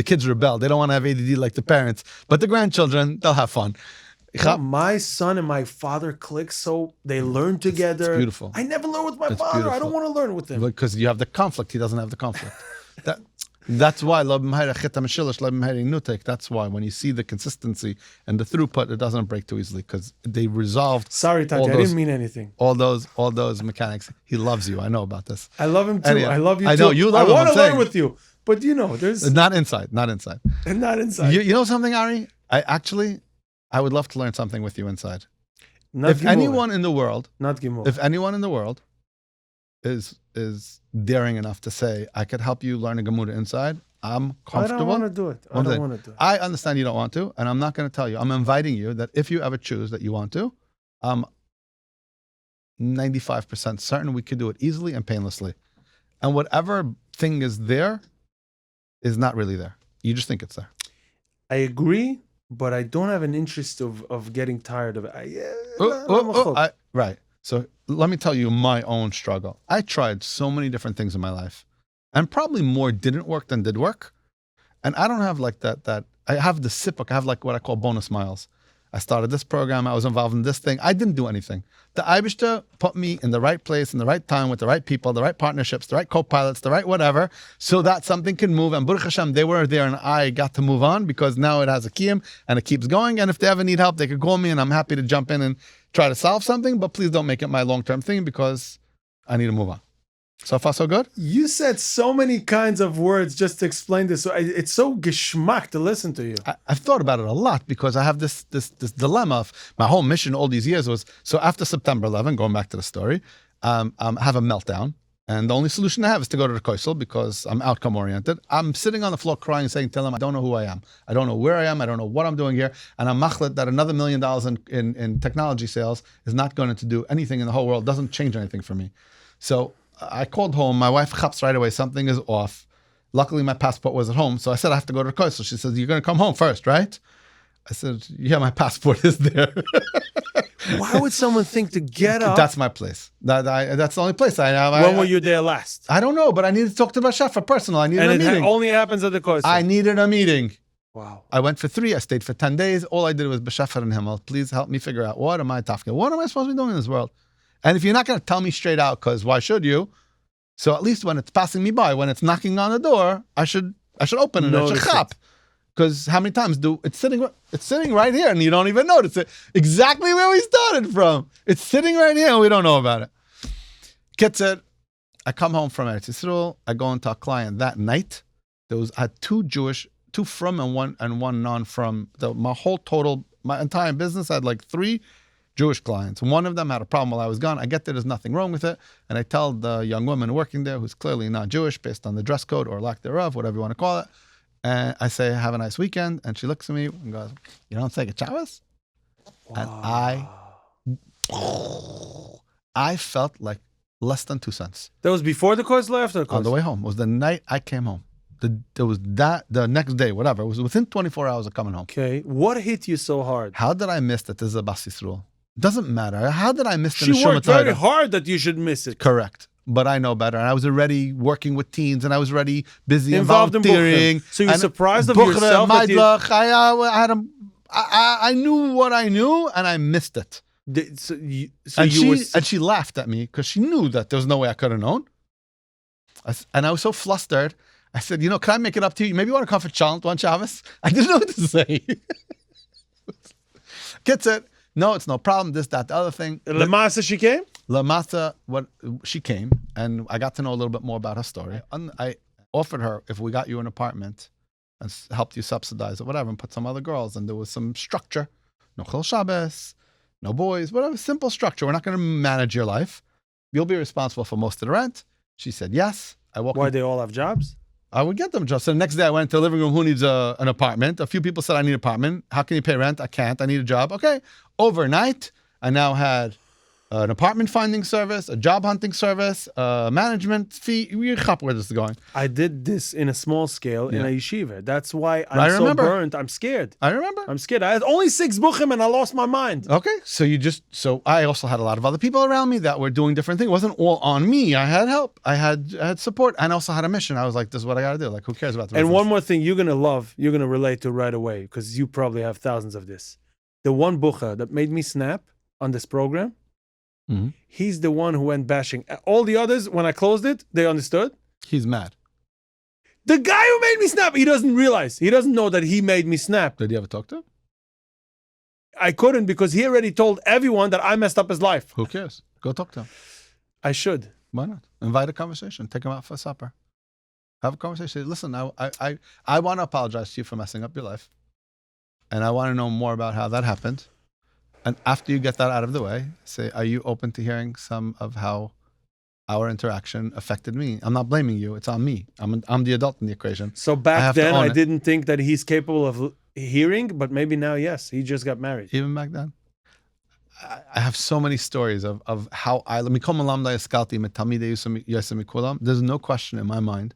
kids rebel. They don't want to have ADD like the parents. But the grandchildren, they'll have fun.
My son and my father click, so they learn together.
It's beautiful.
I never learn with my
It's
father. I
beautiful.
don't want to learn with him.
Because you have the conflict. He doesn't have the conflict. That's why that's why when you see the consistency and the throughput, it doesn't break too easily because they resolved.
Sorry, Tati, I didn't mean anything.
All those mechanics. He loves you. I know about this.
I love him too.
Anyway,
I love you too.
I know you love
I
him.
want
I'm
to learn
saying.
with you, but there's
Not inside. Not inside.
not inside.
You know something, Ari? I would love to learn something with you inside.
Not
If anyone in the world is daring enough to say, I could help you learn a Gemara inside, I'm comfortable.
I don't want to do it.
I understand you don't want to, and I'm not going to tell you. I'm inviting you that if you ever choose that you want to, I'm 95% certain we could do it easily and painlessly. And whatever thing is there is not really there. You just think it's there.
I agree, but I don't have an interest of getting tired of it.
Right. So let me tell you my own struggle. I tried so many different things in my life, and probably more didn't work than did work. And I don't have like that I have the sipuk. I have like what I call bonus miles. I started this program. I was involved in this thing. I didn't do anything. The Eibishter put me in the right place, in the right time, with the right people, the right partnerships, the right co-pilots, the right whatever, so that something can move. And Baruch Hashem, they were there and I got to move on because now it has a kiyum and it keeps going. And if they ever need help, they could call me and I'm happy to jump in and try to solve something. But please don't make it my long-term thing because I need to move on. So far, so good?
You said so many kinds of words just to explain this. So it's so geschmack to listen to you.
I've thought about it a lot because I have this dilemma of my whole mission all these years was, so after September 11, going back to the story, I have a meltdown. And the only solution I have is to go to the Koisel because I'm outcome oriented. I'm sitting on the floor crying, saying, tell him, I don't know who I am. I don't know where I am. I don't know what I'm doing here. And I'm machlet that another $1 million in technology sales is not going to do anything in the whole world, doesn't change anything for me. So I called home. My wife chaps right away. Something is off. Luckily, my passport was at home. So I said, I have to go to the Koisel. She says, you're going to come home first, right? I said, yeah, my passport is there.
Why would someone think to get up?
That's my place. That's the only place I have.
When were you there last?
I don't know, but I needed to talk to my chef for personal. I needed a meeting.
And it only happens at the Koisel.
I needed a meeting.
Wow.
I went for 3. I stayed for 10 days. All I did was b'shefer and himmel. Please help me figure out what am I tafka? What am I supposed to be doing in this world? And if you're not going to tell me straight out, because why should you? So at least when it's passing me by, when it's knocking on the door, I should open it. I should chap. Because how many times it's sitting right here and you don't even notice it. Exactly where we started from. It's sitting right here and we don't know about it. Gets it. I come home from Eretz Yisrael. I go into a client that night. I had 2 from and one non-from. My entire business, I had like 3 Jewish clients. One of them had a problem while I was gone. I get there, there's nothing wrong with it. And I tell the young woman working there, who's clearly not Jewish based on the dress code or lack thereof, whatever you want to call it. And I say, have a nice weekend. And she looks at me and goes, you don't take a Shabbos? Wow. And I felt like less than 2 cents.
That was before the course or after the course?
On the way home. It was the night I came home. The next day, whatever. It was within 24 hours of coming home.
Okay. What hit you so hard?
How did I miss that this is a Bas Yisrael? Doesn't matter. How did I miss the
She worked very hard that you should miss it.
Correct. But I know better. And I was already working with teens and I was already busy involved in volunteering.
So you're surprised of yourself that
I knew what I knew and I missed it. And she laughed at me because she knew that there was no way I could have known. And I was so flustered. I said, can I make it up to you? Maybe you want to come for challenge one Shabbos? I didn't know what to say. Gets it. No, it's no problem. This, that, the other thing.
Lamasa, she came?
Lamasa, she came, and I got to know a little bit more about her story. I offered her, if we got you an apartment and helped you subsidize it, whatever, and put some other girls, and there was some structure. No Chil Shabbos, no boys, whatever, simple structure. We're not going to manage your life. You'll be responsible for most of the rent. She said yes.
Why, they all have jobs?
I would get them jobs. So the next day I went to the living room. Who needs an apartment? A few people said, I need an apartment. How can you pay rent? I can't. I need a job. Okay. Overnight, I now had an apartment finding service, a job hunting service, a management fee. Where this is going.
I did this in a small scale in a yeshiva. That's why I'm so burnt. I'm scared.
I remember.
I'm scared. I had only 6 buchim and I lost my mind.
Okay. So I also had a lot of other people around me that were doing different things. It wasn't all on me. I had help. I had support and I also had a mission. I was like, this is what I got to do. Like, who cares about the
And one more thing you're going to relate to right away because you probably have thousands of this. The one bucha that made me snap on this program, he's the one who went bashing. All the others, when I closed it, they understood.
He's mad.
The guy who made me snap, he doesn't realize. He doesn't know that he made me snap.
Did you ever talk to him?
I couldn't because he already told everyone that I messed up his life.
Who cares? Go talk to him.
I should.
Why not? Invite a conversation. Take him out for supper. Have a conversation. Listen, I want to apologize to you for messing up your life. And I want to know more about how that happened. And after you get that out of the way, say, are you open to hearing some of how our interaction affected me? I'm not blaming you. It's on me. I'm the adult in the equation.
So back then, I didn't think that he's capable of hearing, but maybe now, yes. He just got married.
Even back then? I have so many stories of how there's no question in my mind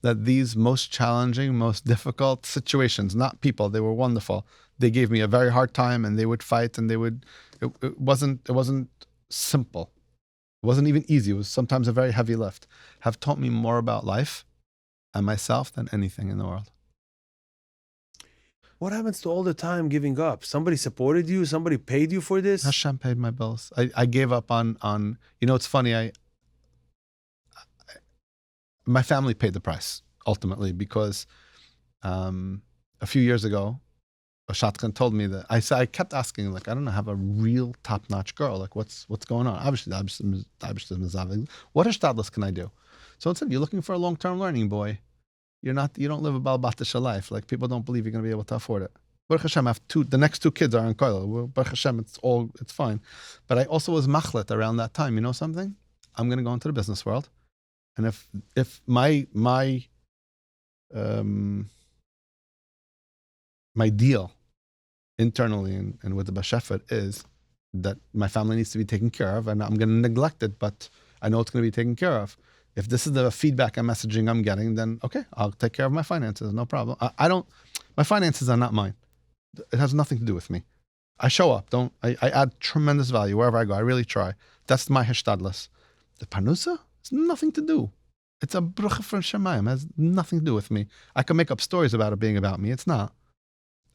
that these most challenging, most difficult situations, not people, they were wonderful. They gave me a very hard time and they would fight and it wasn't simple. It wasn't even easy. It was sometimes a very heavy lift. Have taught me more about life and myself than anything in the world.
What happens to all the time giving up? Somebody supported you? Somebody paid you for this?
Hashem paid my bills. I gave up on, it's funny. My family paid the price ultimately because a few years ago, a shotgun told me that I kept asking, like, I don't know, have a real top-notch girl. Like, what's going on? Obviously, what hishtadlus can I do? So it said, you're looking for a long-term learning boy. You don't live a balbatish life. Like, people don't believe you're going to be able to afford it. Baruch Hashem, I have the next two kids are in kollel. Well, Baruch Hashem, it's fine. But I also was machlet around that time. You know something? I'm going to go into the business world. And if my deal internally and with the Bashefet is that my family needs to be taken care of, and I'm going to neglect it, but I know it's going to be taken care of. If this is the feedback and messaging I'm getting, then okay, I'll take care of my finances, no problem. My finances are not mine. It has nothing to do with me. I show up, I add tremendous value wherever I go. I really try. That's my hishtadlus. The panusa has nothing to do. It's a brucha from Shemayim. It has nothing to do with me. I can make up stories about it being about me. It's not.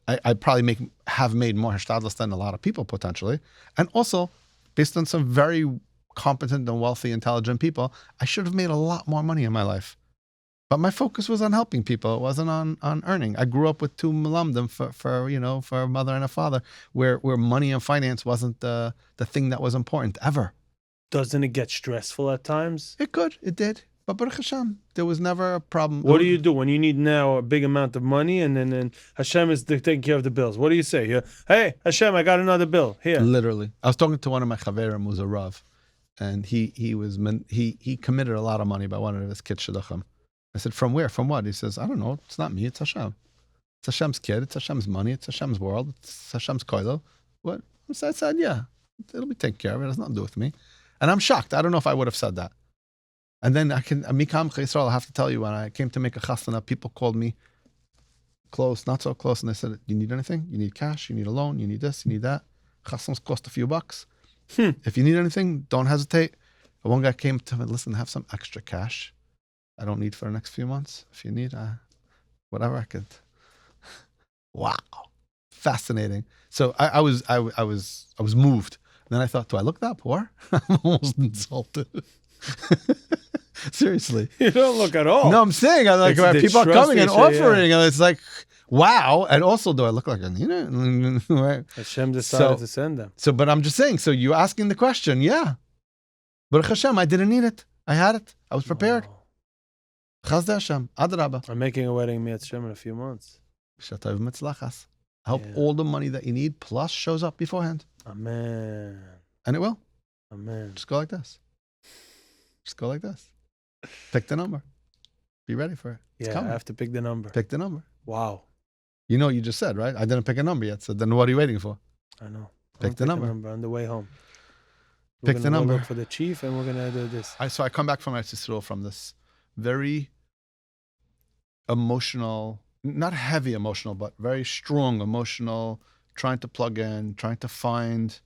I probably have made more hishtadlus than a lot of people potentially. And also, based on some very competent and wealthy, intelligent people, I should have made a lot more money in my life. But my focus was on helping people. It wasn't on earning. I grew up with two malamdim for a mother and a father, where money and finance wasn't the thing that was important ever.
Doesn't it get stressful at times?
It could. It did. But Baruch Hashem, there was never a problem.
What do you do when you need now a big amount of money and then Hashem is taking care of the bills? What do you say? Hey, Hashem, I got another bill. Here.
Literally. I was talking to one of my chaverim who's a Rav, and he committed a lot of money by one of his kids shidduchim. I said, from where? From what? He says, I don't know. It's not me. It's Hashem. It's Hashem's kid. It's Hashem's money. It's Hashem's world. It's Hashem's koilo. What? So I said, yeah, it'll be taken care of. It has nothing to do with me. And I'm shocked. I don't know if I would have said that. And then Mikam Yisrael, I have to tell you, when I came to make a chasana, people called me close, not so close, and they said, you need anything? You need cash? You need a loan? You need this? You need that? Chasanas cost a few bucks. If you need anything, don't hesitate. And one guy came to me, listen, have some extra cash. I don't need for the next few months. If you need, whatever I could. Wow, fascinating. So I was moved. And then I thought, do I look that poor? I'm almost insulted. Seriously,
you don't look at all.
No, I'm saying, people are coming and offering, and it's like, wow. And also, do I look like I need it?
Hashem decided to send them.
So, but I'm just saying. So you asking the question, yeah. But Hashem, I didn't need it. I had it. I was prepared. Chaz Hashem, Adrabah.
I'm making a wedding me at Hashem in a few months.
I hope all the money that you need plus shows up beforehand.
Amen.
And it will.
Amen.
Just go like this. Just go like this. Pick the number. Be ready for it. It's coming.
I have to pick the number.
Pick the number.
Wow.
You know what you just said, right? I didn't pick a number yet. So then what are you waiting for?
I know.
Pick the number.
On the way home.
Pick the number.
Look for the chief, and we're gonna do this.
So I come back from Eretz Yisrael from this very emotional, not heavy emotional, but very strong emotional, trying to plug in, trying to find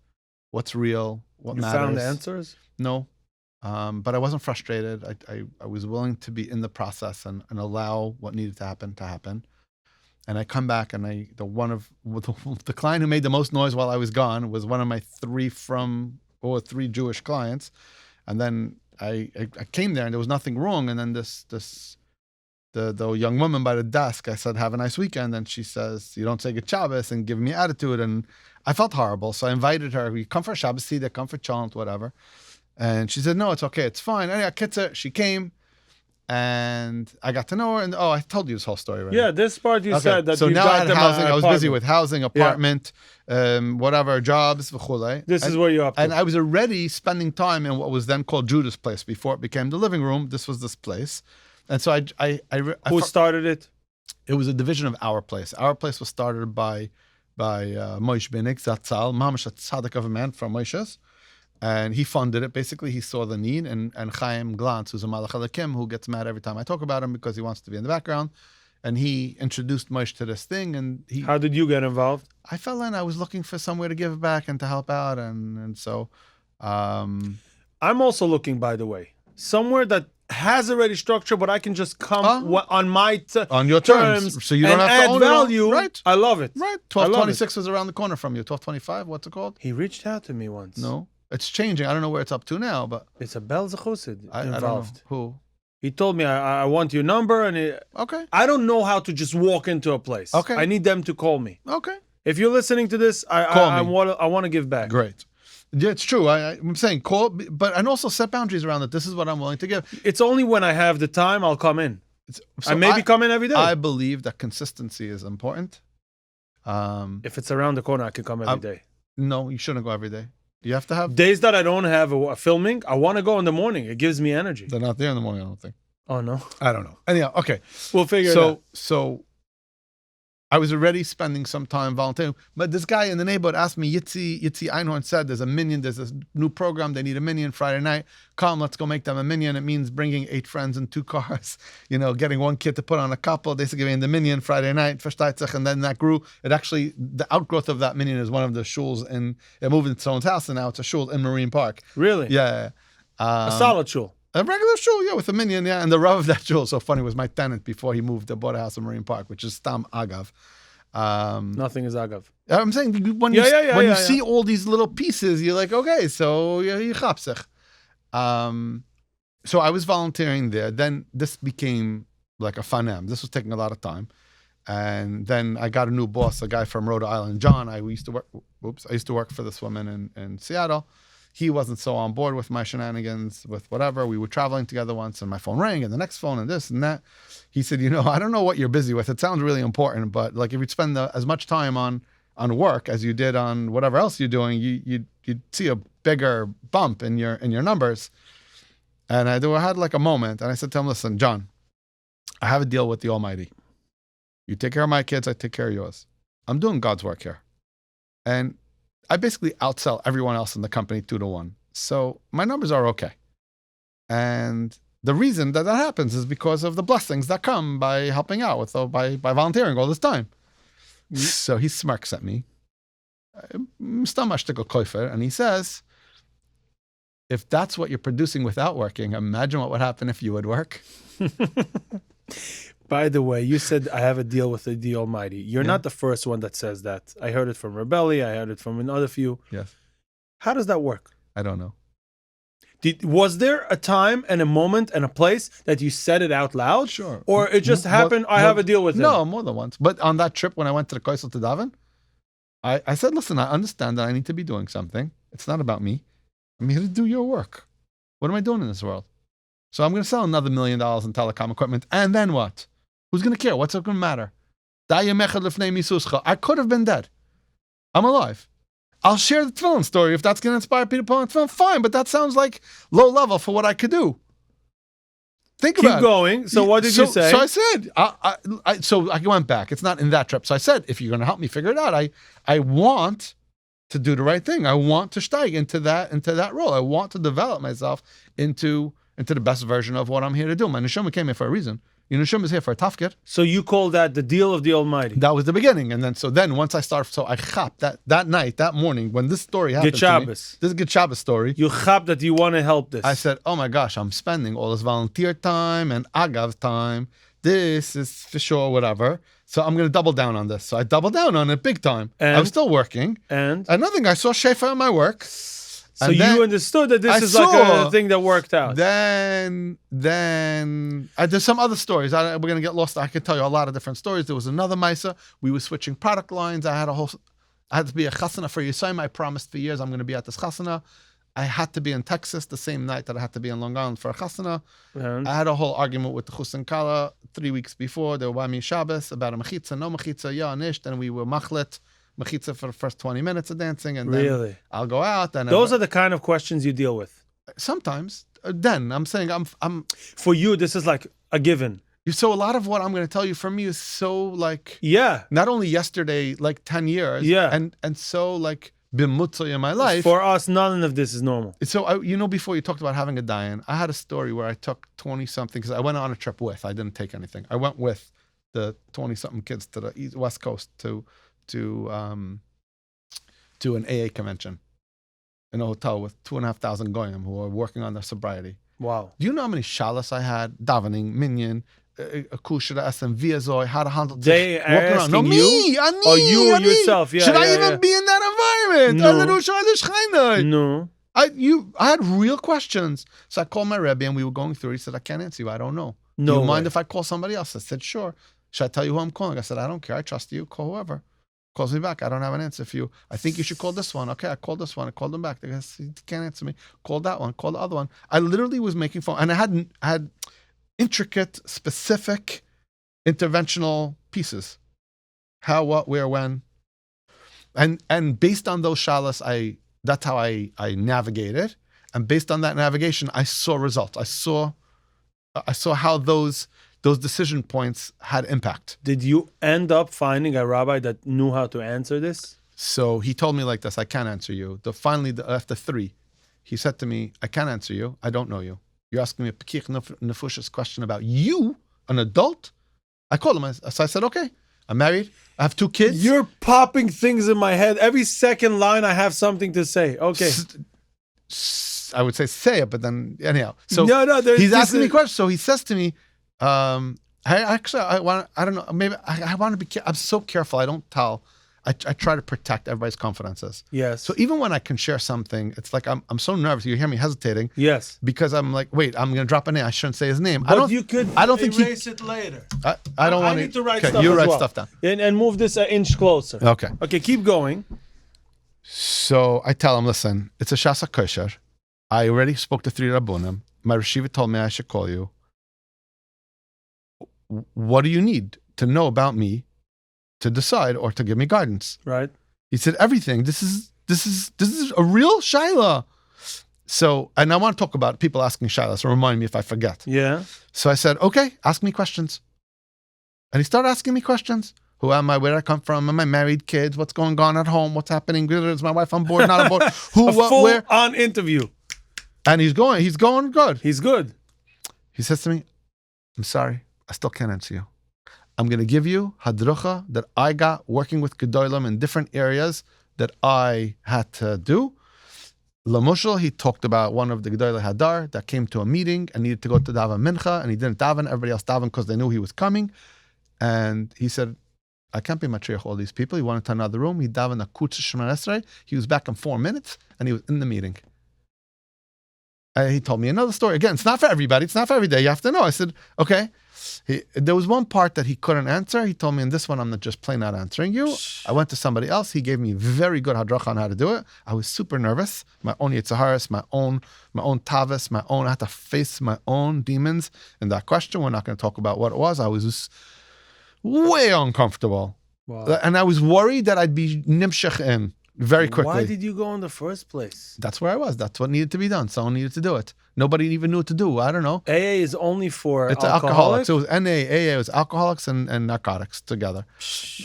what's real, what matters.
You found answers?
No. But I wasn't frustrated. I was willing to be in the process and allow what needed to happen. And I come back, and the client who made the most noise while I was gone was one of my three Jewish clients. And then I came there, and there was nothing wrong. And then the young woman by the desk, I said, have a nice weekend. And she says, you don't say good Shabbos, and give me attitude. And I felt horrible. So I invited her. We come for Shabbos, see, they come for chant, whatever. And she said, no, it's okay. It's fine. Anyway, she came, and I got to know her. And I told you this whole story, right?
Yeah, this part you said that
so
you
now
got
I had
them
housing. I was busy
apartment.
with housing, apartment, whatever, jobs, v'chulei.
This is where you're up to.
And I was already spending time in what was then called Judah's place before it became the living room. This was this place. And so
Who started it?
It was a division of our place. Our place was started by Moshe Binik, Zatzal, Mamash, a tzaddik of a man from Moshe's. And he funded it. Basically, he saw the need. And Chaim Glantz, who's a Malach Alekim, who gets mad every time I talk about him because he wants to be in the background. And he introduced Moshe to this thing. And
How did you get involved?
I fell in. I was looking for somewhere to give back and to help out. And so...
I'm also looking, by the way, somewhere that has already structure, but I can just come on my
on your terms. So you don't
and
have to
add
own
value.
it all. Right.
I love it.
Right.
I love
1226 is around the corner from you. 1225, what's it called?
He reached out to me once.
No. It's changing. I don't know where it's up to now, but
It's a Bel Zechusid
I don't know.
involved.
Who?
He told me, I want your number, and
Okay.
I don't know how to just walk into a place.
Okay.
I need them to call me.
Okay.
If you're listening to this, I want to give back.
Great. Yeah, it's true. I'm saying call, but and also set boundaries around it. This is what I'm willing to give.
It's only when I have the time I'll come in. I maybe come in every day.
I believe that consistency is important.
If it's around the corner, I can come every day.
No, you shouldn't go every day. You have to have
days that I don't have a filming. I want to go in the morning. It gives me energy.
They're not there in the morning, I don't think.
Oh no,
I don't know. Anyhow, okay,
we'll figure it out.
So I was already spending some time volunteering, but this guy in the neighborhood asked me, Yitzi Einhorn said there's a new program, they need a minion Friday night. Come, let's go make them a minion. It means bringing 8 friends in 2 cars, getting one kid to put on a couple. They said giving the minion Friday night, and then that grew. It actually, the outgrowth of that minion is one of the shuls, and it moved into someone's house, and now it's a shul in Marine Park.
Really?
Yeah.
A solid shul.
A regular shul, yeah, with a minion, yeah. And the Rav of that shul, so funny, was my tenant before he moved to bought a house in Marine Park, which is Stam Agav.
Nothing is Agav.
I'm saying when you see all these little pieces, you're like, okay, so you chapsich. So I was volunteering there. Then this became like a fanem. This was taking a lot of time. And then I got a new boss, a guy from Rhode Island, John. I used to work for this woman in Seattle. He wasn't so on board with my shenanigans, with whatever. We were traveling together once, and my phone rang, and the next phone, and this and that. He said, I don't know what you're busy with. It sounds really important, but like if you'd spend as much time on work as you did on whatever else you're doing, you'd see a bigger bump in your numbers. And I had like a moment, and I said to him, listen, John, I have a deal with the Almighty. You take care of my kids, I take care of yours. I'm doing God's work here. And I basically outsell everyone else in the company 2-1. So my numbers are okay. And the reason that happens is because of the blessings that come by helping out by volunteering all this time. So he smirks at me. And he says, if that's what you're producing without working, imagine what would happen if you would work.
By the way, you said I have a deal with the Almighty. You're not the first one that says that. I heard it from Rebelli. I heard it from another few.
Yes.
How does that work?
I don't know.
Was there a time and a moment and a place that you said it out loud?
Sure.
Or it just happened, I have a deal with him?
No, more than once. But on that trip when I went to the Koisel to Davin, I said, listen, I understand that I need to be doing something. It's not about me. I'm here to do your work. What am I doing in this world? So I'm going to sell another $1 million in telecom equipment. And then what? Who's going to care? What's it going to matter? I could have been dead. I'm alive. I'll share the tefillin story if that's going to inspire people to put on tefillin. Fine, but that sounds like low level for what I could do. Think about it.
Keep going. So what did you say?
So I said, so I went back. It's not in that trip. So I said, if you're going to help me figure it out, I want to do the right thing. I want to steig into that role. I want to develop myself into the best version of what I'm here to do. My neshama came here for a reason. Your neshama is here for a tafkid.
So you call that the deal of the Almighty?
That was the beginning. And then once I started, so I chap that night, that morning, when this story happened to me, this is a Good Shabbos story.
You chap that you want to help this.
I said, oh my gosh, I'm spending all this volunteer time and agav time. This is for sure, whatever. So I'm going to double down on this. So I doubled down on it big time.
And?
I'm still working.
And?
Nothing. I saw Shefa in my work.
So you understood that this is like a thing that worked out.
Then there's some other stories. We're going to get lost. I could tell you a lot of different stories. There was another Maisa. We were switching product lines. I had to be a chasana for Yisayim. I promised for years I'm going to be at this chasana. I had to be in Texas the same night that I had to be in Long Island for a chasana. I had a whole argument with the Chusin Kala 3 weeks before. They were by me Shabbos about a mechitza, no mechitza, yeah, nish. Then we were machlet. Mechitza for the first 20 minutes of dancing, and then I'll go out. And
those are the kind of questions you deal with.
Sometimes. Then I'm saying I'm.
For you, this is like a given.
So a lot of what I'm going to tell you from me is so like.
Yeah.
Not only yesterday, like 10 years.
Yeah.
And so like bimutza in my life.
For us, none of this is normal.
So before you talked about having a dayan, I had a story where I took 20 something because I went on a trip with. I didn't take anything. I went with the 20 something kids to the West Coast to an AA convention in a hotel with 2,500 goyim who are working on their sobriety.
Wow.
Do you know how many shalas I had? Davening, minyan, kushra, SMV, azoi, how to handle
They are
walking around. No,
asking
me,
you?
ani,
Or you
ani.
yourself? Yeah,
Should I
yeah,
even
yeah.
be in that environment?
No.
I had real questions. So I called my Rebbe and we were going through. He said, I can't answer you. I don't know. Do
No
you mind
way.
if I call somebody else? I said, sure. Should I tell you who I'm calling? I said, I don't care. I trust you. Call whoever. Calls me back. I don't have an answer for you. I think you should call this one. Okay, I called this one. I called them back. They guess he can't answer me. Called that one. Called the other one. I literally was making phone, and I had intricate, specific, interventional pieces. How, what, where, when, and based on those shalas, that's how I navigated, and based on that navigation, I saw results. I saw how those decision points had impact.
Did you end up finding a rabbi that knew how to answer this?
So he told me like this, I can't answer you. Finally, after 3, he said to me, I can't answer you. I don't know you. You're asking me a pekich nefushes question about you, an adult? I called him. So I said, okay, I'm married. I have 2 kids.
You're popping things in my head. Every second line, I have something to say. Okay.
I would say it, but then anyhow. So
No,
he's asking me questions. So he says to me, I don't know, maybe I want to be, I'm so careful. I don't tell. I try to protect everybody's confidences.
Yes.
So even when I can share something, it's like I'm so nervous. You hear me hesitating.
Yes.
Because I'm like, wait, I'm going to drop a name. I shouldn't say his name.
But you could
I don't think
erase it later.
I don't want
I need to write
okay,
stuff
you
as
write
well.
stuff down.
And move this an inch closer.
Okay.
Okay, keep going.
So I tell him, listen, it's a Shasa Kosher. I already spoke to 3 Rabbonim. My Reshiva told me I should call you. What do you need to know about me to decide or to give me guidance?
Right.
He said, everything. This is a real Shaila. So, and I want to talk about people asking Shaila, so remind me if I forget.
Yeah.
So I said, okay, ask me questions. And he started asking me questions. Who am I? Where do I come from? Am I married? Kids? What's going on at home? What's happening? Is my wife on board? Not on board? Who? What?
Full
Where?
on interview.
And he's going good.
He's good.
He says to me, I'm sorry, I still can't answer you. I'm going to give you hadrucha that I got working with Gedolim in different areas that I had to do. Lamushal, he talked about one of the Gedolei Hadar that came to a meeting and needed to go to daven mincha, and he didn't daven. Everybody else daven because they knew he was coming. And he said, I can't be matriach all these people. He wanted to another room. He davened a kutz Shemar Esrei. He was back in 4 minutes, and he was in the meeting. He told me another story. Again, it's not for everybody. It's not for every day. You have to know. I said, okay. There was one part that he couldn't answer. He told me, in this one, I'm not just plain not answering you. I went to somebody else. He gave me very good hadracha on how to do it. I was super nervous. My own Yitzaharis, my own Tavis, I had to face my own demons in that question. We're not going to talk about what it was. I was just way uncomfortable.
Wow.
And I was worried that I'd be nimshach in very quickly.
Why did you go in the first place?
That's where I was. That's what needed to be done. Someone needed to do it. Nobody even knew what to do. I don't know.
AA is only for
It's
alcoholics.
alcoholics. It was NA, AA, it was alcoholics and narcotics together.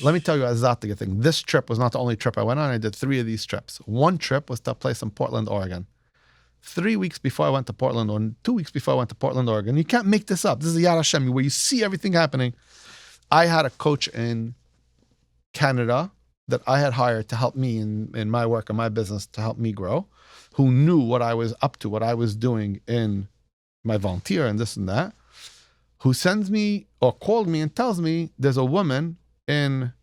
Let me tell you a Zatiga thing. This trip was not the only trip I went on. I did 3 of these trips. One trip was to a place in Portland, Oregon. 3 weeks before I went to Portland, or 2 weeks before I went to Portland, Oregon. You can't make this up. This is Yad Hashem, where you see everything happening. I had a coach in Canada that I had hired to help me in my work and my business, to help me grow, who knew what I was up to, what I was doing in my volunteer and this and that, who sends me or called me and tells me there's a woman named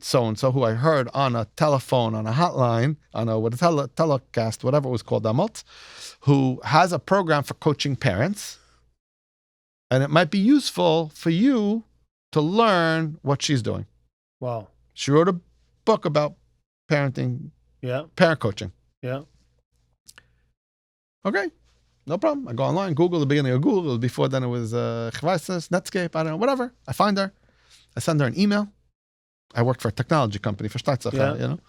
so-and-so who I heard on a telephone, on a hotline, on a telecast, whatever it was called, Damot, who has a program for coaching parents. And it might be useful for you to learn what she's doing.
Wow.
She wrote a book about parenting, parent coaching.
Yeah.
Okay, no problem. I go online, Google, the beginning of Google. Before then it was Chvaisis, Netscape, I don't know, whatever. I find her. I send her an email. I work for a technology company, for Steitzach, you know.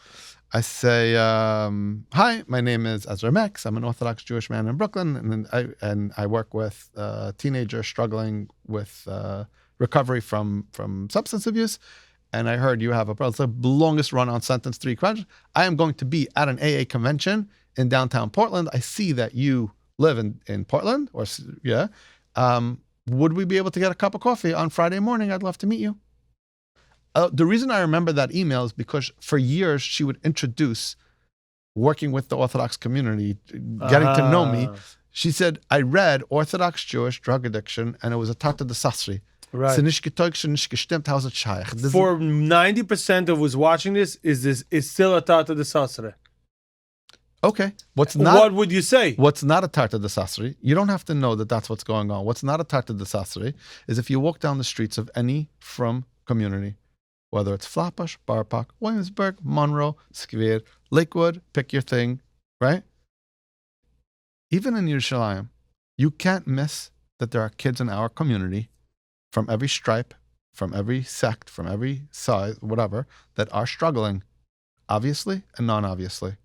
I say, hi, my name is Ezra Max. I'm an Orthodox Jewish man in Brooklyn, and I work with teenagers struggling with recovery from substance abuse. And I heard you have it's the longest run-on sentence, 3 questions. I am going to be at an AA convention in downtown Portland. I see that you live in Portland, would we be able to get a cup of coffee on Friday morning? I'd love to meet you. The reason I remember that email is because for years she would introduce working with the Orthodox community, getting to know me. She said, I read Orthodox Jewish drug addiction, and it was a Tata de Sasri.
Right.
Sie nicht getäuscht, nicht gestimmt, how's it shaykh?
For 90% of who's watching this, is still a Tata de Sasre.
Okay.
What would you say?
What's not a Tarta de Sasri, you don't have to know that that's what's going on. What's not a Tarta de Sasri is if you walk down the streets of any from community, whether it's Flatbush, Bar Park, Williamsburg, Monroe, Skvir, Lakewood, pick your thing, right? Even in Yerushalayim, you can't miss that there are kids in our community from every stripe, from every sect, from every size, whatever, that are struggling, obviously and non-obviously.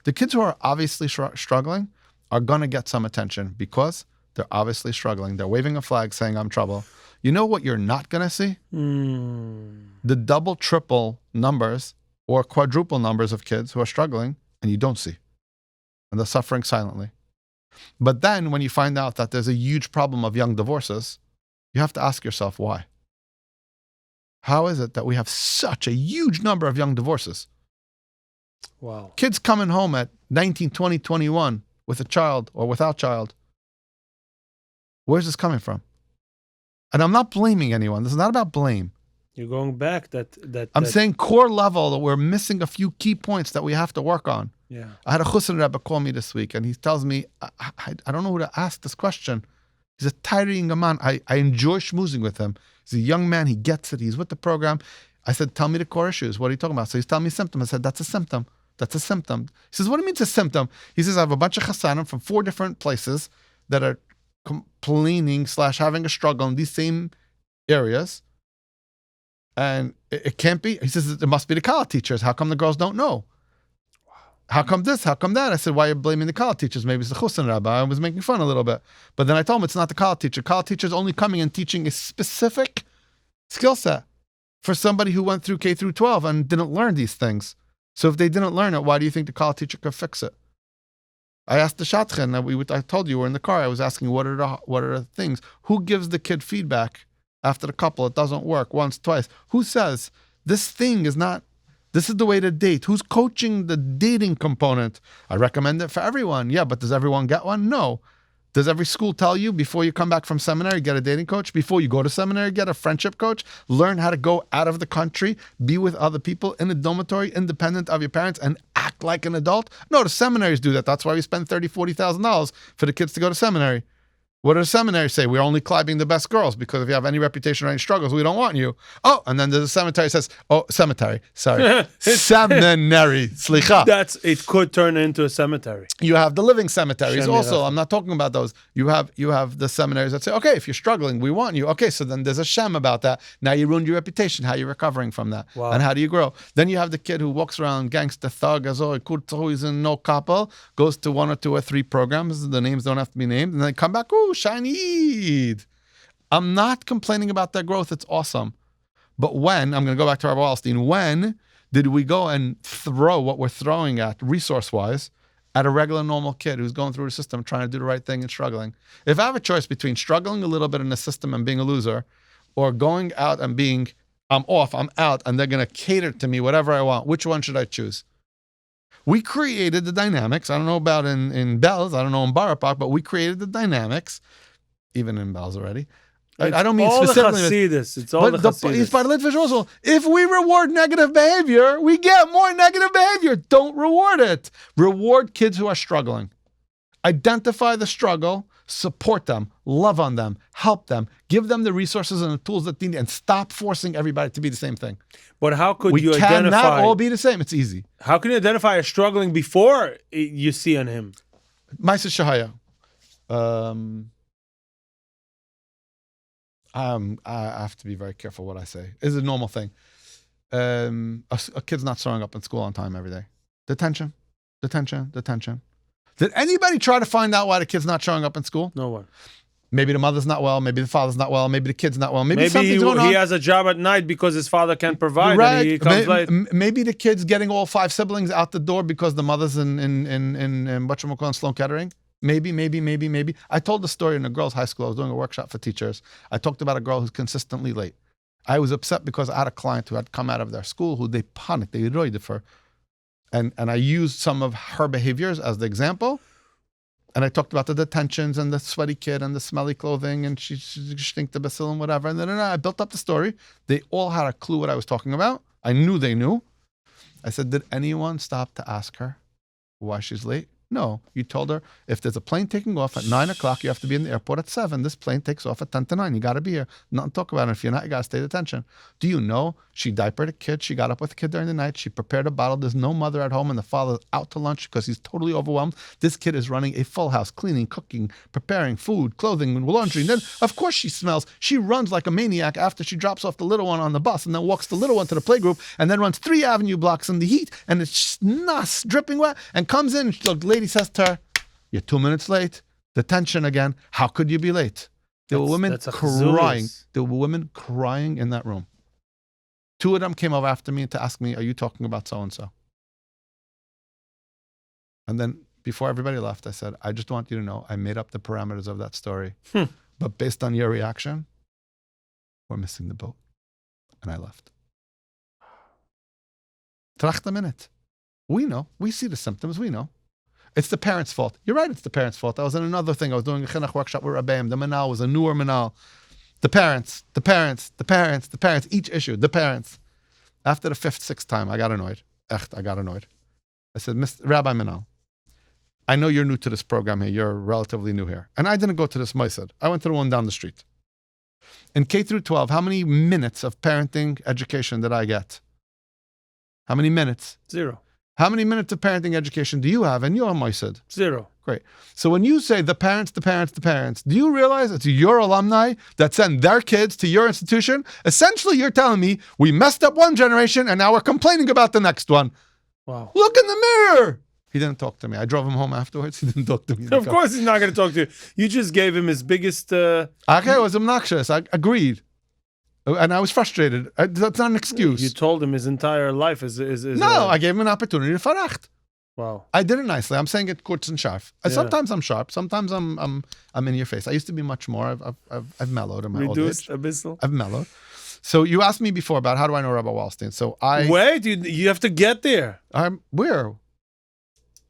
The kids who are obviously struggling are going to get some attention because they're obviously struggling. They're waving a flag saying, I'm trouble. You know what you're not going to see? The double, triple numbers or quadruple numbers of kids who are struggling and you don't see. And they're suffering silently. But then when you find out that there's a huge problem of young divorces, you have to ask yourself why. How is it that we have such a huge number of young divorces?
Wow.
Kids coming home at 19, 20, 21 with a child or without child. Where's this coming from? And I'm not blaming anyone. This is not about blame.
You're going back
I'm saying core level that we're missing a few key points that we have to work on.
Yeah.
I had a Chusson Rebbe call me this week and he tells me, I don't know who to ask this question. He's a tiring man. I enjoy schmoozing with him. He's a young man. He gets it. He's with the program. I said, tell me the core issues. What are you talking about? So he's telling me symptoms. I said, that's a symptom. That's a symptom. He says, what do you mean it's a symptom? He says, I have a bunch of chassanim from 4 different places that are complaining / having a struggle in these same areas. And it can't be. He says, it must be the college teachers. How come the girls don't know? How come this? How come that? I said, why are you blaming the college teachers? Maybe it's the Chusson Rabbi. I was making fun a little bit. But then I told him it's not the college teacher. College teacher's only coming and teaching a specific skill set for somebody who went through K through 12 and didn't learn these things. So if they didn't learn it, why do you think the college teacher could fix it? I asked the Shatchen, I told you, we're in the car, I was asking what are the things? Who gives the kid feedback after the couple? It doesn't work once, twice. Who says this thing is not, this is the way to date? Who's coaching the dating component? I recommend it for everyone. Yeah, but does everyone get one? No. Does every school tell you before you come back from seminary, get a dating coach? Before you go to seminary, get a friendship coach? Learn how to go out of the country, be with other people in a dormitory, independent of your parents, and act like an adult? No, the seminaries do that. That's why we spend $30,000, $40,000 for the kids to go to seminary. What do the seminaries say? We're only climbing the best girls because if you have any reputation or any struggles, we don't want you. Oh, and then the cemetery says, seminary, slicha.
It could turn into a cemetery.
You have the living cemeteries also. I'm not talking about those. You have the seminaries that say, okay, if you're struggling, we want you. Okay, so then there's a shem about that. Now you ruined your reputation. How are you recovering from that?
Wow.
And how do you grow? Then you have the kid who walks around gangster thug, as he's in no couple, goes to 1 or 2 or 3 programs. The names don't have to be named. And then come back, shiny Eid. I'm not complaining about their growth. It's awesome. But when, I'm going to go back to Rabbi Wallerstein, when did we go and throw what we're throwing at, resource-wise, at a regular normal kid who's going through the system, trying to do the right thing and struggling? If I have a choice between struggling a little bit in the system and being a loser, or going out and being, I'm off, I'm out, and they're going to cater to me whatever I want, which one should I choose? We created the dynamics. I don't know about in Bells. I don't know in Barapak, but we created the dynamics, even in Bells already. I don't mean specifically.
It's all the Chassidus.
If we reward negative behavior, we get more negative behavior. Don't reward it. Reward kids who are struggling. Identify the struggle, support them, love on them, help them, give them the resources and the tools that they need, and stop forcing everybody to be the same thing.
But how could you
identify? We cannot all be the same. It's easy.
How can you identify a struggling before you see on him?
Maisa Shahaya. I have to be very careful what I say. It's a normal thing. A kid's not showing up in school on time every day. Detention. Did anybody try to find out why the kid's not showing up in school?
No one.
Maybe the mother's not well. Maybe the father's not well. Maybe the kid's not well. Maybe something's going on.
He has a job at night because his father can't provide.
Right.
And he comes late.
Maybe the kid's getting all 5 siblings out the door because the mother's in whatchamacallit, Sloan Kettering. Maybe. I told the story in a girls' high school. I was doing a workshop for teachers. I talked about a girl who's consistently late. I was upset because I had a client who had come out of their school who they panicked, they roided for. And I used some of her behaviors as the example. And I talked about the detentions and the sweaty kid and the smelly clothing and she stinked the basil and whatever. And then I built up the story. They all had a clue what I was talking about. I knew they knew. I said, did anyone stop to ask her why she's late? No. You told her, if there's a plane taking off at 9 o'clock, you have to be in the airport at 7. This plane takes off at 10 to 9. You got to be here. Nothing to talk about it. If you're not, you got to stay attention. Do you know she diapered a kid? She got up with a kid during the night. She prepared a bottle. There's no mother at home and the father's out to lunch because he's totally overwhelmed. This kid is running a full house, cleaning, cooking, preparing food, clothing, and laundry. And then, of course, she smells. She runs like a maniac after she drops off the little one on the bus and then walks the little one to the playgroup and then runs 3 avenue blocks in the heat and it's nass, dripping wet, and comes in. The lady says to her, you're 2 minutes late. Detention again. How could you be late? There were women crying. There were women crying in that room. 2 of them came over after me to ask me, are you talking about so-and-so? And then before everybody left, I said, I just want you to know I made up the parameters of that story. But based on your reaction, we're missing the boat. And I left. Tracht a minute. We know. We see the symptoms. We know. It's the parents' fault. You're right, it's the parents' fault. I was in another thing. I was doing a chinuch workshop with Rabbeim. The manal was a newer manal. The parents, each issue, the parents. After the 5th, 6th time, I got annoyed. I got annoyed. I said, Rabbi Manal, I know you're new to this program here. You're relatively new here. And I didn't go to this Moisad. I went to the one down the street. In K through 12, how many minutes of parenting education did I get? How many minutes?
0.
How many minutes of parenting education do you have in your Moisad?
0.
Great. So when you say the parents, do you realize it's your alumni that send their kids to your institution? Essentially, you're telling me we messed up one generation and now we're complaining about the next one.
Wow.
Look in the mirror. He didn't talk to me. I drove him home afterwards. He didn't talk to me.
Of course he's not going to talk to you. You just gave him his biggest...
Okay, it was obnoxious. I agreed. And I was frustrated. That's not an excuse.
You told him his entire life is
No, I gave him an opportunity to faracht.
Wow.
I did it nicely. I'm saying it kurz and sharp.
Yeah.
Sometimes I'm sharp. Sometimes I'm in your face. I used to be much more. I've mellowed in my old age.
Reduced a bissel.
I've mellowed. So you asked me before about how do I know Rabbi Wallstein. So
Wait, you have to get there.
Where?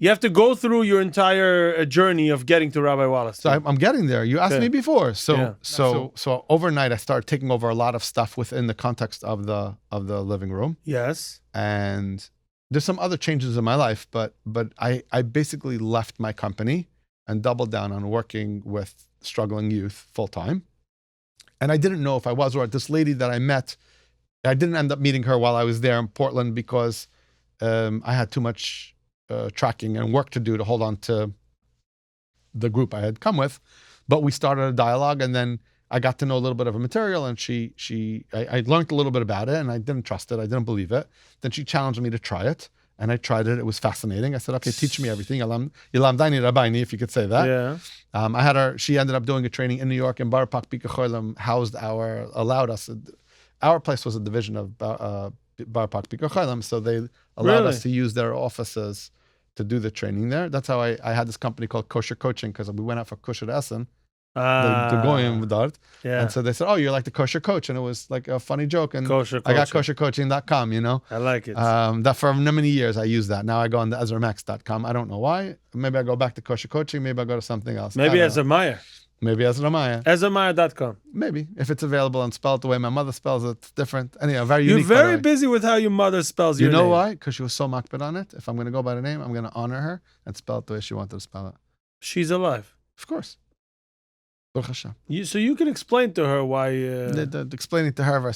You have to go through your entire journey of getting to Rabbi Wallstein.
So I'm getting there. You asked me before. So overnight I started taking over a lot of stuff within the context of the living room.
Yes.
And there's some other changes in my life, but I basically left my company and doubled down on working with struggling youth full time. And I didn't know if I was or not. This lady that I met, I didn't end up meeting her while I was there in Portland because I had too much tracking and work to do to hold on to the group I had come with. But we started a dialogue and then I got to know a little bit of her material and I learned a little bit about it and I didn't trust it. I didn't believe it. Then she challenged me to try it and I tried it. It was fascinating. I said, okay, teach me everything. Yilam daini rabbaini, if you could say that.
Yeah.
She ended up doing a training in New York and Bar Pak Bikacholim allowed us, our place was a division of Bar Pak Bikacholim, so they allowed us to use their offices to do the training there. That's how I had this company called Kosher Coaching because we went out for Kosher Essen. The goyim dart.
Yeah.
And so they said, oh, you're like the kosher coach. And it was like a funny joke. And
Kosher
I got koshercoaching.com, you know.
I like it.
That for many years I used that. Now I go on the EzraMax.com. I don't know why. Maybe I go back to kosher coaching. Maybe I go to something else.
Maybe Ezra Meyer.
Maybe Ezra Meyer.
EzraMeyer.com.
Maybe. If it's available and spelled the way my mother spells it, it's different. Anyhow, very unique.
You're very busy with how your mother spells your name.
You know why? Because she was so makbid on it. If I'm going to go by the name, I'm going to honor her and spell it the way she wanted to spell it.
She's alive.
Of course. Baruch Hashem.
So you can explain to her why.
Explaining to her.
By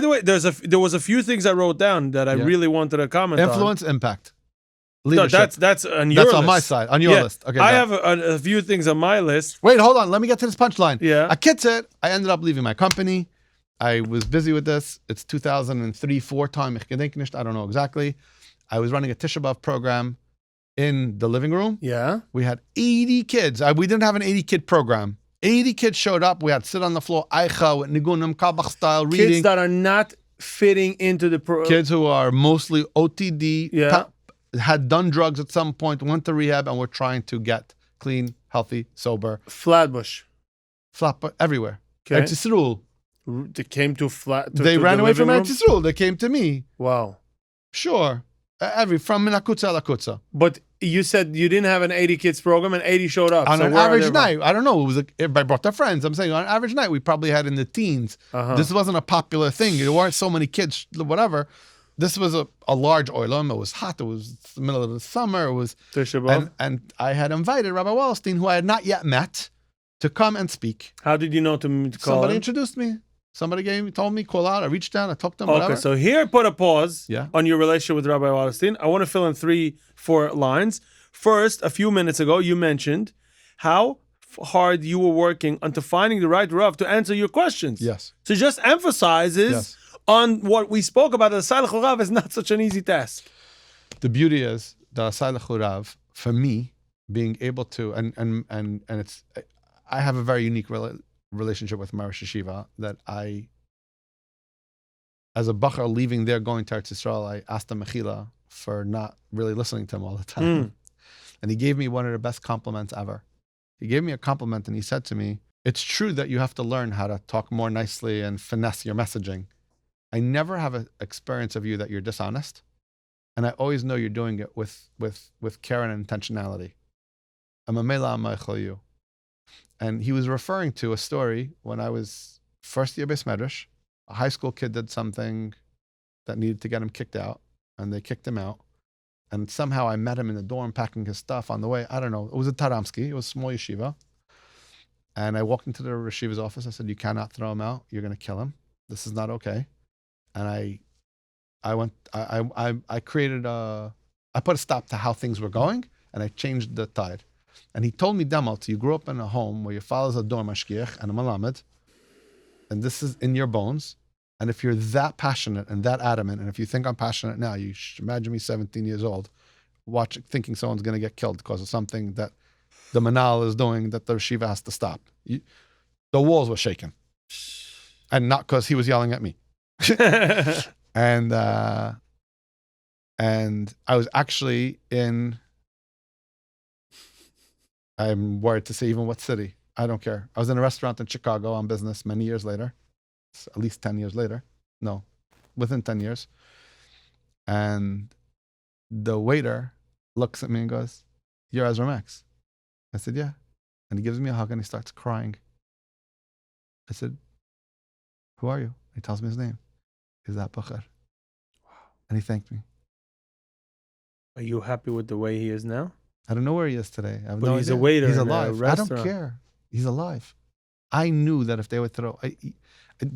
the way, there was a few things I wrote down that I really wanted to comment on.
Influence, impact,
leadership. No, that's on your list.
That's on my side, on your list. Okay.
I have a few things on my list.
Wait, hold on. Let me get to this punchline.
Yeah.
A kid said, I ended up leaving my company. I was busy with this. It's 2003-4 time. I don't know exactly. I was running a Tisha B'Av program in the living room.
Yeah.
We had 80 kids. We didn't have an 80-kid program. 80 kids showed up. We had to sit on the floor, Aicha, with Nigunim, Kabach style, reading.
Kids that are not fitting into the
Kids who are mostly OTD,
Yeah.
had done drugs at some point, went to rehab, and were trying to get clean, healthy, sober.
Flatbush.
Everywhere.
Okay.
Eretz Yisrael.
They came to flat.
They ran away from Eretz Yisrael. They came to me.
Wow.
Sure. From Minakutza Lakutza.
But you said you didn't have an 80 kids program and 80 showed up.
On
so
an
where are
average
they from?
night, I don't know. It was everybody brought their friends. I'm saying on an average night, we probably had in the teens. This wasn't a popular thing. There weren't so many kids, whatever. This was a large oilam. It was hot. It was the middle of the summer. It was,
Tisha B'Av.
and I had invited Rabbi Wallerstein, who I had not yet met, to come and speak.
How did you know to call
Somebody
him?
introduced me. Somebody told me, call out. I reached down. I talked to him.
Okay,
Whatever.
so here put a pause
Yeah.
on your relationship with Rabbi Wallerstein. I want to fill in 3-4 lines. First, a few minutes ago, you mentioned how hard you were working onto finding the right Rav to answer your questions.
Yes.
So it just emphasizes
Yes.
on what we spoke about, that Asai L'chol Rav is not such an easy task.
The beauty is the Asai L'chol Rav, for me, being able to, and it's, I have a very unique relationship with my Rosh Yeshiva that as a Bachar leaving there going to Eretz Yisrael, I asked him Mechila for not really listening to him all the time. And he gave me one of the best compliments ever. He gave me a compliment and he said to me, it's true that you have to learn how to talk more nicely and finesse your messaging. I never have an experience of you that you're dishonest. And I always know you're doing it with care and intentionality. I'm a mela ma'echel you. And he was referring to a story when I was first year Beis Medrash. A high school kid did something that needed to get him kicked out, and they kicked him out. And somehow I met him in the dorm packing his stuff on the way. I don't know. It was a Taramsky. It was a small yeshiva. And I walked into the yeshiva's office. I said, you cannot throw him out. You're going to kill him. This is not okay. And I put a stop to how things were going, and I changed the tide. And he told me, Demalt, you grew up in a home where your father's a dorm mashgiach and a malamed, and this is in your bones. And if you're that passionate and that adamant, and if you think I'm passionate now, you should imagine me 17 years old, thinking someone's going to get killed because of something that the manal is doing that the yeshiva has to stop. The walls were shaking. And not because he was yelling at me. And I was actually I'm worried to say even what city. I don't care. I was in a restaurant in Chicago on business many years later. At least 10 years later. No, within 10 years. And the waiter looks at me and goes, you're Ezra Max. I said, yeah. And he gives me a hug and he starts crying. I said, who are you? He tells me his name. He's that Bachar. And he thanked me.
Are you happy with the way he is now?
I don't know where he is today. I have
But
no
he's
idea.
a waiter
He's
in a
alive. I don't
restaurant.
care. He's alive. I knew that if they would throw,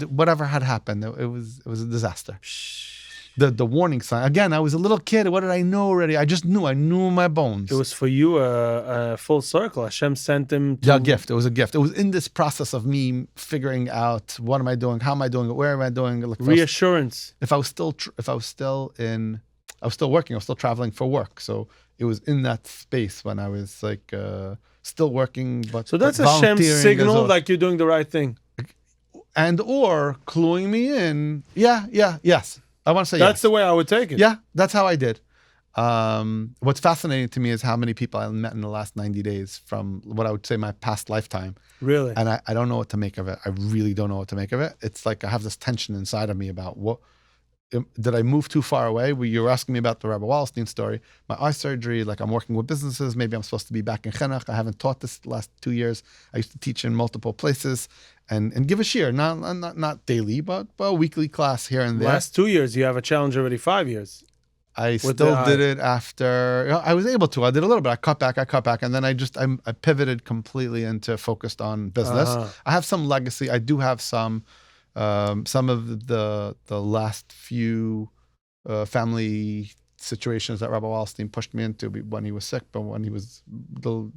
whatever had happened, it was a disaster. The warning sign. Again, I was a little kid. What did I know already? I just knew. I knew my bones.
It was for you a full circle. Hashem sent him to...
Yeah, a gift. It was a gift. It was in this process of me figuring out what am I doing, how am I doing it, where am I doing it. Like,
reassurance.
I was still working. I was still traveling for work. So it was in that space when I was like still working, but
So that's
but
Hashem's
volunteering
signal,
as well.
like you're doing the right thing.
And or cluing me in. Yes. I want to say
That's
yes.
the way I would take it.
Yeah, that's how I did. What's fascinating to me is how many people I met in the last 90 days from what I would say my past lifetime.
Really?
And I don't know what to make of it. I really don't know what to make of it. It's like I have this tension inside of me about did I move too far away? You were asking me about the Rabbi Wallerstein story. My eye surgery, like I'm working with businesses. Maybe I'm supposed to be back in Chinuch. I haven't taught this the last 2 years. I used to teach in multiple places and give a shiur, not daily, but a weekly class here and there.
Last 2 years, you have a challenge already 5 years.
I
With
still
the
did it after, I was able to. I did a little bit. I cut back, and then I pivoted completely into focused on business. I have some legacy. I do have some of the last few family situations that Rabbi Wallerstein pushed me into when he was sick, but when he was still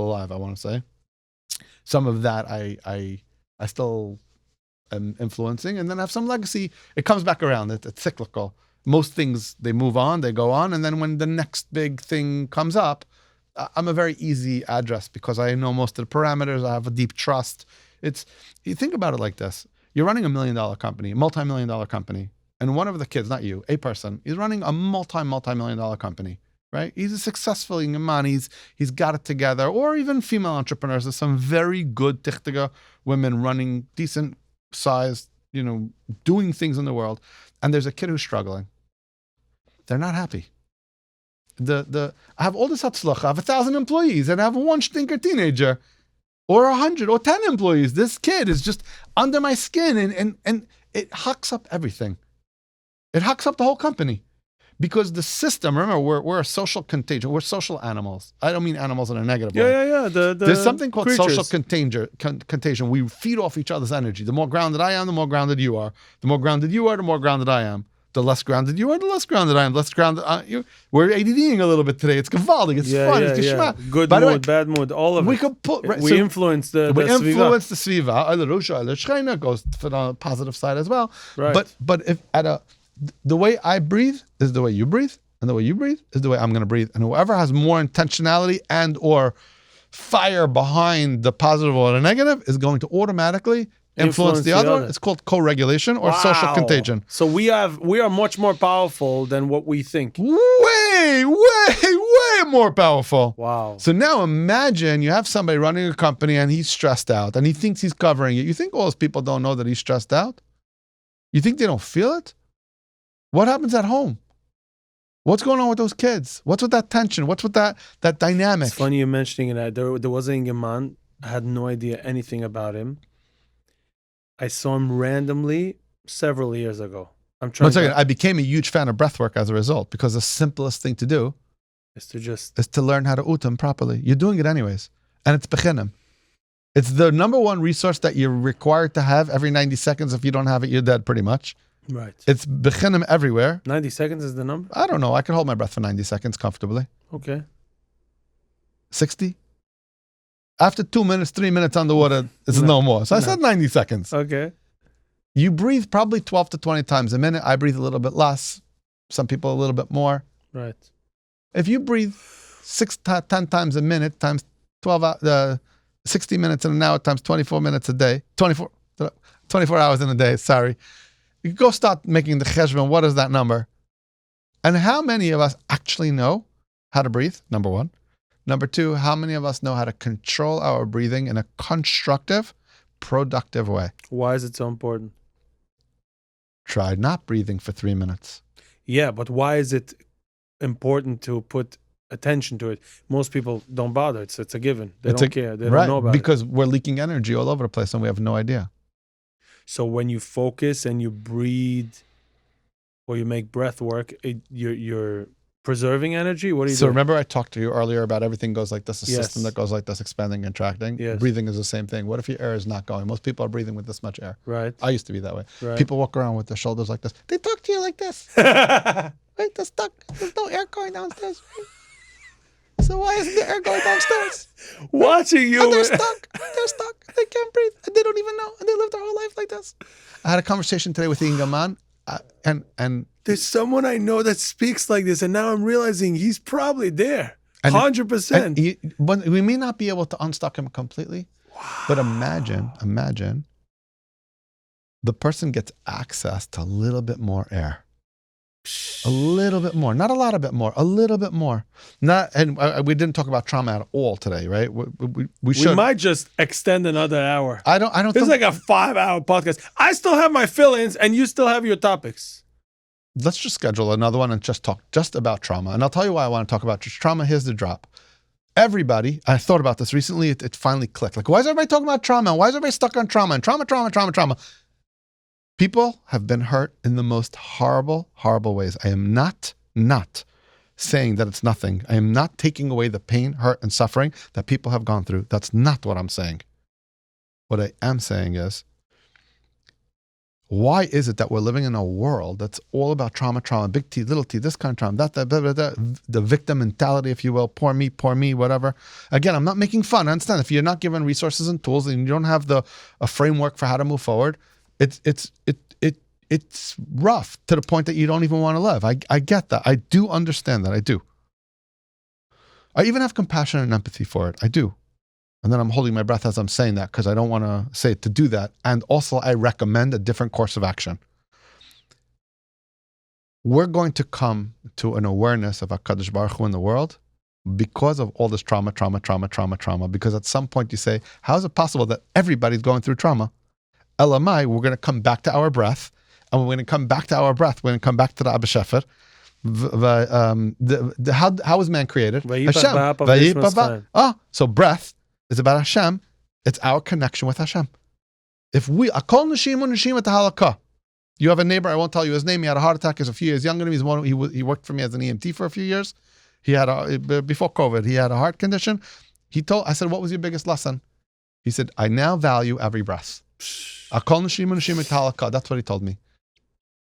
alive, I want to say. Some of that I still am influencing, and then I have some legacy. It comes back around. It's cyclical. Most things, they move on, they go on, and then when the next big thing comes up, I'm a very easy address because I know most of the parameters. I have a deep trust. You think about it like this. You're running $1 million company, a multi-million-dollar company, and one of the kids, not you, a person, is running a multi-million-dollar company, right? He's a successful young man. He's got it together. Or even female entrepreneurs. There's some very good tichtiga women running decent sized, doing things in the world. And there's a kid who's struggling. They're not happy. I have all this hatzlacha, I have 1,000 employees, and I have one stinker teenager, or 100 or 10 employees. This kid is just under my skin, and it hucks up everything. It hucks up the whole company. Because the system, remember, we're a social contagion. We're social animals. I don't mean animals in a negative way.
Yeah.
There's something called
creatures.
social contagion. We feed off each other's energy. The more grounded I am, the more grounded you are. The more grounded you are, the more grounded I am. The less grounded you are, the less grounded I am. Less grounded you. We're ADDing a little bit today. It's gewaldig. It's fun. It's geschmack.
Good
By the
mood,
way,
bad mood, all of
we
it.
could put right,
We
so
influence the
we
sviva.
influence the sviva. Either Rusha, either Shechina goes for the positive side as well.
Right.
But if the way I breathe is the way you breathe. And the way you breathe is the way I'm going to breathe. And whoever has more intentionality and or fire behind the positive or the negative is going to automatically influence the other one. It's called co-regulation or social contagion.
So we are much more powerful than what we think.
Way more powerful.
Wow.
So now imagine you have somebody running a company and he's stressed out and he thinks he's covering it. You think all those people don't know that he's stressed out? You think they don't feel it? What happens at home? What's going on with those kids? What's with that tension? What's with that dynamic?
It's funny you mentioning that. There was a Ingeman. I had no idea anything about him. I saw him randomly several years ago. I'm trying.
One second, I became a huge fan of breathwork as a result because the simplest thing to do
is
to learn how to utam properly. You're doing it anyways, and it's bechinim. It's the number one resource that you're required to have every 90 seconds. If you don't have it, you're dead pretty much.
Right.
It's bechinim everywhere.
90 seconds is the number?
I don't know. I can hold my breath for 90 seconds comfortably.
Okay.
60? After 2 minutes, 3 minutes underwater, it's no more. So I said 90 seconds.
Okay.
You breathe probably 12 to 20 times a minute. I breathe a little bit less. Some people a little bit more.
Right.
If you breathe 10 times a minute times 60 minutes in an hour times 24 minutes a day, 24 hours in a day, sorry. You go start making the cheshbon. What is that number? And how many of us actually know how to breathe? Number one. Number two, how many of us know how to control our breathing in a constructive, productive way?
Why is it so important?
Try not breathing for 3 minutes.
Yeah, but why is it important to put attention to it? Most people don't bother. It's a given. They don't care. They don't know about it.
Because we're leaking energy all over the place and we have no idea.
So when you focus and you breathe or you make breath work, you're preserving energy? What are you doing?
Remember I talked to you earlier about everything goes like this, a
Yes.
system that goes like this, expanding, contracting?
Yes.
Breathing is the same thing. What if your air is not going? Most people are breathing with this much air.
Right.
I used to be that way.
Right.
People walk around with their shoulders like this. They talk to you like this. Right? They're stuck. There's no air going downstairs. Right? So why isn't the air going downstairs?
Watching you.
And they're stuck. They're stuck. They can't breathe. And they don't even know. And they live their whole life like this. I had a conversation today with Ingaman. And
there's someone I know that speaks like this, and now I'm realizing he's probably there.
And
100%.
But we may not be able to unstuck him completely. Wow. But imagine the person gets access to a little bit more air. A little bit more, not a lot of bit more, a little bit more. We didn't talk about trauma at all today, right? We should.
We might just extend another hour.
I don't.
It's like a 5-hour podcast. I still have my fill-ins, and you still have your topics.
Let's just schedule another one and just talk just about trauma. And I'll tell you why I want to talk about trauma. Here's the drop. Everybody, I thought about this recently. It finally clicked. Like, why is everybody talking about trauma? Why is everybody stuck on trauma and trauma? People have been hurt in the most horrible, horrible ways. I am not saying that it's nothing. I am not taking away the pain, hurt, and suffering that people have gone through. That's not what I'm saying. What I am saying is, why is it that we're living in a world that's all about trauma, big T, little t, this kind of trauma, that, the victim mentality, if you will, poor me, whatever. Again, I'm not making fun. I understand if you're not given resources and tools and you don't have a framework for how to move forward, it's rough to the point that you don't even want to live. I get that. I do understand that. I do. I even have compassion and empathy for it. I do. And then I'm holding my breath as I'm saying that because I don't want to say to do that. And also I recommend a different course of action. We're going to come to an awareness of HaKadosh Baruch Hu in the world because of all this trauma. Because at some point you say, how is it possible that everybody's going through trauma? Elamai, we're going to come back to our breath. And we're going to come back to our breath. We're going to come back to the Abba Shefer. How was man created?
Vayipach ba'apav nishmas chaim.
So breath is about Hashem. It's our connection with Hashem. If we akol neshima neshima tahalakah. You have a neighbor, I won't tell you his name. He had a heart attack. He's a few years younger than me. He worked for me as an EMT for a few years. He had before COVID, he had a heart condition. I said, what was your biggest lesson? He said, I now value every breath. Akol neshima neshima tahalakah. That's what he told me.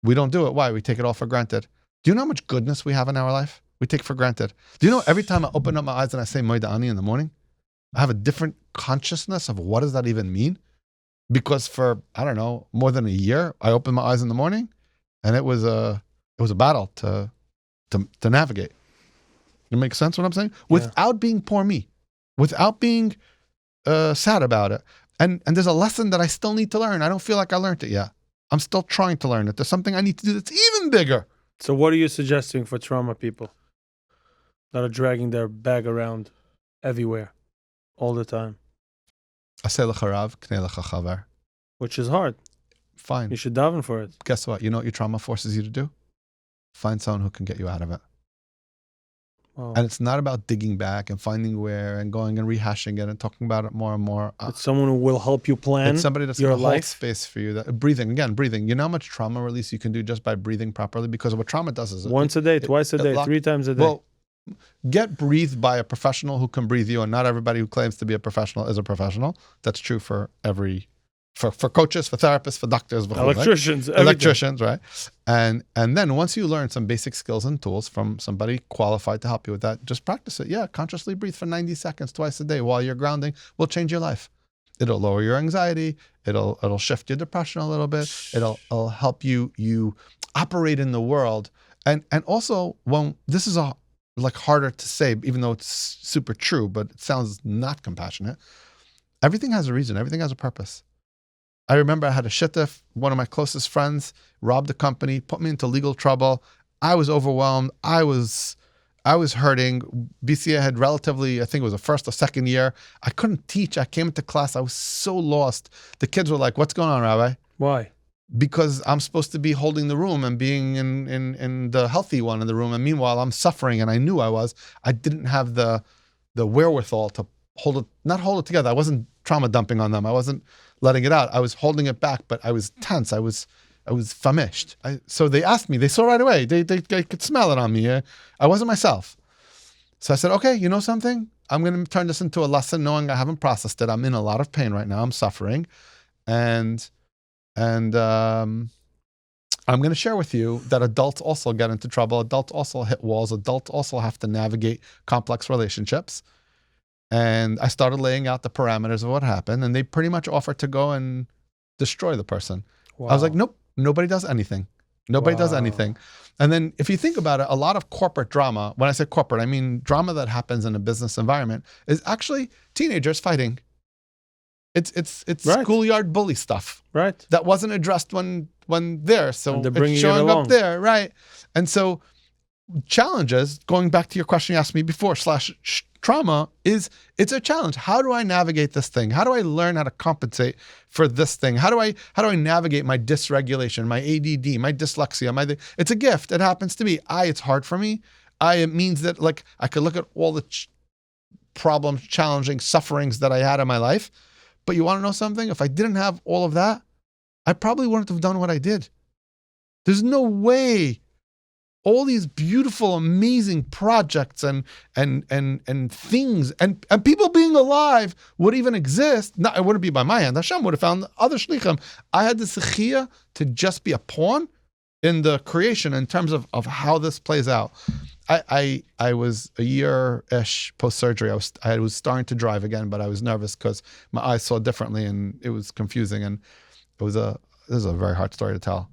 We don't do it. Why? We take it all for granted. Do you know how much goodness we have in our life? We take for granted. Do you know every time I open up my eyes and I say Moida Ani in the morning, I have a different consciousness of what does that even mean? Because for, I don't know, more than a year, I opened my eyes in the morning and it was a battle to navigate. It makes sense what I'm saying?
Yeah.
Without being poor me, without being sad about it. And there's a lesson that I still need to learn. I don't feel like I learned it yet. I'm still trying to learn it. There's something I need to do that's even bigger.
So what are you suggesting for trauma people that are dragging their bag around everywhere all the time?
Aseh lecha rav, knei lecha chaver.
Which is hard.
Fine.
You should daven for it.
Guess what? You know what your trauma forces you to do? Find someone who can get you out of it.
Wow.
And it's not about digging back and finding where and going and rehashing it and talking about it more and more.
It's someone who will help you plan
It's somebody that's
your
going to hold
life.
space for you. Breathing. You know how much trauma release you can do just by breathing properly? Because what trauma does is
Once a day, twice a day, 3 times a day.
Well, get breathed by a professional who can breathe you, and not everybody who claims to be a professional is a professional. That's true for for coaches, for therapists, for doctors, for
electricians,
right? Electricians, right? And then once you learn some basic skills and tools from somebody qualified to help you with that, just practice it. Yeah, consciously breathe for 90 seconds twice a day while you're grounding. Will change your life. It'll lower your anxiety. It'll shift your depression a little bit. It'll help you operate in the world. And also, when this is harder to say, even though it's super true, but it sounds not compassionate. Everything has a reason. Everything has a purpose. I remember I had a shittif. One of my closest friends robbed the company, put me into legal trouble. I was overwhelmed. I was hurting. BCA had relatively, I think it was the first or second year. I couldn't teach. I came into class. I was so lost. The kids were like, "What's going on, Rabbi?"
Why?
Because I'm supposed to be holding the room and being in the healthy one in the room. And meanwhile, I'm suffering, and I knew I was. I didn't have the wherewithal to not hold it together. I wasn't trauma dumping on them. I wasn't letting it out. I was holding it back, but I was tense. I was famished. So they asked me. They saw right away. They could smell it on me. I wasn't myself. So I said, okay, you know something? I'm going to turn this into a lesson, knowing I haven't processed it. I'm in a lot of pain right now. I'm suffering, and I'm going to share with you that adults also get into trouble. Adults also hit walls. Adults also have to navigate complex relationships. And I started laying out the parameters of what happened, and they pretty much offered to go and destroy the person.
Wow.
I was like, nope, nobody does anything. Nobody does anything. And then if you think about it, a lot of corporate drama, when I say corporate, I mean drama that happens in a business environment, is actually teenagers fighting. It's
right.
Schoolyard bully stuff.
Right.
That wasn't addressed when there. So
And they're bringing
it's
it
showing
along.
up there, right? And so challenges, going back to your question you asked me before, trauma it's a challenge. How do I navigate this thing? How do I learn how to compensate for this thing? How do I navigate my dysregulation, my ADD, my dyslexia, it's a gift. It happens to me. It's hard for me. It means that like I could look at all the problems, challenging sufferings that I had in my life. But you want to know something? If I didn't have all of that, I probably wouldn't have done what I did. There's no way all these beautiful, amazing projects and things and people being alive would even exist. No, it wouldn't be by my hand. Hashem would have found other shlichim. I had the sechiyah to just be a pawn in the creation in terms of how this plays out. I was a year-ish post-surgery. I was starting to drive again, but I was nervous because my eyes saw differently and it was confusing. And this is a very hard story to tell.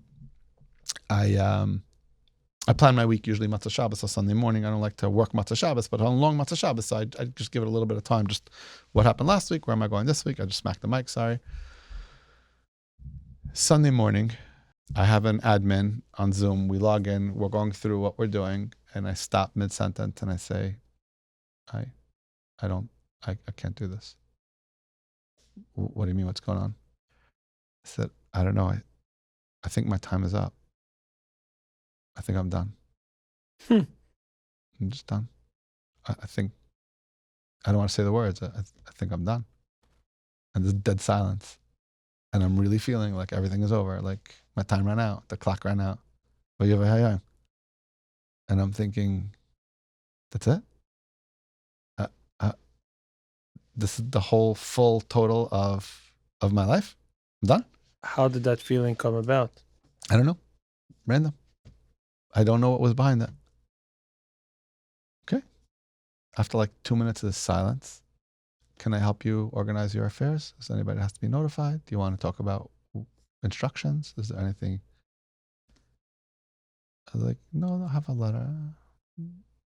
I plan my week usually Matzah Shabbos or Sunday morning. I don't like to work Matzah Shabbos, but on long Matzah Shabbos, so I just give it a little bit of time. Just what happened last week? Where am I going this week? I just smacked the mic, sorry. Sunday morning, I have an admin on Zoom. We log in, we're going through what we're doing, and I stop mid-sentence and I say, I can't do this. What do you mean, what's going on? I said, I don't know. I think my time is up. I think I'm done.
Hmm.
I'm just done. I think, I don't want to say the words. I think I'm done. And there's dead silence. And I'm really feeling like everything is over. Like my time ran out. The clock ran out. And I'm thinking, that's it? Uh, uh, this is the whole full total of my life? I'm done?
How did that feeling come about?
I don't know. Random. I don't know what was behind that. Okay. After like 2 minutes of silence, can I help you organize your affairs? Does anybody has to be notified? Do you want to talk about instructions? Is there anything? I was like, no, I have a letter.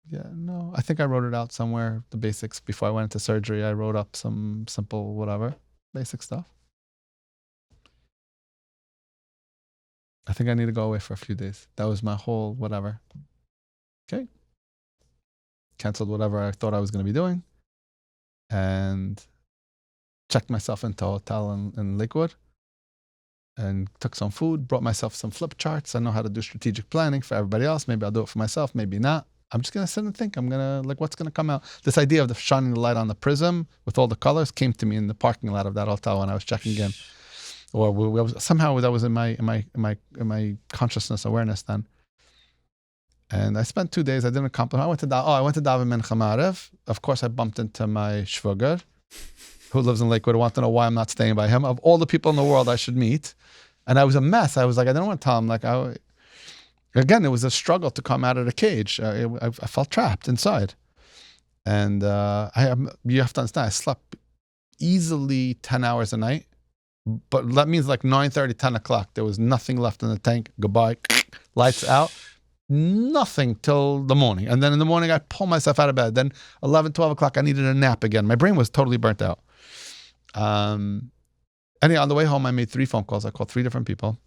Yeah, no. I think I wrote it out somewhere, the basics. Before I went into surgery, I wrote up some simple whatever, basic stuff. I think I need to go away for a few days. That was my whole whatever. Okay. Canceled whatever I thought I was going to be doing and checked myself into a hotel in Lakewood and took some food, brought myself some flip charts. I know how to do strategic planning for everybody else. Maybe I'll do it for myself, maybe not. I'm just going to sit and think. I'm going to, like, what's going to come out? This idea of the shining the light on the prism with all the colors came to me in the parking lot of that hotel when I was checking in. Or somehow that was in my consciousness awareness then. And I spent 2 days. I didn't accomplish. I went to Daven Mincha Ma'ariv. Of course, I bumped into my shvuger, who lives in Lakewood. I want to know why I'm not staying by him. Of all the people in the world I should meet, and I was a mess. I was like, I didn't want to tell him. Like, again, it was a struggle to come out of the cage. I felt trapped inside, and you have to understand. I slept easily 10 hours a night, but that means like 9:30, 10 o'clock. There was nothing left in the tank. Goodbye, lights out. Nothing till the morning. And then in the morning, I pull myself out of bed. Then 11, 12 o'clock, I needed a nap again. My brain was totally burnt out. Anyhow, on the way home, I made 3 phone calls. I called 3 different people.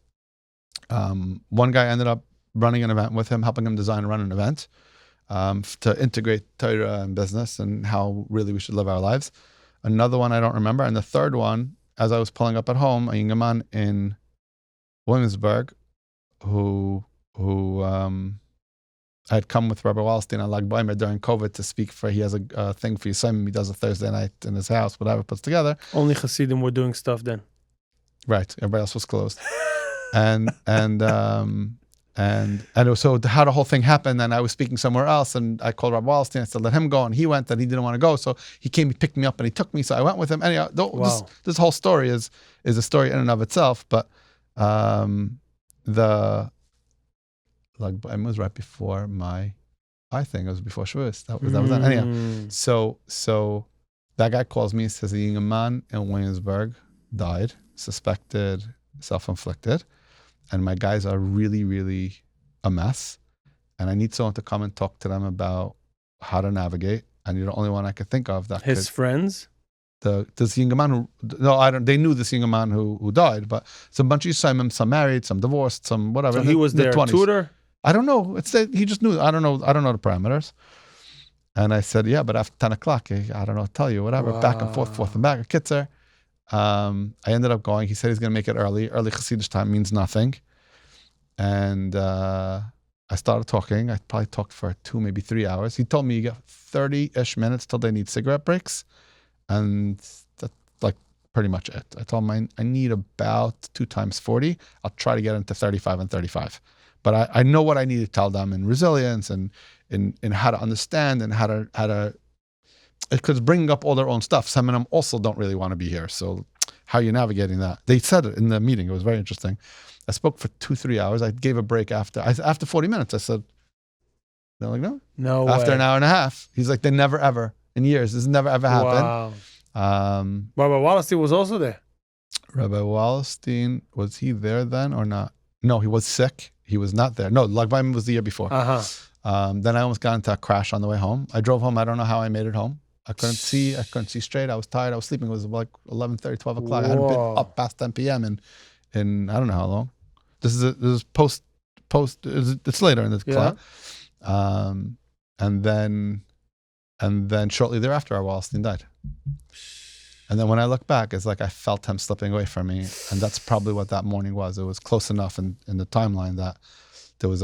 One guy ended up running an event with him, helping him design and run an event to integrate Torah and business and how really we should live our lives. Another one I don't remember. And the third one, as I was pulling up at home, a young man in Williamsburg who I had come with Rabbi Wallerstein on Lag Baimer during COVID to speak for, he has a thing for Yisraelim. He does a Thursday night in his house, whatever, puts together.
Only Hasidim were doing stuff then.
Right. Everybody else was closed. and it was, so how the whole thing happened, and I was speaking somewhere else, and I called Rabbi Wallerstein. I said, let him go, and he went, and he didn't want to go. So he came, he picked me up, and he took me. So I went with him. Anyhow, this whole story is a story in and of itself, but it was right before I think it was before Shavuos. That was that. Anyhow, so that guy calls me and says a young man in Williamsburg died, suspected self-inflicted, and my guys are really, really a mess, and I need someone to come and talk to them about how to navigate. And you're the only one I could think of that
his friends.
This young man who, no, I don't. They knew this young man who died, but it's a bunch of Yisraelim, some married, some divorced, some whatever.
So he was their tutor.
I don't know. He just knew. I don't know the parameters. And I said, yeah, but after 10 o'clock, I don't know, I'll tell you, whatever. Wow. Back and forth and back. Kitzer. I ended up going. He said he's going to make it early. Early Hasidic time means nothing. And I started talking. I probably talked for 2, maybe 3 hours. He told me you get 30-ish minutes till they need cigarette breaks. And that's like pretty much it. I told him I need about 2 times 40. I'll try to get into 35 and 35. But I know what I need to tell them in resilience and in how to understand and how to because bringing up all their own stuff. Some of them also don't really want to be here. So how are you navigating that? They said it in the meeting. It was very interesting. I spoke for 2-3 hours. I gave a break after 40 minutes. I said, they're like, no after way. An hour and a half. He's like, they never ever in years. This never ever happened.
Wow. Rabbi Wallerstein was also there.
Rabbi Wallerstein, was he there then or not? No, he was sick. He was not there. No, Lag Baimer was the year before. Then I almost got into a crash on the way home. I drove home. I don't know how I made it home. I couldn't see straight. I was tired. I was sleeping. It was like 11:30, 12 o'clock. I hadn't been up past 10 p.m. in I don't know how long. This is post. It's later in the clock. And then shortly thereafter, our Wallerstein died. And then when I look back, it's like I felt him slipping away from me, and that's probably what that morning was. It was close enough in the timeline that there was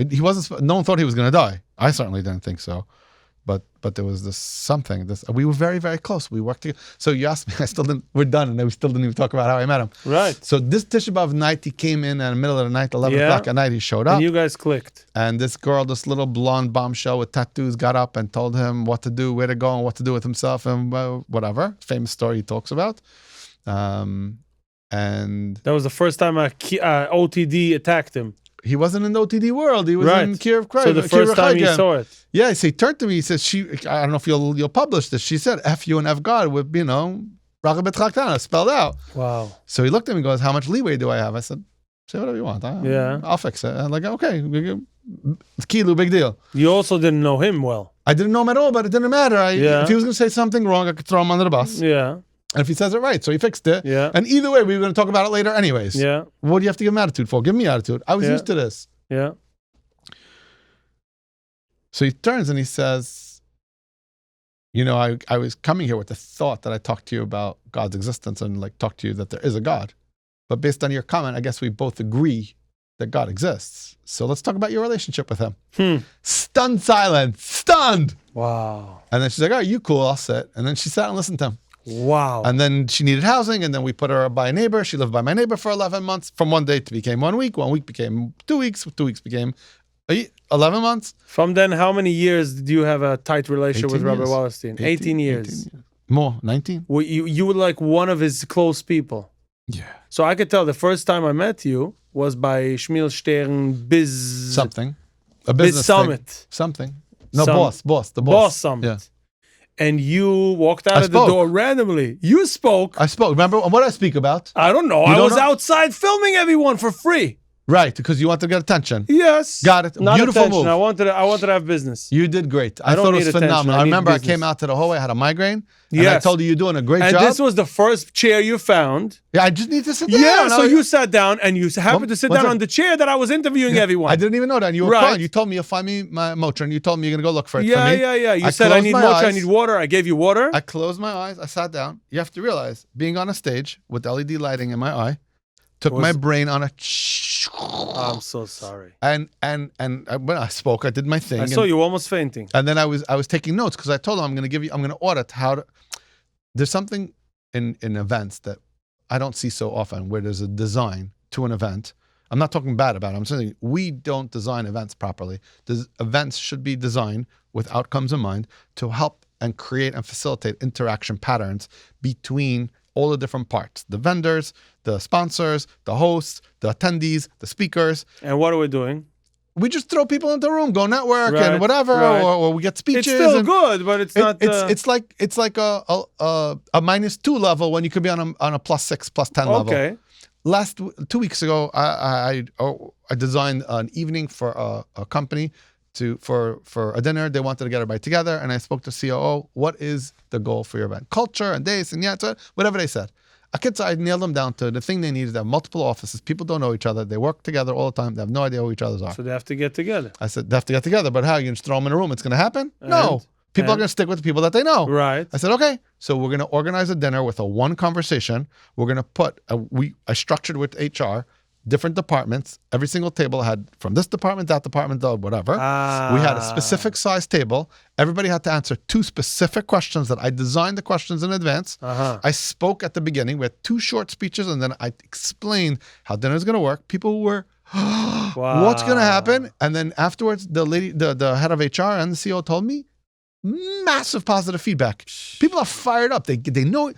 he wasn't, no one thought he was going to die. I certainly didn't think so. But there was we were very, very close. We worked together. So you asked me, we're done, and we still didn't even talk about how I met him.
Right.
So this Tisha B'Av night, he came in the middle of the night, 11 o'clock at night, he showed up.
And you guys clicked.
And this girl, this little blonde bombshell with tattoos, got up and told him what to do, where to go, and what to do with himself, and whatever. Famous story he talks about. And
that was the first time OTD attacked him.
He wasn't in the OTD world. He was in Kiev Christ.
So the first time he saw it.
Yeah, so he turned to me. He says, I don't know if you'll publish this. She said, F you and F God with, Rachel Betrachtana spelled out.
Wow.
So he looked at me and goes, how much leeway do I have? I said, say whatever you want. I'll fix it. I'm like, okay. It's Kilu, big deal.
You also didn't know him well.
I didn't know him at all, but it didn't matter. If he was going to say something wrong, I could throw him under the bus.
Yeah.
And if he says it right, so he fixed it.
Yeah.
And either way, we were going to talk about it later anyways.
Yeah.
What do you have to give him attitude for? Give me attitude. I was used to this.
Yeah.
So he turns and he says, I was coming here with the thought that I talked to you about God's existence and talk to you that there is a God. But based on your comment, I guess we both agree that God exists. So let's talk about your relationship with him. Stunned silence. Stunned.
Wow.
And then she's like, all right, you cool, I'll sit. And then she sat and listened to him.
Wow.
And then she needed housing, and then we put her by a neighbor. She lived by my neighbor for 11 months. From 1 day to became 1 week. 1 week became 2 weeks. 2 weeks became 11 months.
From then, how many years did you have a tight relationship with Rabbi
years.
Wallerstein? 18 years.
More, 19.
Well, you were like one of his close people.
Yeah.
So I could tell the first time I met you was by Shmuel Stern Biz...
Something. A business
Biz Summit.
Thing. Something. No,
Summit.
Boss. The
Boss Summit.
Yeah.
And you walked out of the door randomly. You spoke.
I spoke. Remember what did I speak about?
I don't know. I was outside filming everyone for free.
Right, because you wanted to get attention.
Yes.
Got it.
Not
Beautiful
attention.
move.
I wanted to have business.
You did great. I
don't
thought it
need
was
attention.
phenomenal.
I
I remember
business.
I came out to the hallway, I had a migraine. And
Yes.
I told you doing a great job.
And this was the first chair you found.
Yeah, I just need to sit down.
Yeah, so you sat down and you happened to sit
what's
down
that?
on the chair that I was interviewing everyone.
I didn't even know that. And you were
Right.
crying. You told me you'll find me my Motrin. You told me you're going to go look for it for me.
Yeah. You said I need mocha, I need water. I gave you water.
I closed my eyes. I sat down. You have to realize, being on a stage with LED lighting in my eye took my brain on a...
I'm so sorry.
And when I spoke, I did my thing.
I saw you almost fainting.
And then I was taking notes because I told him I'm going to audit how to... There's something in events that I don't see so often where there's a design to an event. I'm not talking bad about it. I'm saying we don't design events properly. Events should be designed with outcomes in mind to help and create and facilitate interaction patterns between all the different parts, the vendors, the sponsors, the hosts, the attendees, the speakers.
And what are we doing?
We just throw people into the room, go network and whatever, or we get speeches.
It's still good, but it's not.
It's like a -2 level when you could be on a +6, +10 level.
Okay.
2 weeks ago, I designed an evening for a company for a dinner. They wanted to get everybody together, and I spoke to COO. What is the goal for your event? Culture and this and that, whatever they said. I nailed them down to the thing they need is to have multiple offices. People don't know each other. They work together all the time. They have no idea who each other's are.
So they have to get together.
I said, they have to get together, but how? You can just throw them in a room. It's going to happen? No. People are going to stick with the people that they know.
Right.
I said, okay. So we're going to organize a dinner with a one conversation. We're going to put, I structured with HR, different departments. Every single table had from this department, that department, whatever. We had a specific size table. Everybody had to answer 2 specific questions that I designed the questions in advance. I spoke at the beginning. We had 2 short speeches, and then I explained how dinner is going to work. People were, what's going to happen? And then afterwards, the lady, the head of HR and the CEO told me, massive positive feedback. People are fired up. They know it.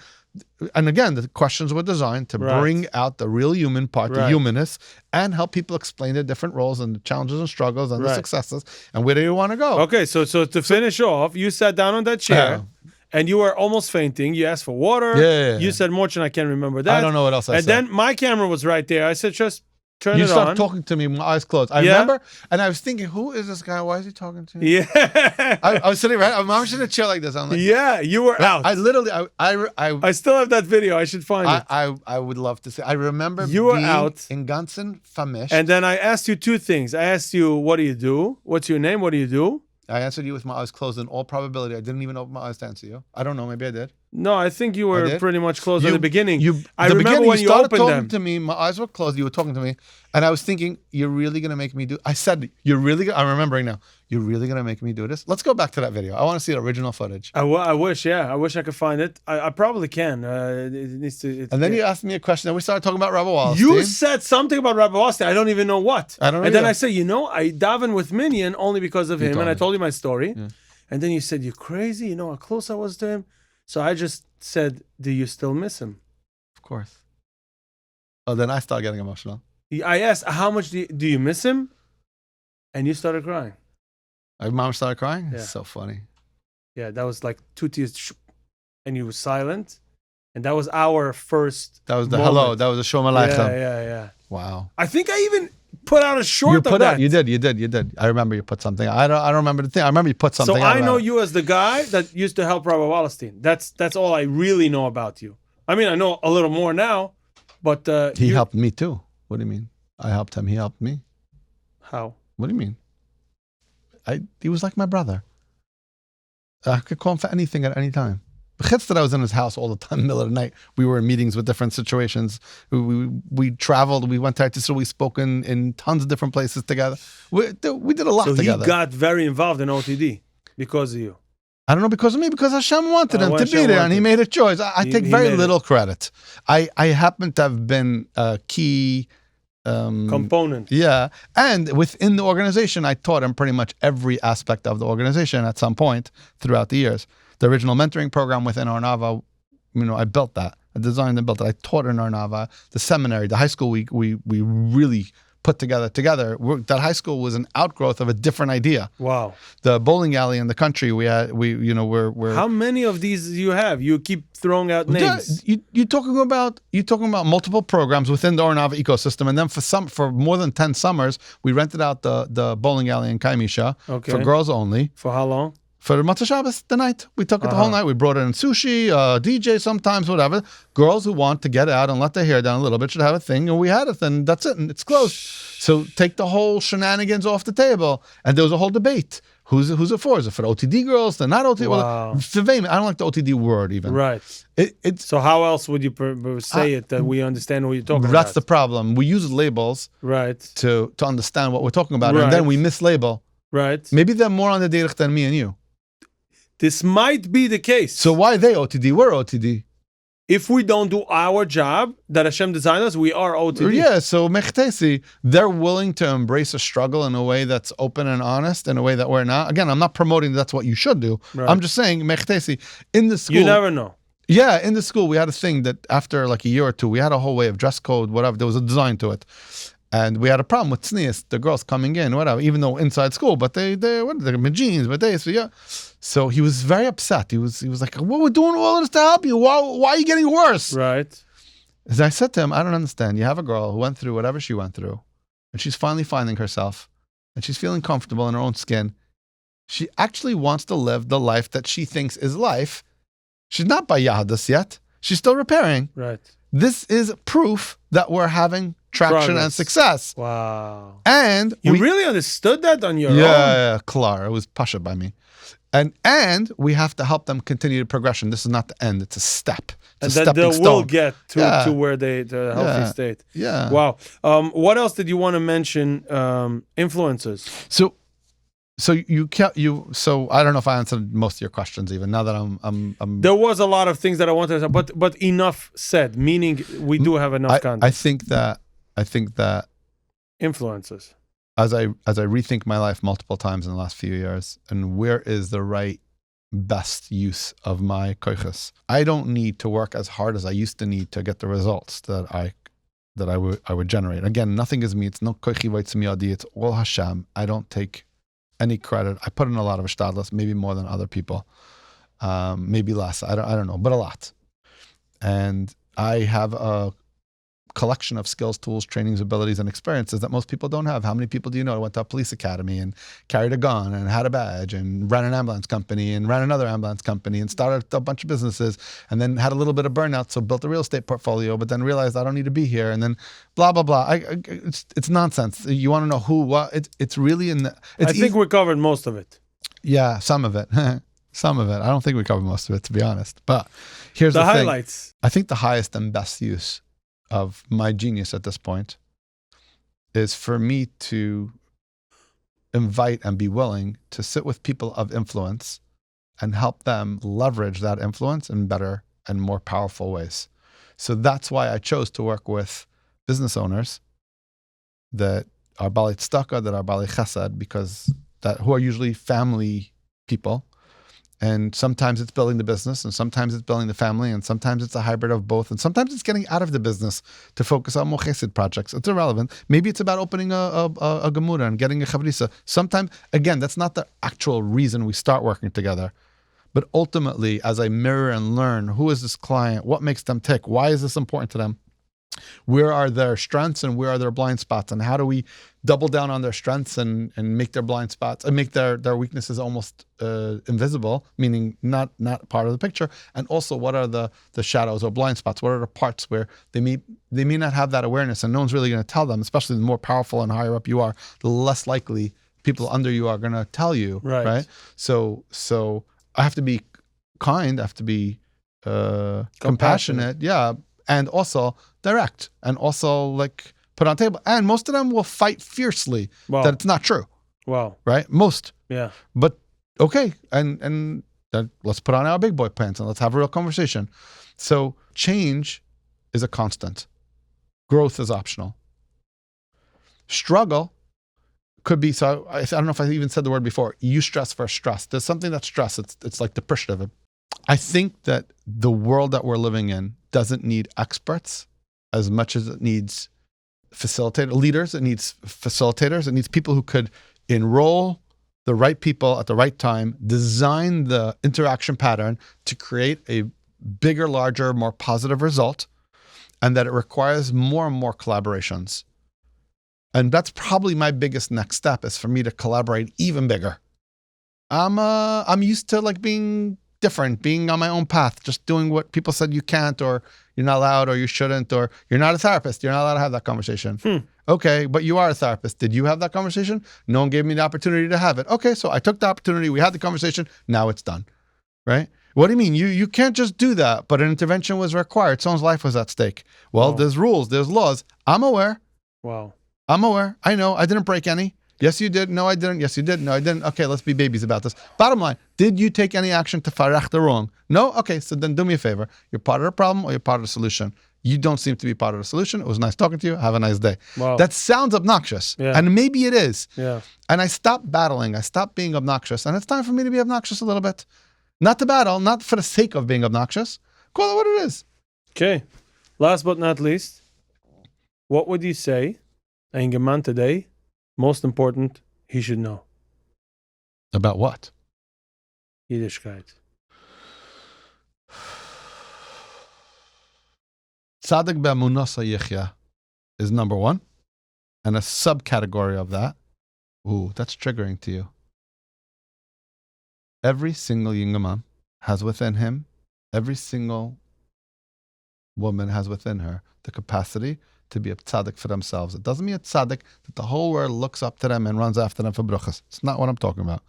And again, the questions were designed to bring out the real human part, the humanness, and help people explain their different roles and the challenges and struggles and the successes and where do you want to go.
Okay, so to finish off, you sat down on that chair and you were almost fainting. You asked for water. You said Morchin, I can't remember that.
I don't know what else I said.
And then my camera was right there. I said, just turn it on.
You started talking to me with my eyes closed. I remember, and I was thinking, who is this guy? Why is he talking to me?
Yeah.
I was sitting right. I'm in a chair like this. I'm like,
yeah, you were out.
I literally,
I still have that video. I should find it.
I would love to see. I remember
you were
being
out
in Gansen, famished.
And then I asked you 2 things. I asked you, what do you do? What's your name? What do you do?
I answered you with my eyes closed. In all probability, I didn't even open my eyes to answer you. I don't know. Maybe I did.
No, I think you were
did?
pretty much close at the beginning. I
The
remember
beginning,
when you
started
opened
talking
them.
to me. My eyes were closed. You were talking to me, and I was thinking, "You're really gonna make me do?" I said, "You're really." I'm remembering now. You're really gonna make me do this? Let's go back to that video. I want to see the original footage.
I wish, yeah. I wish I could find it. I probably can. It needs to.
And then you asked me a question, and we started talking about Rabbi Wallerstein.
You said something about Rabbi Wallerstein. I don't even know what.
I don't know
And then
either.
I said, I daven with Minyan only because of him.
told
And I
me.
told you my story. And then you said, you're crazy. You know how close I was to him. So I just said, do you still miss him?
Of course. Oh, then I started getting emotional.
I asked, how much do you miss him? And you started crying.
My mom started crying.
Yeah.
It's so funny.
Yeah, that was like 2 tears. And you were silent. And that was our first.
That was the
moment.
hello. That was the Shalom Aleichem.
Yeah.
Wow.
I think I even put out a short
You
of
put
that.
out. You did. I remember you put something. I don't remember the thing. I remember you put something.
So
out
I know
about it.
you as the guy that used to help Rabbi Wallerstein. That's all I really know about you. I mean, I know a little more now, but
He helped me too. What do you mean? I helped him. He helped me.
How?
What do you mean? He was like my brother. I could call him for anything at any time. Chitz that I was in his house all the time, middle of the night. We were in meetings with different situations. We traveled. We went to Israel. We spoke in tons of different places together. We did a lot
So
together.
he got very involved in OTD because of you.
I don't know because of me, because Hashem wanted him to
Hashem
be there, and he
wanted.
made a choice. I take
He
very
made
little credit. I happen to have been a key
Component.
Yeah, and within the organization, I taught him pretty much every aspect of the organization at some point throughout the years. The original mentoring program within Arnava, I built that. I designed and built it. I taught in Arnava. The seminary, the high school, we really put together. That high school was an outgrowth of a different idea.
Wow.
The bowling alley in the country, we're
How many of these do you have? You keep throwing out names.
You're talking about multiple programs within the Ornava ecosystem, and then for more than 10 summers, we rented out the bowling alley in Kaimisha for girls only.
For how long?
For Matzah Shabbos, the night. We took it the whole night. We brought in sushi, DJ sometimes, whatever. Girls who want to get out and let their hair down a little bit should have a thing, and we had it, and that's it, and it's closed. So take the whole shenanigans off the table. And there was a whole debate. Who's it for? Is it for the OTD girls? They're not OTD.
Wow.
Well, I don't like the OTD word even.
Right. So how else would you say it that we understand what you're talking about?
That's the problem. We use labels to understand what we're talking about, and then we mislabel.
Right.
Maybe they're more on the derech than me and you.
This might be the case.
So why are they OTD? We're OTD.
If we don't do our job that Hashem designed us, we are OTD.
Yeah, so mechtesi, they're willing to embrace a struggle in a way that's open and honest, in a way that we're not. Again, I'm not promoting that's what you should do.
Right.
I'm just saying, mechtesi, in the school.
You never know.
Yeah, in the school, we had a thing that after like a year or two, we had a whole way of dress code, whatever. There was a design to it. And we had a problem with tznius, the girls coming in, whatever, even though inside school, but they're in jeans, So he was very upset. He was like, "Well, we're doing all this to help you. Why are you getting worse?"
Right.
As I said to him, I don't understand. You have a girl who went through whatever she went through, and she's finally finding herself, and she's feeling comfortable in her own skin. She actually wants to live the life that she thinks is life. She's not by Yahadus yet. She's still repairing.
Right.
This is proof that we're having traction and success.
Wow.
And
you really understood that on your own?
Yeah, Klar. It was pasha by me. And we have to help them continue the progression. This is not the end. It's a step. It's
and
a
that they
stepping
will
stone.
get to where the healthy state.
Yeah.
Wow. What else did you want to mention? Influences.
So I don't know if I answered most of your questions even now that I'm
There was a lot of things that I wanted to say, but enough said, meaning we do have enough content.
I think that
influences.
As I rethink my life multiple times in the last few years, and where is the right best use of my koiches? I don't need to work as hard as I used to need to get the results that I would generate. Again, nothing is me. It's no koichi vaitzmiyadi. It's all Hashem. I don't take any credit. I put in a lot of ishtadlus, maybe more than other people, maybe less. I don't know, but a lot. And I have a collection of skills, tools, trainings, abilities, and experiences that most people don't have. How many people do you know went to a police academy and carried a gun and had a badge and ran an ambulance company and ran another ambulance company and started a bunch of businesses and then had a little bit of burnout, so built a real estate portfolio, but then realized I don't need to be here, and then blah blah blah. It's nonsense. You want to know who? What? It's really in the.
I think we covered most of it.
Yeah, some of it. Some of it. I don't think we covered most of it, to be honest. But here's
The
the thing.
highlights.
I think the highest and best use of my genius at this point is for me to invite and be willing to sit with people of influence and help them leverage that influence in better and more powerful ways. So that's why I chose to work with business owners that are Bali Tzedakah, that are Bali Chesed, because that who are usually family people. And sometimes it's building the business, and sometimes it's building the family, and sometimes it's a hybrid of both, and sometimes it's getting out of the business to focus on mochesed projects. It's irrelevant. Maybe it's about opening a gemura and getting a chavrisa. Sometimes, again, that's not the actual reason we start working together. But ultimately, as I mirror and learn, who is this client? What makes them tick? Why is this important to them? Where are their strengths and where are their blind spots? And how do we double down on their strengths and make their blind spots and make their weaknesses almost invisible, meaning not part of the picture? And also, what are the shadows or blind spots? What are the parts where they may not have that awareness and no one's really going to tell them, especially the more powerful and higher up you are, the less likely people under you are going to tell you, right? So I have to be kind, I have to be compassionate, yeah, and also direct, and also like put on table. And most of them will fight fiercely that it's not true.
Wow.
Right? Most.
Yeah.
But okay, and let's put on our big boy pants and let's have a real conversation. So change is a constant. Growth is optional. Struggle could be, so I don't know if I even said the word before, eustress versus stress. There's something that's stress, it's like depreciative. I think that the world that we're living in doesn't need experts as much as it needs leaders, it needs facilitators, it needs people who could enroll the right people at the right time, design the interaction pattern to create a bigger, larger, more positive result, and that it requires more and more collaborations. And that's probably my biggest next step, is for me to collaborate even bigger. I'm used to like being different, being on my own path, just doing what people said you can't, or you're not allowed, or you shouldn't, or you're not a therapist, you're not allowed to have that conversation. Okay, but you are a therapist. Did you have that conversation? No one gave me the opportunity to have it. Okay, so I took the opportunity, we had the conversation, now it's done, right? What do you mean? You can't just do that, but an intervention was required. Someone's life was at stake. Well, there's rules, there's laws. I'm aware.
Wow.
I'm aware. I know. I didn't break any. Yes, you did. No, I didn't. Yes, you did. No, I didn't. Okay, let's be babies about this. Bottom line, did you take any action to farach the wrong? No? Okay, so then do me a favor. You're part of the problem or you're part of the solution. You don't seem to be part of the solution. It was nice talking to you. Have a nice day.
Wow.
That sounds obnoxious.
Yeah.
And maybe it is.
Yeah.
And I stopped battling. I stopped being obnoxious. And it's time for me to be obnoxious a little bit. Not to battle, not for the sake of being obnoxious. Call it what it is.
Okay. Last but not least, what would you say ein Geman today, most important, he should know?
About what?
Yiddishkeit.
Tzadik be'emunasa yichya is number one. And a subcategory of that, ooh, that's triggering to you. Every single Yingaman has within him, every single woman has within her the capacity to be a tzaddik for themselves. It doesn't mean a tzaddik that the whole world looks up to them and runs after them for bruchas. It's not what I'm talking about.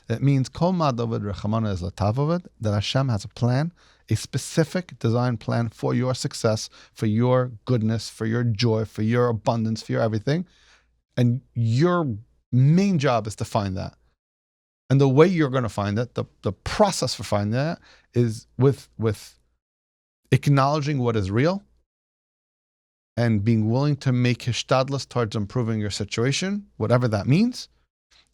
It means kol ma'adavid rechamana is latavovid, that Hashem has a plan, a specific design plan for your success, for your goodness, for your joy, for your abundance, for your everything. And your main job is to find that. And the way you're going to find it, the process for finding that is with acknowledging what is real and being willing to make hishtadlus towards improving your situation, whatever that means.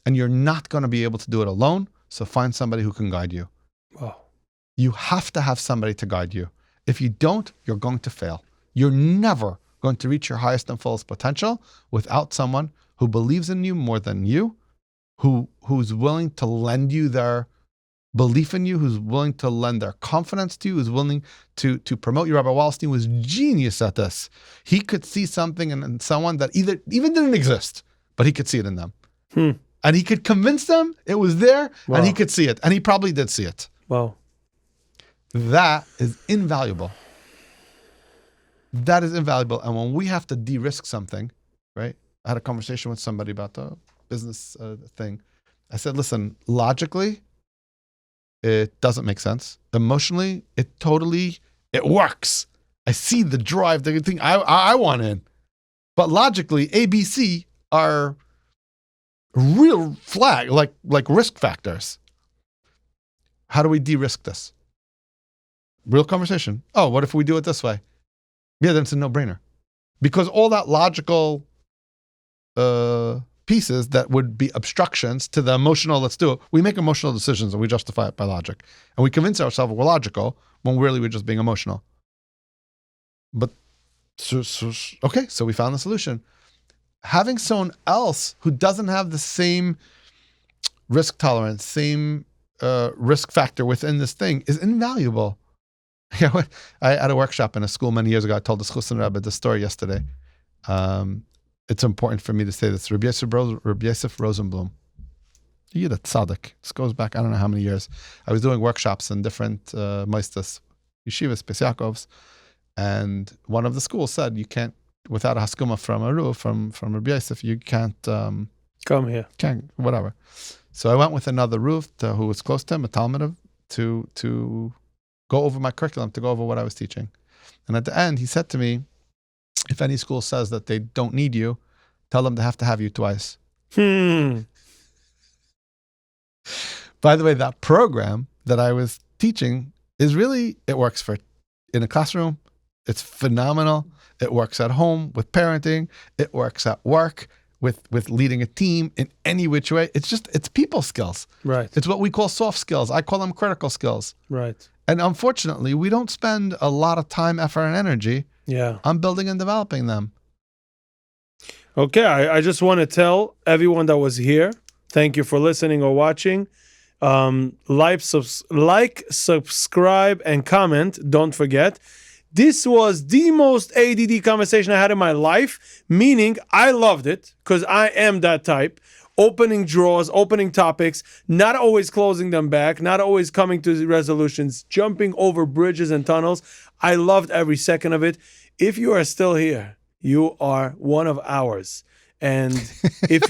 And you're not going to be able to do it alone, so find somebody who can guide you.
Wow.
You have to have somebody to guide you. If you don't, you're going to fail. You're never going to reach your highest and fullest potential without someone who believes in you more than you, who's willing to lend you their belief in you, who's willing to lend their confidence to you, who's willing to promote you. Rabbi Wallerstein was genius at this. He could see something in someone that even didn't exist, but he could see it in them. And he could convince them it was there, and he could see it. And he probably did see it.
Wow.
That is invaluable. That is invaluable. And when we have to de-risk something, right? I had a conversation with somebody about the business thing. I said, listen, logically, it doesn't make sense. Emotionally, it works. I see the drive, the thing I want in. But logically, A, B, C are real flag, like risk factors. How do we de-risk this? Real conversation. Oh, what if we do it this way? Yeah, then it's a no-brainer. Because all that logical pieces that would be obstructions to the emotional, let's do it. We make emotional decisions and we justify it by logic. And we convince ourselves we're logical when really we're just being emotional. But, okay, so we found the solution. Having someone else who doesn't have the same risk tolerance, same risk factor within this thing is invaluable. I had a workshop in a school many years ago. I told the Chusson Rebbe this story yesterday. It's important for me to say this. Rabbi Yosef Rosenblum, Yida Tzaddik. This goes back, I don't know how many years. I was doing workshops in different Moistas, Yeshivas, Beis Yaakovs, and one of the schools said, you can't, without a haskuma from a roof, from Rabbi Yosef, you can't...
come here.
Can't, whatever. So I went with another roof who was close to him, a Talmud, to go over my curriculum, to go over what I was teaching. And at the end, he said to me, if any school says that they don't need you, tell them they have to have you twice.
Hmm.
By the way, that program that I was teaching is really, it works in a classroom. It's phenomenal. It works at home with parenting. It works at work with leading a team in any which way. It's people skills.
Right.
It's what we call soft skills. I call them critical skills.
Right.
And unfortunately, we don't spend a lot of time, effort, and energy on building and developing them.
Okay, I just want to tell everyone that was here, thank you for listening or watching. Like, subscribe, and comment. Don't forget. This was the most ADD conversation I had in my life, meaning I loved it because I am that type. Opening drawers, opening topics, not always closing them back, not always coming to resolutions, jumping over bridges and tunnels. I loved every second of it. If you are still here, you are one of ours. And if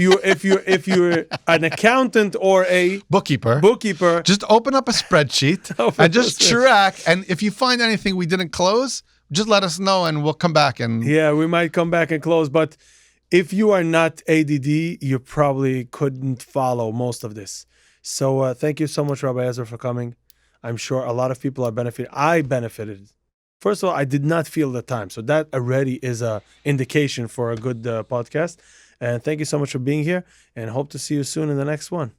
you're an accountant or a
bookkeeper, just open up a spreadsheet and just track. And if you find anything we didn't close, just let us know and we'll come back. And
yeah, we might come back and close. But if you are not ADD, you probably couldn't follow most of this. So thank you so much, Rabbi Ezra, for coming. I'm sure a lot of people are benefiting. I benefited. First of all, I did not feel the time. So that already is a indication for a good podcast. And thank you so much for being here and hope to see you soon in the next one.